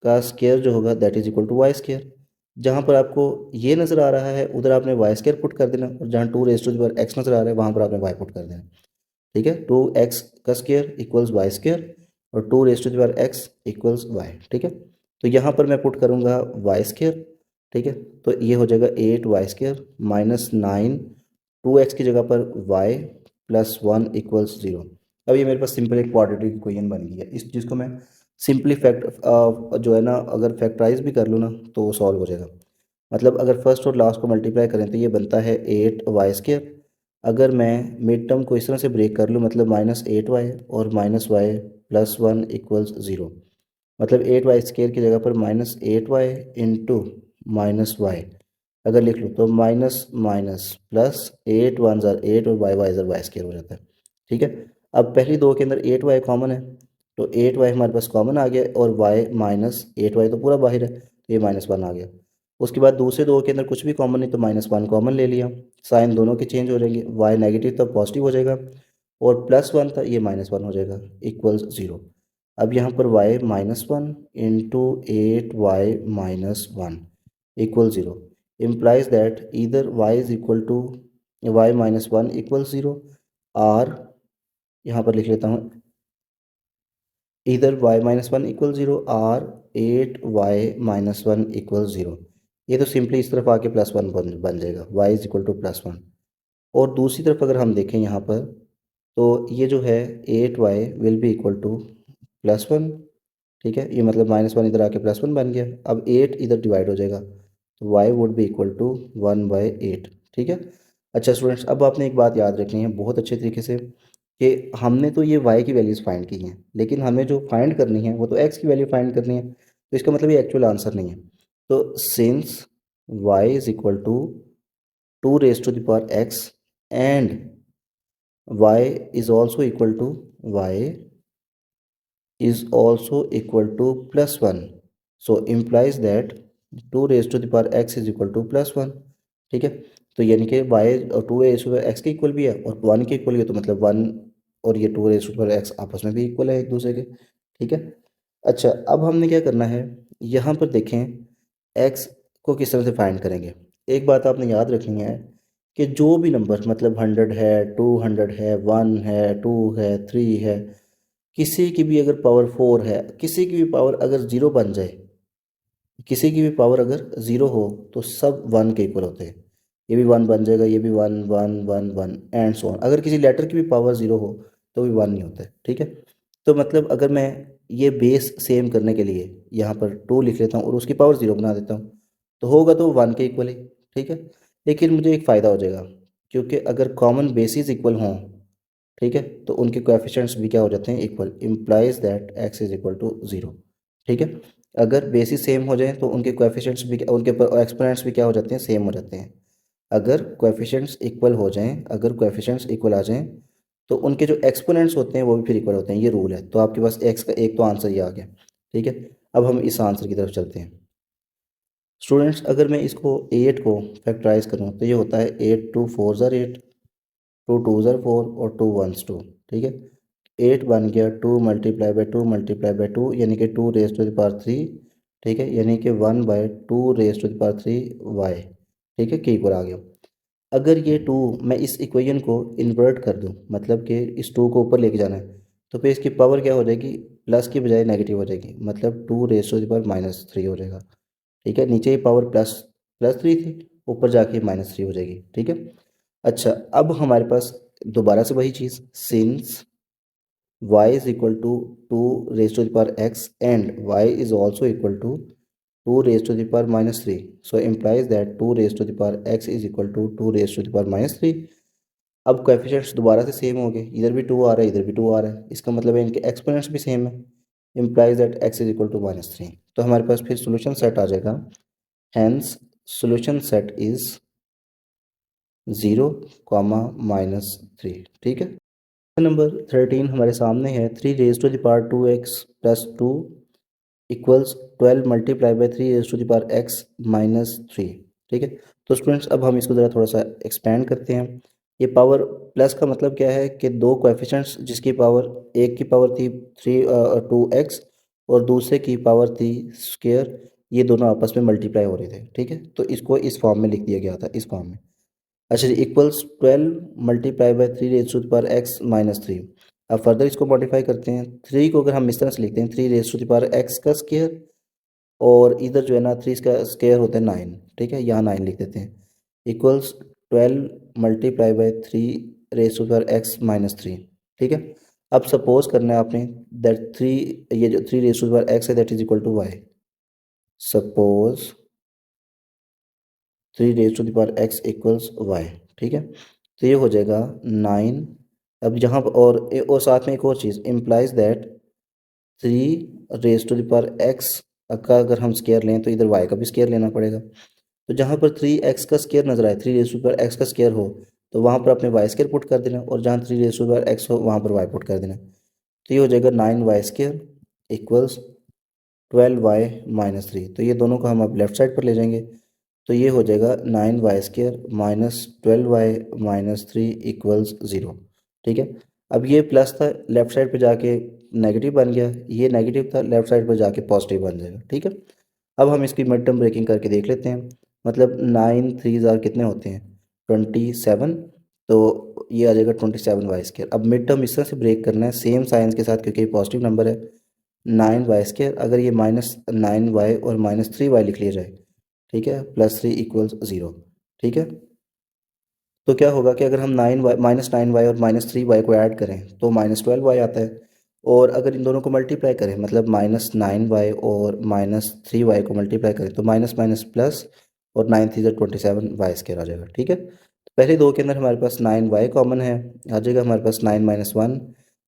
का स्केयर जो होगा that is equal to y square. जहाँ पर आपको ये नज़र आ रहा है उधर आपने वाई स्केयर पुट कर देना, और जहाँ 2 raise to the power x नज़र आ रहा है वहाँ पर आपने y पुट कर देना। ठीक है, 2x का स्केयर इक्वल्स वाई स्केयर और 2 raise to the power x equals y। ठीक है, तो यहाँ पर मैं पुट करूँगा वाई स्केयर। ठीक है, तो ये हो जाएगा 8y स्केयर -9 2x की जगह पर y +1 इक्वल्स 0। अब ये मेरे पास सिंपल एक क्वाड्रेटिक इक्वेशन बन गई है, इस चीज़ को मैं सिंपली जो है ना, अगर फैक्टराइज भी कर लूँ ना तो सॉल्व हो जाएगा। मतलब अगर फर्स्ट और लास्ट को मल्टीप्लाई करें तो ये बनता है 8y स्केयर। अगर मैं मिड टर्म को इस तरह से ब्रेक कर लूँ, मतलब -8y और -y +1 इक्वल्स 0, मतलब 8y स्केयर की जगह पर -8y इंटू -y अगर लिख लूँ तो माइनस माइनस प्लस 8 1 ज़ार 8 और y ज़ार y स्केयर हो जाता है। ठीक है, अब पहली दो के अंदर 8y कॉमन है, तो 8y हमारे पास कॉमन आ गया और y -8y तो पूरा बाहर है, तो ये -1 आ गया। उसके बाद दूसरे दो के अंदर कुछ भी कॉमन नहीं, तो -1 कॉमन ले लिया, साइन दोनों के चेंज हो जाएंगे, y नेगेटिव था पॉजिटिव हो जाएगा, और +1 था ये -1 हो जाएगा इक्वल्स 0। अब यहाँ पर y -1 into 8y -1 equal 0 implies that either y is equal to y -1 equal 0, और यहाँ पर लिख लेता हूँ either y -1 इक्वल 0 और 8y -1 इक्वल 0। ये तो सिंपली इस तरफ आके +1 बन जाएगा, y इज इक्वल टू +1। और दूसरी तरफ अगर हम देखें यहाँ पर, तो ये जो है 8y will be equal to +1। ठीक है, ये मतलब -1 इधर आके +1 बन गया। अब 8 इधर डिवाइड हो जाएगा, तो y would be equal to 1/8। ठीक है, अच्छा स्टूडेंट्स, अब आपने एक बात याद रखनी है बहुत अच्छे तरीके से, कि हमने तो ये y की वैल्यूज़ फाइंड की हैं, लेकिन हमें जो फाइंड करनी है वो तो x की वैल्यू फाइंड करनी है, तो इसका मतलब ये एक्चुअल आंसर नहीं है। तो since y is equal to 2 raise to the power x and y is also equal to y is also equal to +1, so implies that 2 raised to the power x is equal to +1। ठीक है, तो यानी कि y और 2 raise to the power x के equal भी है और 1 के इक्वल भी है, तो मतलब 1 और ये 2 raise to the power x आपस में भी इक्वल है एक दूसरे के। ठीक है, अच्छा अब हमने क्या करना है, यहाँ पर देखें x को किस तरह से फाइंड करेंगे। एक बात आपने याद रखनी है कि जो भी नंबर, मतलब 100 है, 200 है, 1 है, 2 है, 3 है, किसी की भी अगर पावर 4 है, किसी की भी पावर अगर 0 बन जाए, किसी की भी पावर अगर 0 हो तो सब 1 के इक्वल होते हैं। ये भी 1 बन जाएगा, ये भी 1 1 1 1 एंड सो ऑन। अगर किसी लेटर की भी पावर 0 हो तो भी 1 नहीं होता है। ठीक है, तो मतलब अगर मैं ये बेस सेम करने के लिए यहाँ पर 2 लिख लेता हूँ और उसकी पावर 0 बना देता हूँ, तो होगा तो 1 के इक्वल ही। ठीक है, लेकिन मुझे एक फ़ायदा हो जाएगा, क्योंकि अगर कॉमन बेसिस इक्वल हों, ठीक है, तो उनके कोएफिशिएंट्स भी क्या हो जाते हैं, equal, implies that x is equal to 0। ठीक है, अगर बेसिस सेम हो जाए तो उनके कोएफिशिएंट्स भी, उनके एक्सपोनेंट्स भी क्या हो जाते हैं, सेम हो जाते हैं। अगर कोएफिशिएंट्स इक्वल हो जाएं, अगर कोएफिशिएंट्स इक्वल आ जाएं तो उनके जो एक्सपोनेंट्स होते हैं वो भी फिर इक्वल होते हैं, ये रूल है। तो आपके पास एक्स का एक तो आंसर ये आ गया, ठीक है। अब हम इस आंसर की तरफ चलते हैं। स्टूडेंट्स, अगर मैं इसको 8 को फैक्टराइज करूँ तो ये होता है 8 2 4 ज़र 8, 2 2 ज़र 4 और 2 1 2, ठीक है। 8 बन गया 2 मल्टीप्लाई बाई 2 मल्टीप्लाई बाई 2 यानी कि 2 रेज टू द पावर 3, ठीक है, यानी कि 1/2 raise to the power 3 y, ठीक है, के इक्वल आ गया। अगर ये 2 मैं इस इक्वेशन को इन्वर्ट कर दूं, मतलब कि इस 2 को ऊपर लेके जाना है, तो फिर इसकी पावर क्या हो जाएगी, प्लस की बजाय नेगेटिव हो जाएगी, मतलब 2 रेज टू द पावर -3 हो जाएगा, ठीक है। नीचे ही पावर प्लस प्लस 3 थी, ऊपर जाके -3 हो जाएगी, ठीक है। अच्छा, अब हमारे पास दोबारा से वही चीज़, since y is equal to 2 raised to the power x and y is also equal to 2 raised to the power -3, so implies that 2 raised to the power x is equal to 2 raised to the power -3। अब coefficients दोबारा से same हो गए, इधर भी 2 आ रहा है, इधर भी 2 आ रहा है, इसका मतलब है इनके एक्सपोनेंट्स भी सेम है, implies that x is equal to -3। तो हमारे पास फिर सोल्यूशन सेट आ जाएगा, hence solution set is 0, -3, ठीक है। नंबर 13 हमारे सामने है, 3 raise to the power 2x plus 2 equals 12 multiply by 3 raise to the power x -3, ठीक है। तो स्टूडेंट्स, अब हम इसको ज़रा थोड़ा सा एक्सपेंड करते हैं। ये पावर प्लस का मतलब क्या है कि दो कोएफिशिएंट्स जिसकी पावर, एक की पावर थी 2x और दूसरे की पावर थी स्क्वायर, ये दोनों आपस में मल्टीप्लाई हो रहे थे, ठीक है। तो इसको इस फॉर्म में लिख दिया गया था, इस फॉर्म में। अच्छा जी, equals 12 multiply by 3 raise to the power x -3। अब फर्दर इसको मॉडिफाई करते हैं, 3 को अगर हम इस तरह से लिखते हैं 3 raise to the power x का स्क्वायर, और इधर जो है ना 3 का स्क्वायर होता है 9, ठीक है, यहाँ 9 लिख देते हैं, equals 12 multiply by 3 raise to the power x -3, ठीक है। अब सपोज करना है आपने दैट 3, ये जो 3 raise to the power x है that is equal to y। Suppose 3 raise to the power x equals y, ठीक है। तो ये हो जाएगा 9। अब यहाँ पर और साथ में एक और चीज़, implies that 3 raise to the power x का अगर हम स्केयर लें तो इधर y का भी स्केयर लेना पड़ेगा। तो जहाँ पर 3x का स्केयर नजर आए, 3 raise to the power x का स्केयर हो, तो वहाँ पर अपने y स्केयर पुट कर देना, और जहाँ 3 raise to the power x हो वहाँ पर y पुट कर देना। तो ये हो जाएगा 9y स्केयर इक्वल्स 12y -3। तो ये दोनों को हम अब लेफ्ट साइड पर ले जाएंगे, तो ये हो जाएगा 9y स्केयर -12y -3 = 0, ठीक है। अब ये प्लस था, लेफ्ट साइड पे जाके नेगेटिव बन गया, ये नेगेटिव था, लेफ्ट साइड पर जाके पॉजिटिव बन जाएगा, ठीक है। अब हम इसकी मिड टर्म ब्रेकिंग करके देख लेते हैं, मतलब 9 3 ज़ार कितने होते हैं 27, तो ये आ जाएगा 27y स्केयर। अब मिड टर्म इस तरह से ब्रेक करना है सेम साइंस के साथ, क्योंकि ये पॉजिटिव नंबर है। 9y स्केयर, अगर ये -9y और -3y लिख लिया जाए, ठीक है, +3 = 0, ठीक है। तो क्या होगा कि अगर हम -9y और -3y को ऐड करें तो -12y आता है, और अगर इन दोनों को मल्टीप्लाई करें, मतलब -9y और -3y को मल्टीप्लाई करें तो माइनस माइनस प्लस, और 9 3 27y स्केयर आ जाएगा, ठीक है। तो पहले दो के अंदर हमारे पास 9y कॉमन है, आ जाएगा हमारे पास 9 - 1,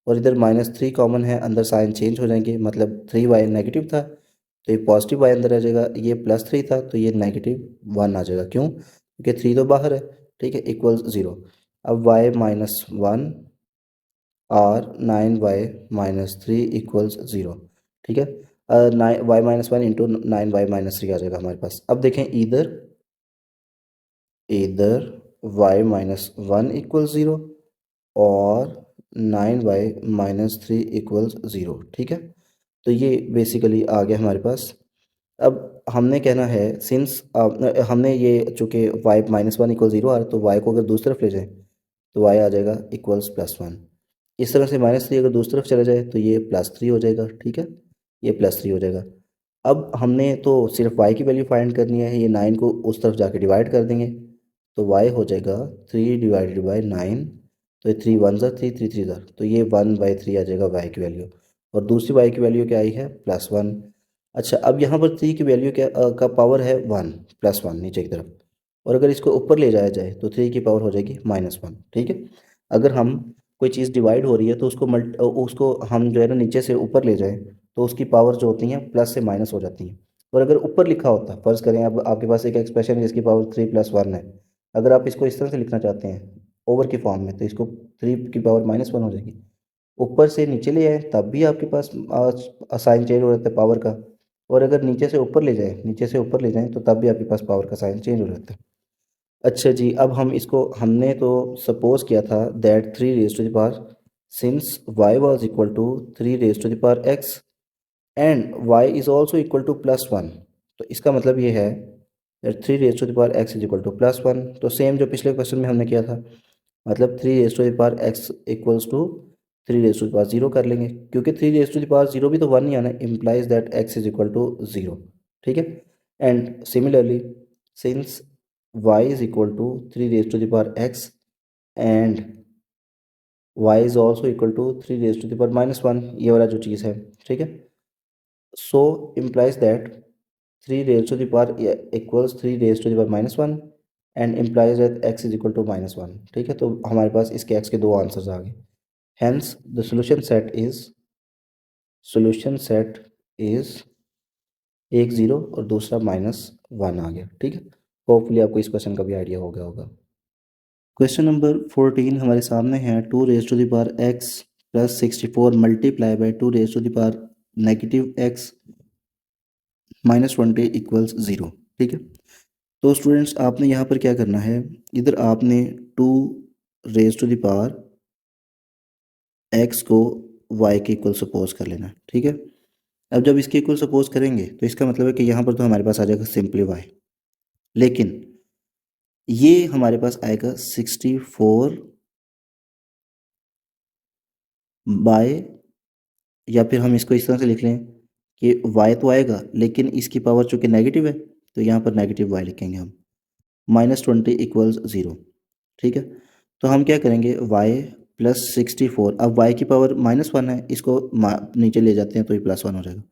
और इधर -3 कॉमन है, अंदर साइन चेंज हो जाएंगे, मतलब 3y नेगेटिव था तो ये पॉजिटिव y अंदर आ जाएगा, ये +3 था तो ये -1 आ जाएगा, क्यों, क्योंकि 3 तो बाहर है, ठीक है, इक्वल्स 0। अब y -1 और 9y -3 = 0, ठीक है। y -1 इंटू 9y -3 आ जाएगा हमारे पास। अब देखें, इधर y -1 = 0 और 9y -3 = 0, ठीक है। तो ये बेसिकली आ गया हमारे पास। अब हमने कहना है, सिंस हमने ये चूँकि y -1 = 0 आ रहा है, तो y को अगर दूसरी तरफ ले जाएं तो y आ जाएगा इक्वल्स +1। इस तरह से -3 अगर दूसरी तरफ चला जाए तो ये +3 हो जाएगा, ठीक है, ये +3 हो जाएगा। अब हमने तो सिर्फ y की वैल्यू फाइंड करनी है, ये 9 को उस तरफ जाके डिवाइड कर देंगे, तो y हो जाएगा 3 / 9, तो ये 3 1 ज़ा 3 3 3 ज़ा, तो ये 1/3 आ जाएगा y की वैल्यू, और दूसरी y की वैल्यू क्या आई है +1। अच्छा, अब यहाँ पर 3 की वैल्यू क्या का पावर है 1, +1 नीचे की तरफ, और अगर इसको ऊपर ले जाया जाए तो 3 की पावर हो जाएगी -1, ठीक है। अगर हम कोई चीज़ डिवाइड हो रही है तो उसको हम जो है ना नीचे से ऊपर ले जाएं तो उसकी पावर जो होती हैं प्लस से माइनस हो जाती हैं। और अगर ऊपर लिखा होता, फ़र्ज़ करें अब आपके पास एक एक्सप्रेशन है जिसकी पावर 3 + 1 है, अगर आप इसको इस तरह से लिखना चाहते हैं ओवर के फॉर्म में, तो इसको 3 की पावर -1 हो जाएगी। ऊपर से नीचे ले आए तब भी आपके पास साइन चेंज हो जाता है पावर का, और अगर नीचे से ऊपर ले जाएं, नीचे से ऊपर ले जाएं तो तब भी आपके पास पावर का साइन चेंज हो जाता है। अच्छा जी, अब हमने तो सपोज किया था that 3 raise to the power, since y was equal to 3 raise to the power x and y is also equal to +1, तो इसका मतलब ये है that 3 raise to the power x is equal to +1। तो same जो पिछले question में हमने किया था, मतलब 3 raise to the power x equals to 3 raise to the power 0 कर लेंगे, क्योंकि 3 रेज टू द पावर 0 भी तो 1 ही आना, implies that x is equal to 0। ठीक है, and similarly since y is equal to 3 raise to the power x and y is also equal to 3 raise to the power -1, ये वाला जो चीज़ है, ठीक है। So implies that 3 raise to the power equals 3 raise to the power -1 and implies that x is equal to -1। ठीक है, तो हमारे पास इसके x के दो आंसर्स आ गए। Hence the solution set is एक 0 और दूसरा -1 आ गया। ठीक है, होपफुली आपको इस क्वेश्चन का भी आइडिया हो गया होगा। क्वेश्चन नंबर 14 हमारे सामने है 2 raise to the power x plus 64 multiply by 2 raise to the power -x -20 equals 0। ठीक है, तो स्टूडेंट्स आपने यहाँ पर क्या करना है, इधर आपने 2 raise to the power x को y के इक्वल सपोज कर लेना। ठीक है, अब जब इसके इक्वल सपोज करेंगे तो इसका मतलब है कि यहाँ पर तो हमारे पास आ जाएगा सिंपली y, लेकिन ये हमारे पास आएगा 64 बाय, या फिर हम इसको इस तरह से लिख लें कि y तो आएगा लेकिन इसकी पावर चूँकि नेगेटिव है तो यहाँ पर नेगेटिव y लिखेंगे हम, -20 इक्वल्स 0। ठीक है, तो हम क्या करेंगे, y प्लस 64, अब y की पावर -1 है, इसको नीचे ले जाते हैं तो ये +1 हो जाएगा,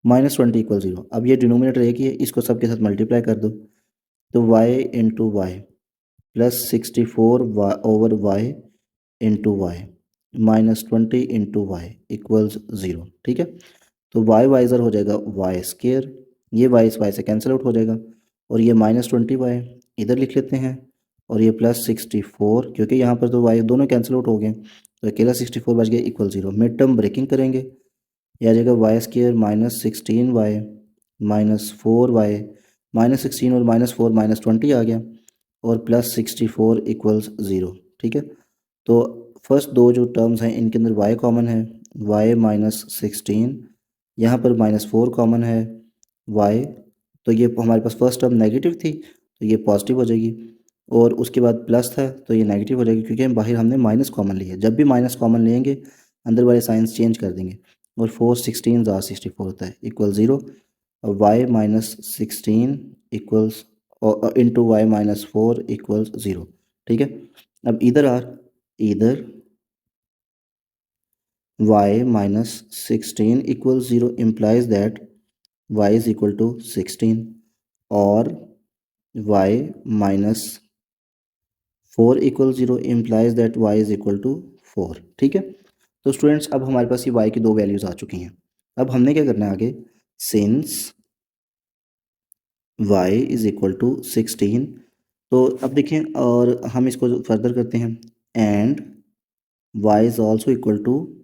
-20 इक्वल 0। अब ये डिनोमिनेटर एक ही है, इसको सबके साथ मल्टीप्लाई कर दो, तो y into Y plus 64 over y into y -20 into y equals 0। ठीक है, तो y वाइजर हो जाएगा वाई स्केयर, ये y इस y से कैंसिल आउट हो जाएगा, और ये -20y इधर लिख लेते हैं, और ये +64, क्योंकि यहाँ पर तो y दोनों कैंसिल आउट हो गए तो अकेला 64 बच गया इक्वल 0। मिड टर्म ब्रेकिंग करेंगे, यह आ जाएगा वाई स्केयर -16y -4y -16 और -4 -20 आ गया, और +64 इक्वल्स 0। ठीक है, तो फर्स्ट दो जो टर्म्स हैं इनके अंदर y कॉमन है, y -16, यहाँ पर -4 कॉमन है y, तो ये हमारे पास फर्स्ट टर्म नेगेटिव थी तो ये पॉजिटिव हो जाएगी, और उसके बाद प्लस था तो ये नेगेटिव हो जाएगी, क्योंकि बाहर हमने माइनस कॉमन लिया है। जब भी माइनस कॉमन लेंगे अंदर वाले साइंस चेंज कर देंगे, और 4 16 64 होता है इक्वल 0, और y -16 equals into y -4 equals 0। ठीक है, अब इधर y -16 इक्वल्स 0 implies that y is equal to 16, और y -4 equal 0 implies that y is equal to 4। ठीक है, तो स्टूडेंट्स अब हमारे पास ये y की दो वैल्यूज़ आ चुकी हैं। अब हमने क्या करना है आगे, since y is equal to 16, तो अब देखें और हम इसको फर्दर करते हैं, and y is also equal to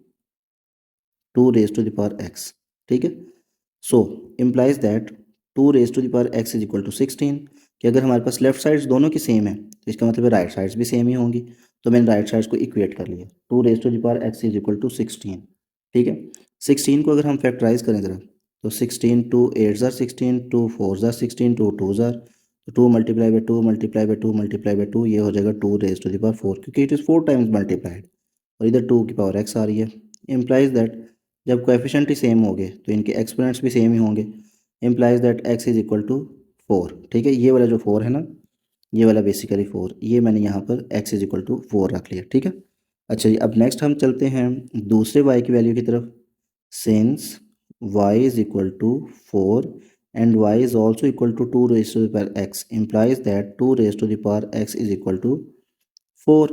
2 raise to the power x। ठीक है, so implies that 2 raise to the power x is equal to 16, कि अगर हमारे पास लेफ्ट साइड्स दोनों की सेम है तो इसका मतलब है राइट साइड्स भी सेम ही होंगी, तो मैंने राइट साइड्स को इक्वेट कर लिया, 2 raise to the power x is equal to 16। ठीक है, 16 को अगर हम फैक्टराइज करें ज़रा, तो 16 2 8 ज़ार 16, 2 4 ज़ार 16, 2 2 ज़ार, तो 2 multiply by 2 multiply by 2 multiply by 2, ये हो जाएगा 2 रेज टू द पावर 4, क्योंकि इट इज़ 4 टाइम्स मल्टीप्लाइड, और इधर 2 की पावर x आ रही है। इम्प्लाइज दैट जब कोएफिशिएंट ही सेम हो गए तो इनके एक्सपोनेंट्स भी सेम ही होंगे, implies that x is equal to 4। ठीक है, ये वाला जो 4 है ना, ये वाला बेसिकली 4, ये मैंने यहाँ पर x इज इक्वल टू 4 रख लिया। ठीक है, अच्छा जी, अब नेक्स्ट हम चलते हैं दूसरे y की वैल्यू की तरफ। Since y is equal to 4 and y is also equal to 2 raise to the power x, implies that 2 raise to the power x is equal to 4,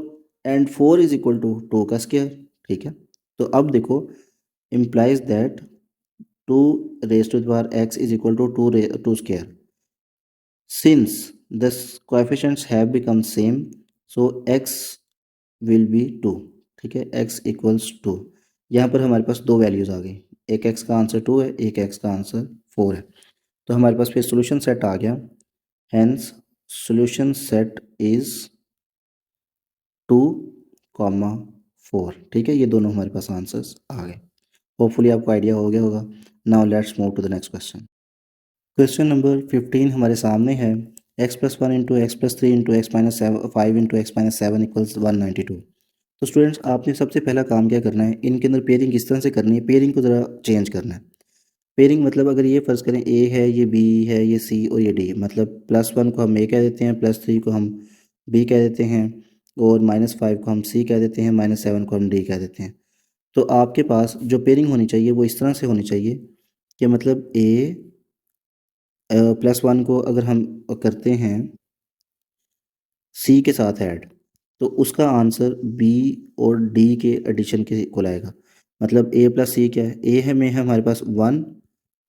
and 4 is equal to 2 का square. ठीक है, तो अब देखो, implies that 2 raised to the power x is equal to 2 square. Since the coefficients have become same, so x will be 2, ठीक है, x equals 2। यहाँ पर हमारे पास दो वैल्यूज़ आ गई, एक x का आंसर 2 है, एक x का आंसर 4 है। तो हमारे पास फिर सोल्यूशन सेट आ गया, हैंस सोल्यूशन सेट इज़ 2, 4, ठीक है। ये दोनों हमारे पास आंसर्स आ गए। होपफुली आपको आइडिया हो गया होगा। Now let's move to the next question. Question number 15 हमारे सामने है, x plus 1 into x plus 3 into x minus 5 into x minus 7 equals 192। तो स्टूडेंट्स आपने सबसे पहला काम क्या करना है, इनके अंदर पेयरिंग किस तरह से करनी है, पेयरिंग को ज़रा चेंज करना है। पेयरिंग मतलब अगर ये फ़र्ज़ करें ए है, ये बी है, ये सी और ये डी, मतलब +1 को हम ए कह देते हैं, +3 को हम बी कह देते हैं और -5 को हम सी कह देते हैं, -7 को हम डी कह देते हैं। तो आपके पास जो पेयरिंग होनी चाहिए वो इस तरह से होनी चाहिए कि मतलब ए +1 को अगर हम करते हैं सी के साथ ऐड, तो उसका आंसर बी और डी के एडिशन के इक्वल आएगा। मतलब ए प्लस सी क्या है, ए है में है हमारे पास 1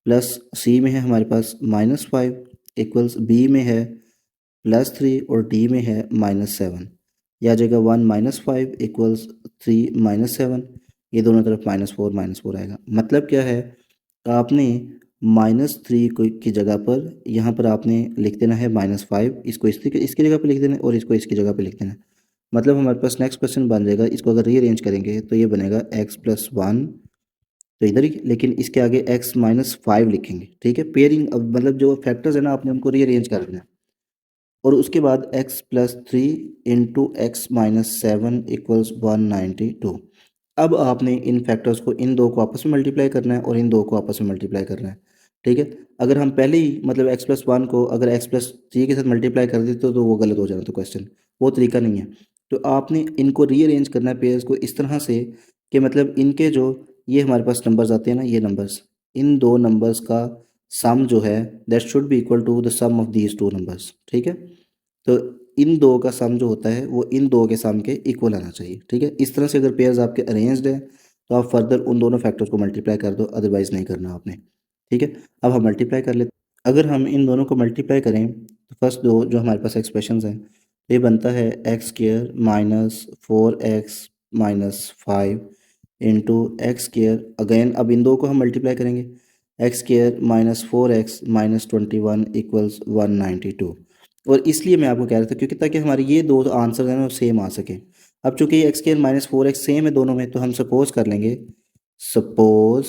प्लस सी में है हमारे पास -5 इक्वल्स बी में है +3 और डी में है -7। यह आ जाएगा 1 -5 इक्वल्स 3 -7, ये दोनों तरफ -4 आएगा। मतलब क्या है, आपने -3 की जगह पर यहाँ पर आपने लिख देना है -5, इसको इसकी जगह पे लिख देना है और इसको इसकी जगह पे लिख देना है। मतलब हमारे पास नेक्स्ट क्वेश्चन बन जाएगा, इसको अगर रीअरेंज करेंगे तो ये बनेगा x प्लस 1, तो इधर ही, लेकिन इसके आगे x माइनस 5 लिखेंगे, ठीक है। पेयरिंग अब मतलब जो फैक्टर्स है ना, आपने उनको रीअरेंज कर देना है। और उसके बाद x plus 3 into x minus 7 equals 192। अब आपने इन फैक्टर्स को, इन दो को आपस में मल्टीप्लाई करना है और इन दो को आपस में मल्टीप्लाई करना है, ठीक है। अगर हम पहले ही मतलब x प्लस 1 को अगर x प्लस 3 के साथ मल्टीप्लाई कर देते तो वो गलत हो जाना था क्वेश्चन, वो तरीका नहीं है। तो आपने इनको रीअरेंज करना है पेयर्स को इस तरह से कि मतलब इनके जो ये हमारे पास नंबर्स आते हैं ना, ये नंबर्स, इन दो नंबर्स का सम जो है that should be equal to the sum of these two numbers, ठीक है। तो इन दो का सम जो होता है वो इन दो के सम के इक्वल आना चाहिए, ठीक है। इस तरह से अगर पेयर्स आपके अरेंज्ड हैं तो आप फर्दर उन दोनों फैक्टर्स को मल्टीप्लाई कर दो, अदरवाइज नहीं करना आपने, ठीक है। अब हम मल्टीप्लाई कर लेते हैं। अगर हम इन दोनों को मल्टीप्लाई करें तो फर्स्ट दो जो हमारे पास एक्सप्रेशंस हैं, तो ये बनता है x square minus 4x minus 5 into x square, again अब इन दो को हम मल्टीप्लाई करेंगे, x square minus 4x minus 21 equals 192। और इसलिए मैं आपको कह रहा था क्योंकि ताकि हमारे ये दो आंसर हैं ना सेम आ सके। अब चूंकि x square minus 4x same है दोनों में, तो हम सपोज कर लेंगे, suppose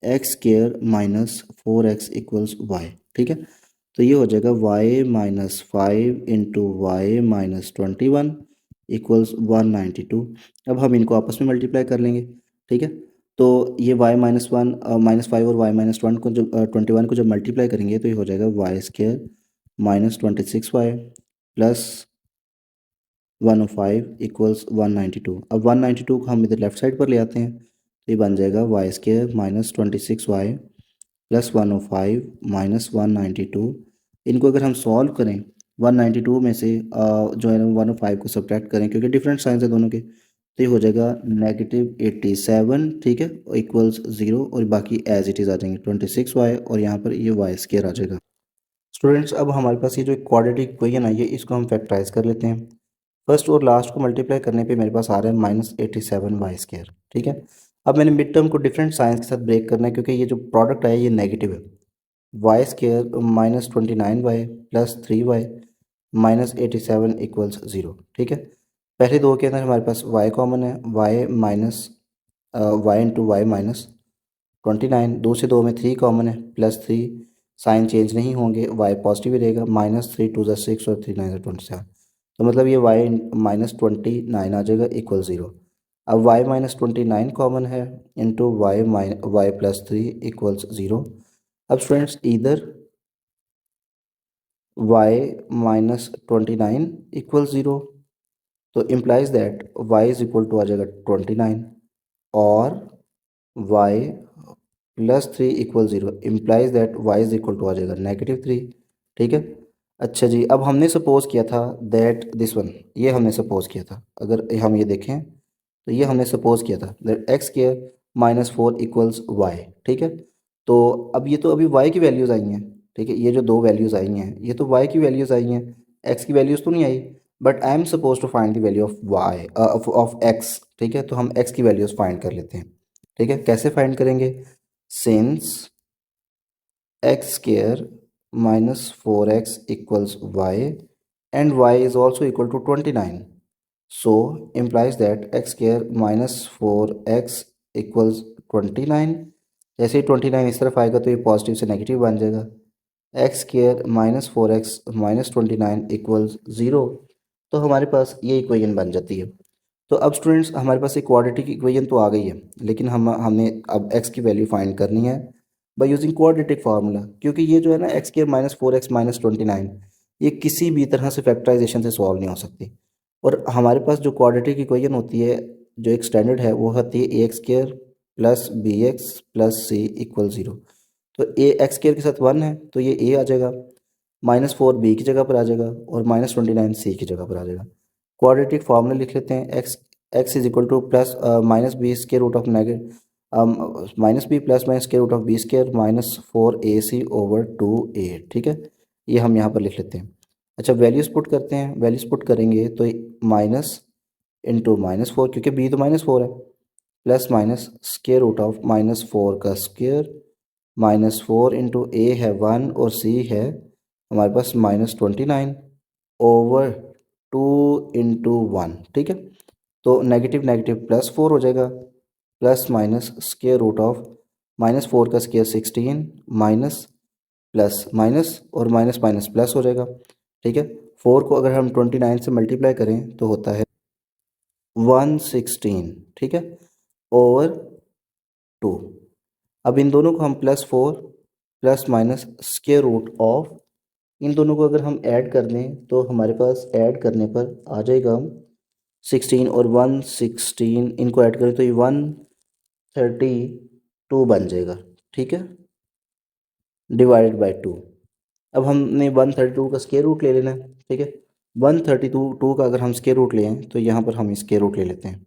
x square minus 4x equals y, ठीक है। तो ये हो जाएगा y minus 5 into Y minus 21 equals 192। अब हम इनको आपस में मल्टीप्लाई कर लेंगे, ठीक है। तो ये y -5 और y -21 को जब मल्टीप्लाई करेंगे तो ये हो जाएगा y square minus 26y plus 105 equals 192। अब 192 को हम इधर लेफ्ट साइड पर ले आते हैं तो ये बन जाएगा y square minus 26y plus 105 minus 192। इनको अगर हम सॉल्व करें 192 में से जो है ना 105 को सब्ट्रैक्ट करें क्योंकि डिफरेंट साइंस है दोनों के, तो ये हो जाएगा -87, ठीक है, इक्वल्स 0 और बाकी एज इट इज़ आ जाएंगे 26y और यहाँ पर ये वाई स्क्वायर आ जाएगा। स्टूडेंट्स अब हमारे पास ये जो क्वाड्रेटिक इक्वेशन आई है इसको हम फैक्टराइज कर लेते हैं। फर्स्ट और लास्ट को मल्टीप्लाई करने पे मेरे पास आ रहा है -87y², ठीक है। अब मैंने मिड टर्म को डिफरेंट साइंस के साथ ब्रेक करना है क्योंकि ये जो प्रोडक्ट है ये नेगेटिव है। y² -29y plus 3y -87 equals 0, ठीक है। पहले दो के अंदर हमारे पास y कॉमन है, y इंटू वाई माइनस 29, दो से दो में 3 कॉमन है, प्लस 3, साइन चेंज नहीं होंगे, y पॉजिटिव ही रहेगा, -3 2 ज़ा 6 और 3 9 ज़ा 27। तो मतलब ये y -29 आ जाएगा इक्वल 0। अब y -29 कॉमन है इंटू वाई प्लस 3 इक्वल्स 0। अब स्टूडेंट्स इधर y -29 इक्वल 0, तो implies that y is equal to आ जाएगा 29 और y plus 3 equal 0 implies that y is equal to आ जाएगा -3, ठीक है। अच्छा जी, अब हमने सपोज किया था दैट दिस वन, ये हमने सपोज किया था, अगर हम ये देखें तो ये हमने सपोज किया था that x square -4 equals y, ठीक है। तो अब ये तो अभी y की वैल्यूज़ आई हैं, ठीक है, ये जो दो वैल्यूज़ आई हैं ये तो y की वैल्यूज़ आई हैं, x की वैल्यूज़ तो नहीं आई। But I am suppose to find the value of Y of x, ठीक है। तो हम एक्स की वैल्यूज फाइंड कर लेते हैं, ठीक है। कैसे फाइंड करेंगे? Since x square minus 4x equals y and y is also equal to 29, so implies that x square minus 4x equals 29। जैसे ही 29 इस तरफ आएगा तो ये पॉजिटिव से नेगेटिव बन जाएगा। X square minus 4x minus 29 equals 0। तो हमारे पास ये इक्वेशन बन जाती है। तो अब स्टूडेंट्स हमारे पास एक क्वाड्रेटिक इक्वेशन तो आ गई है, लेकिन हमने अब x की वैल्यू फाइंड करनी है बाय यूजिंग क्वाड्रेटिक फार्मूला, क्योंकि ये जो है ना x square minus 4x minus 29, ये किसी भी तरह से फैक्टराइजेशन से सॉल्व नहीं हो सकती। और हमारे पास जो क्वाड्रेटिक इक्वेशन होती है, जो एक स्टैंडर्ड है, वो होती है A X square plus B X plus C equal 0। तो ए एक्स स्क्वायर के साथ 1 है तो ये ए आ जाएगा, -4 बी की जगह पर आ जाएगा और -29 सी की जगह पर आ जाएगा। क्वाड्रेटिक फार्मूला लिख लेते हैं। X x is equal to plus minus B square root of minus B plus minus square root of B square minus 4ac over 2a, ठीक है। ये हम यहाँ पर लिख लेते हैं। अच्छा, वैल्यूज़ पुट करते हैं। वैल्यूज़ पुट करेंगे तो माइनस इंटू -4, क्योंकि b तो -4 है, plus minus square root of -4 का स्क्वायर -4 इंटू ए है 1 और c है हमारे पास -29 ओवर 2 इंटू 1, ठीक है। तो नेगेटिव नेगेटिव +4 हो जाएगा, plus minus square root of -4 का स्क्वायर 16 माइनस प्लस माइनस और माइनस माइनस प्लस हो जाएगा, ठीक है। 4 को अगर हम 29 से मल्टीप्लाई करें तो होता है 116, ठीक है, ओवर 2। अब इन दोनों को हम +4 plus minus square root of, इन दोनों को अगर हम ऐड कर दें तो हमारे पास ऐड करने पर आ जाएगा 16 और 116, इनको ऐड करें तो ये 132 बन जाएगा, ठीक है, डिवाइडेड बाय 2। अब हमने 132 का स्क्वायर रूट ले लेना है, ठीक है। 132 का अगर हम स्क्वायर रूट लें तो यहाँ पर हम स्क्वायर रूट ले लेते हैं।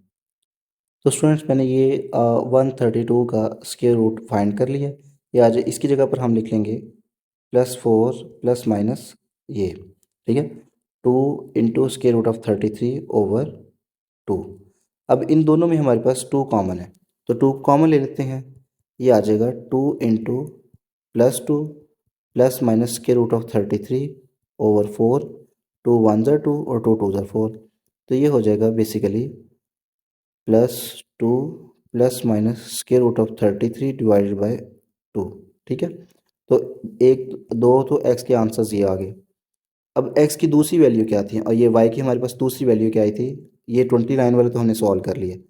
तो स्टूडेंट्स मैंने ये 132 का स्क्वायर रूट फाइंड कर लिया। ये आज इसकी जगह पर हम लिख लेंगे +4 प्लस माइनस ये, ठीक है, 2 into square root of 33 over 2। अब इन दोनों में हमारे पास 2 कॉमन है तो 2 कॉमन ले लेते हैं। ये आ जाएगा 2 into +2 plus minus square root of 33 over 4, 2 1 ज़ा 2 और 2 2 ज़ा 4। तो ये हो जाएगा basically +2 plus minus square root of 33 divided by 2, ठीक है। तो एक दो तो एक्स के आंसर्स ये आ गए। अब एक्स की दूसरी वैल्यू क्या थी और ये वाई की हमारे पास दूसरी वैल्यू क्या आई थी? ये 29 वाले तो हमने सॉल्व कर लिए।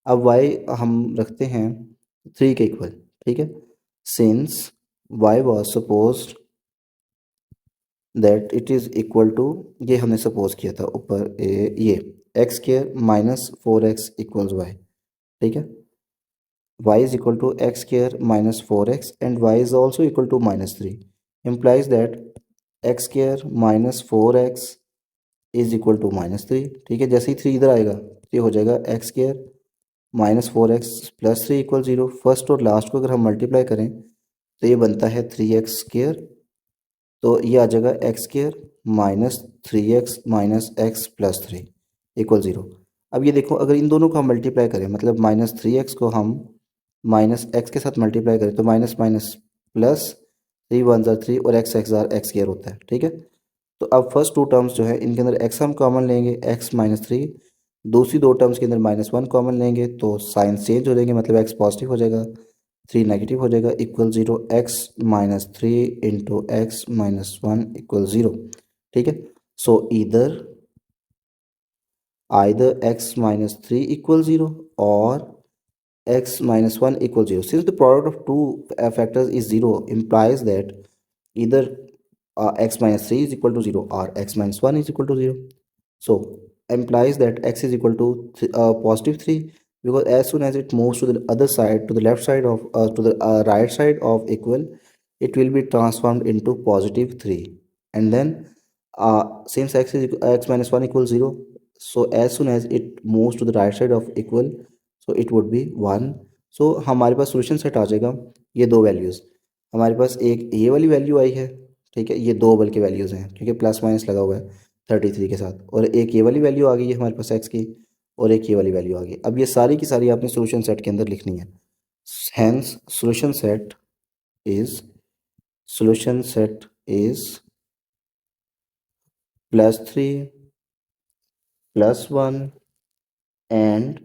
अब वाई हम रखते हैं 3 के इक्वल, ठीक है। Since y was suppose that it is equal to, ये हमने सपोज किया था ऊपर ये x square minus 4x equals y, ठीक है। y is equal to x square minus 4x and y is also equal to -3 implies that x square minus 4x is equal to -3, ठीक है। जैसे ही 3 इधर आएगा तो ये हो जाएगा x square -4x plus 3 equal 0। First और लास्ट को अगर हम मल्टीप्लाई करें तो ये बनता है 3x स्क्र, तो ये आ जाएगा x square -3x -x plus 3 equal 0। अब ये देखो, अगर इन दोनों को हम मल्टीप्लाई करें, मतलब -3x को हम -x के साथ मल्टीप्लाई करें तो माइनस माइनस प्लस 3 1 ज़ार 3 और x x ज़ार x स्क्र होता है, ठीक है। तो अब फर्स्ट 2 टर्म्स जो है इनके अंदर x हम कॉमन लेंगे, x -3, दूसरी 2 टर्म्स के अंदर -1 कॉमन लेंगे तो साइन चेंज हो जाएंगे, मतलब x पॉजिटिव हो जाएगा, 3 नेगेटिव हो जाएगा, equal 0, x -3 into x -1 equal 0, ठीक है। सो either x -3 equal 0 or x -1 equal 0. Since the product of two factors is 0 implies that either x -3 is equal to 0 or x -1 is equal to 0. So implies that x is equal to +3, because as soon as it moves to the other side, to the left side of to the right side of equal, it will be transformed into +3. And then since x -1 equals 0, so as soon as it moves to the right side of equal, so it would be 1. So हमारे पास solution set आ जाएगा। ये दो values हमारे पास, एक ये वाली value आई है, ठीक है, ये दो बल्कि वैल्यूज़ हैं क्योंकि प्लस माइनस लगा हुआ है, 33 के साथ, और एक ये वाली वैल्यू आ गई है हमारे पास एक्स की, और एक ये वाली वैल्यू आ गई। अब ये सारी की सारी आपने सोल्यूशन सेट के अंदर लिखनी है। Hence solution set is +3 +1 and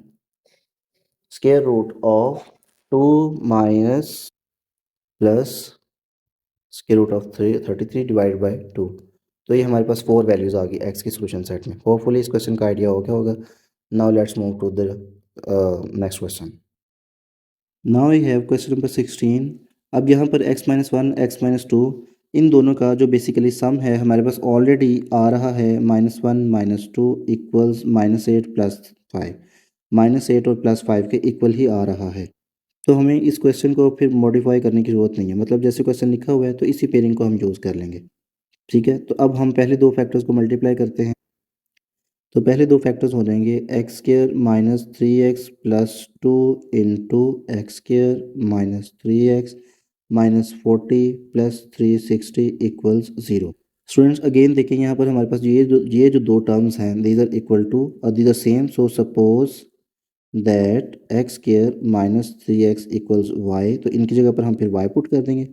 square root of 2 minus plus square root of 33 divide by 2। तो ये हमारे पास 4 वैल्यूज़ आ गई एक्स की सोल्यूशन सेट में। होपफुली इस क्वेश्चन का आइडिया हो गया होगा। Now let's move to the next question. Now I have question number 16। अब यहाँ पर x-1 x-2 इन दोनों का जो बेसिकली सम है हमारे पास ऑलरेडी आ रहा है -1 -2 इक्वल्स -8 +5। -8 और +5 के इक्वल ही आ रहा है। तो हमें इस क्वेश्चन को फिर मॉडिफाई करने की ज़रूरत नहीं है, मतलब जैसे क्वेश्चन लिखा हुआ है तो इसी पेयरिंग को हम यूज़ कर लेंगे। ठीक है, तो अब हम पहले दो फैक्टर्स को मल्टीप्लाई करते हैं। तो पहले दो फैक्टर्स हो जाएंगे x² -3x +2 into x² -3x -40 +360 equals 0। Students again देखें यहाँ पर हमारे पास ये जो दो टर्म्स हैं दीज आर इक्वल टू और these are same. So suppose that x² -3x equals y, तो इनकी जगह पर हम फिर y पुट कर देंगे,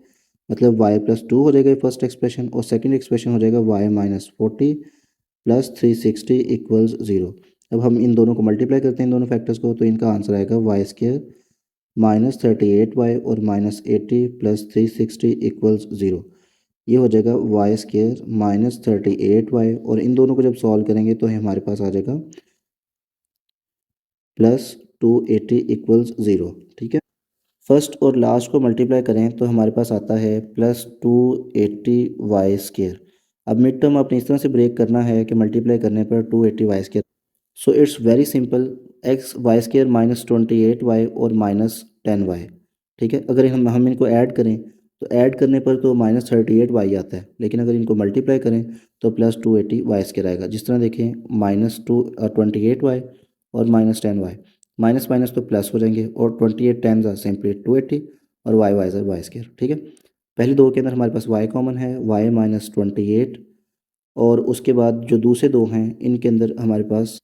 मतलब y+2 हो जाएगा फर्स्ट एक्सप्रेशन, और सेकंड एक्सप्रेशन हो जाएगा y -40 +360 इक्वल्स 0। अब हम इन दोनों को मल्टीप्लाई करते हैं, इन दोनों फैक्टर्स को, तो इनका आंसर आएगा y² -38y और -80 +360 इक्वल्स 0। ये हो जाएगा y² -38y, और इन दोनों को जब सॉल्व करेंगे तो हमारे पास आ जाएगा +280 इक्वल्स 0। ठीक है, फर्स्ट और लास्ट को मल्टीप्लाई करें तो हमारे पास आता है +280y²। अब मिड टर्म आपने इस तरह से ब्रेक करना है कि मल्टीप्लाई करने पर 280y²। So it's very simple, y² -28y और -10y। ठीक है, अगर हम इनको ऐड करें तो ऐड करने पर तो -38y आता है, लेकिन अगर इनको मल्टीप्लाई करें तो +280y² आएगा। जिस तरह देखें -28y और -10y, माइनस माइनस तो प्लस हो जाएंगे, और 28 10 ज़ा सिंपली 280 और y ज़ा y²। ठीक है, पहले दो के अंदर हमारे पास y कॉमन है, y -28, और उसके बाद जो दूसरे दो हैं इनके अंदर हमारे पास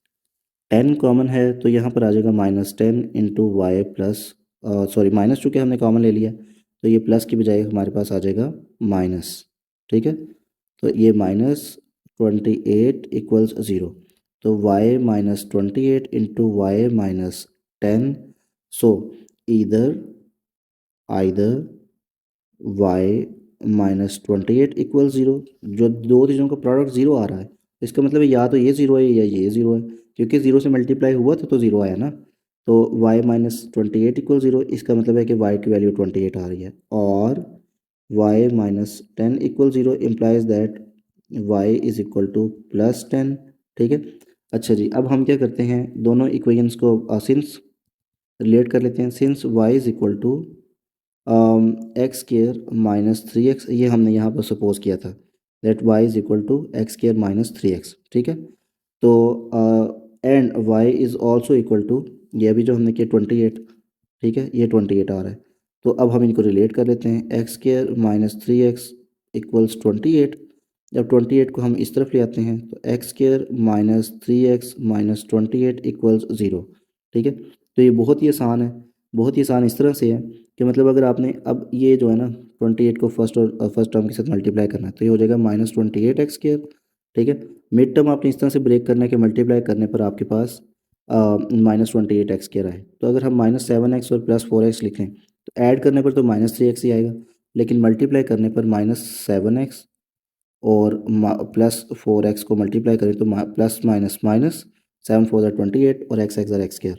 10 कॉमन है, तो यहाँ पर आ जाएगा -10 into Y plus, sorry minus चूँकि हमने कॉमन ले लिया तो ये प्लस की बजाय हमारे पास आ जाएगा माइनस। ठीक है, तो ये -28 इक्वल्स 0। तो y -28 into y -10। So either y -28 equal 0। जो दो चीज़ों का प्रोडक्ट 0 आ रहा है, इसका मतलब है या तो ये 0 है या ये 0 है, क्योंकि 0 से मल्टीप्लाई हुआ था तो 0 आया ना। तो y -28 इक्वल 0, इसका मतलब है कि y की वैल्यू 28 आ रही है, और y -10 equal 0 implies that y is equal to +10। ठीक है, अच्छा जी, अब हम क्या करते हैं, दोनों इक्वेशंस को सिंस रिलेट कर लेते हैं। Since y is equal to x² -3x, ये हमने यहाँ पर सपोज किया था that y is equal to x² -3x। ठीक है, तो and y is also equal to, ये अभी जो हमने किया 28। ठीक है, ये 28 आ रहा है, तो अब हम इनको रिलेट कर लेते हैं। x² -3x equals 28। जब 28 को हम इस तरफ ले आते हैं तो x² -3x -28 इक्वल्स 0। ठीक है, तो ये बहुत ही आसान है, बहुत ही आसान इस तरह से है कि मतलब अगर आपने अब ये जो है ना 28 को फर्स्ट टर्म के साथ मल्टीप्लाई करना है तो ये हो जाएगा -28x²। ठीक है, मिड टर्म आपने इस तरह से ब्रेक करना है कि मल्टीप्लाई करने पर आपके पास -28x² आए। तो अगर हम -7x और +4x लिखें तो ऐड करने पर तो -3x ही आएगा, लेकिन मल्टीप्लाई करने पर -7x और +4x को मल्टीप्लाई करें तो प्लस माइनस माइनस 7 4 ज़ा 28 और x x ज़ा x²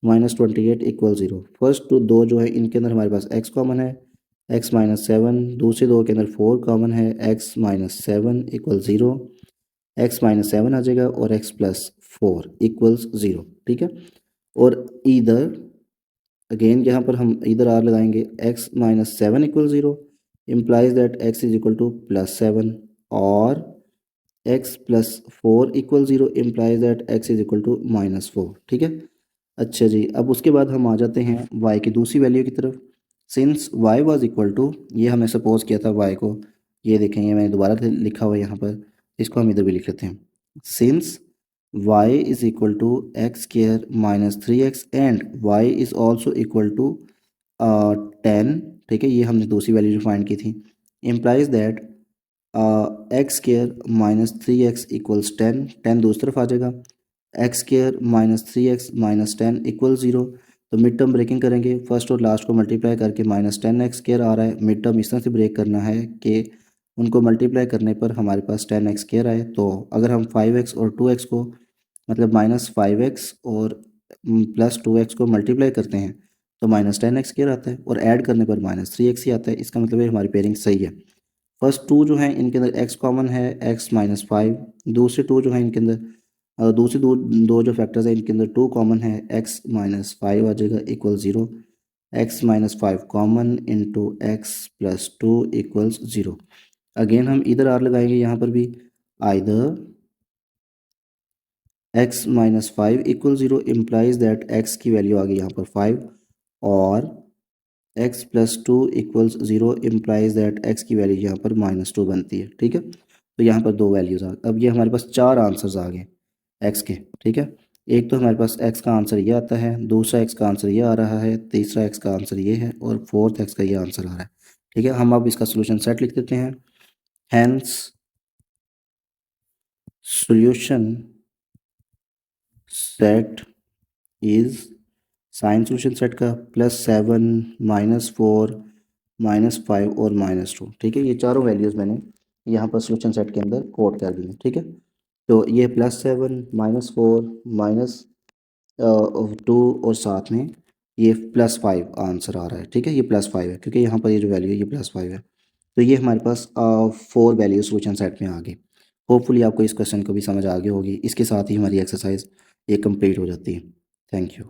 -28 इक्वल 0। फर्स्ट तो दो जो है इनके अंदर हमारे पास x कॉमन है, x -7, दूसरे दो के अंदर 4 कॉमन है, x -7 इक्वल 0, x -7 आ जाएगा और x +4 इक्वल्स 0। ठीक है, और इधर अगेन यहाँ पर हम इधर आर लगाएंगे, x -7 equal 0 implies that x is equal to +7, और x +4 equal 0 implies that x is equal to -4। ठीक है, अच्छा जी, अब उसके बाद हम आ जाते हैं y की दूसरी वैल्यू की तरफ। Since y was equal to, ये हमने सपोज किया था y को, ये देखें ये मैंने दोबारा लिखा हुआ है यहाँ पर, इसको हम इधर भी लिख लेते हैं। Since y is equal to x square minus 3x and y is also equal to 10, ठीक है, ये हमने दूसरी वैल्यू जो फाइंड की थी, implies that x square minus 3x equals 10, 10 दूसरी तरफ आ जाएगा, x square minus 3x minus 10 equal 0। तो मिड टर्म ब्रेकिंग करेंगे, फर्स्ट और लास्ट को मल्टीप्लाई करके माइनस 10x स्क्वायर आ रहा है। मिड टर्म इस तरह से ब्रेक करना है कि उनको मल्टीप्लाई करने पर हमारे पास 10x स्क्वायर आए। तो अगर हम 5x और 2x को, मतलब माइनस 5x और प्लस 2x को मल्टीप्लाई करते हैं तो माइनस 10x स्क्वायर आता है, और ऐड करने पर माइनस 3x ही आता है। इसका मतलब है हमारी पेयरिंग सही है। फर्स्ट टू जो है इनके अंदर x कॉमन है, x माइनस 5। दूसरे टू जो है इनके अंदर दूसरी दो दो जो फैक्टर्स है इनके अंदर टू कॉमन है, x माइनस 5 आ जाएगा equal 0, x minus 5 common into x plus 2 equals 0। Again हम इधर आर लगाएंगे, यहाँ पर भी either x minus 5 equal 0 implies that x की वैल्यू आ गई यहाँ पर 5, और x plus 2 equals 0 implies that x की वैल्यू यहाँ पर माइनस 2 बनती है, ठीक है। तो यहाँ पर दो वैल्यूज़ आ, अब ये हमारे पास चार आंसर्स आ गए x के, ठीक है। एक तो हमारे पास x का आंसर ये आता है, दूसरा x का आंसर ये आ रहा है, तीसरा x का आंसर ये है, और फोर्थ x का ये आंसर आ रहा है, ठीक है। हम अब इसका सोल्यूशन सेट लिख देते हैं। Hence solution set is sign solution set का +7 -4 -5 और -2, ठीक है। ये चारों वैल्यूज़ मैंने यहाँ पर सोल्यूशन सेट के अंदर कोड कर दी हैं, ठीक है। तो ये +7 -4 -2 और साथ में ये +5 आंसर आ रहा है, ठीक है। ये +5 है क्योंकि यहाँ पर ये जो वैल्यू है ये +5 है। तो ये हमारे पास 4 वैल्यू सोल्यूशन सेट में आ गई। होपफुली आपको इस क्वेश्चन को भी समझ आ गई होगी। इसके साथ ही हमारी एक्सरसाइज ये कंप्लीट हो जाती है। Thank you.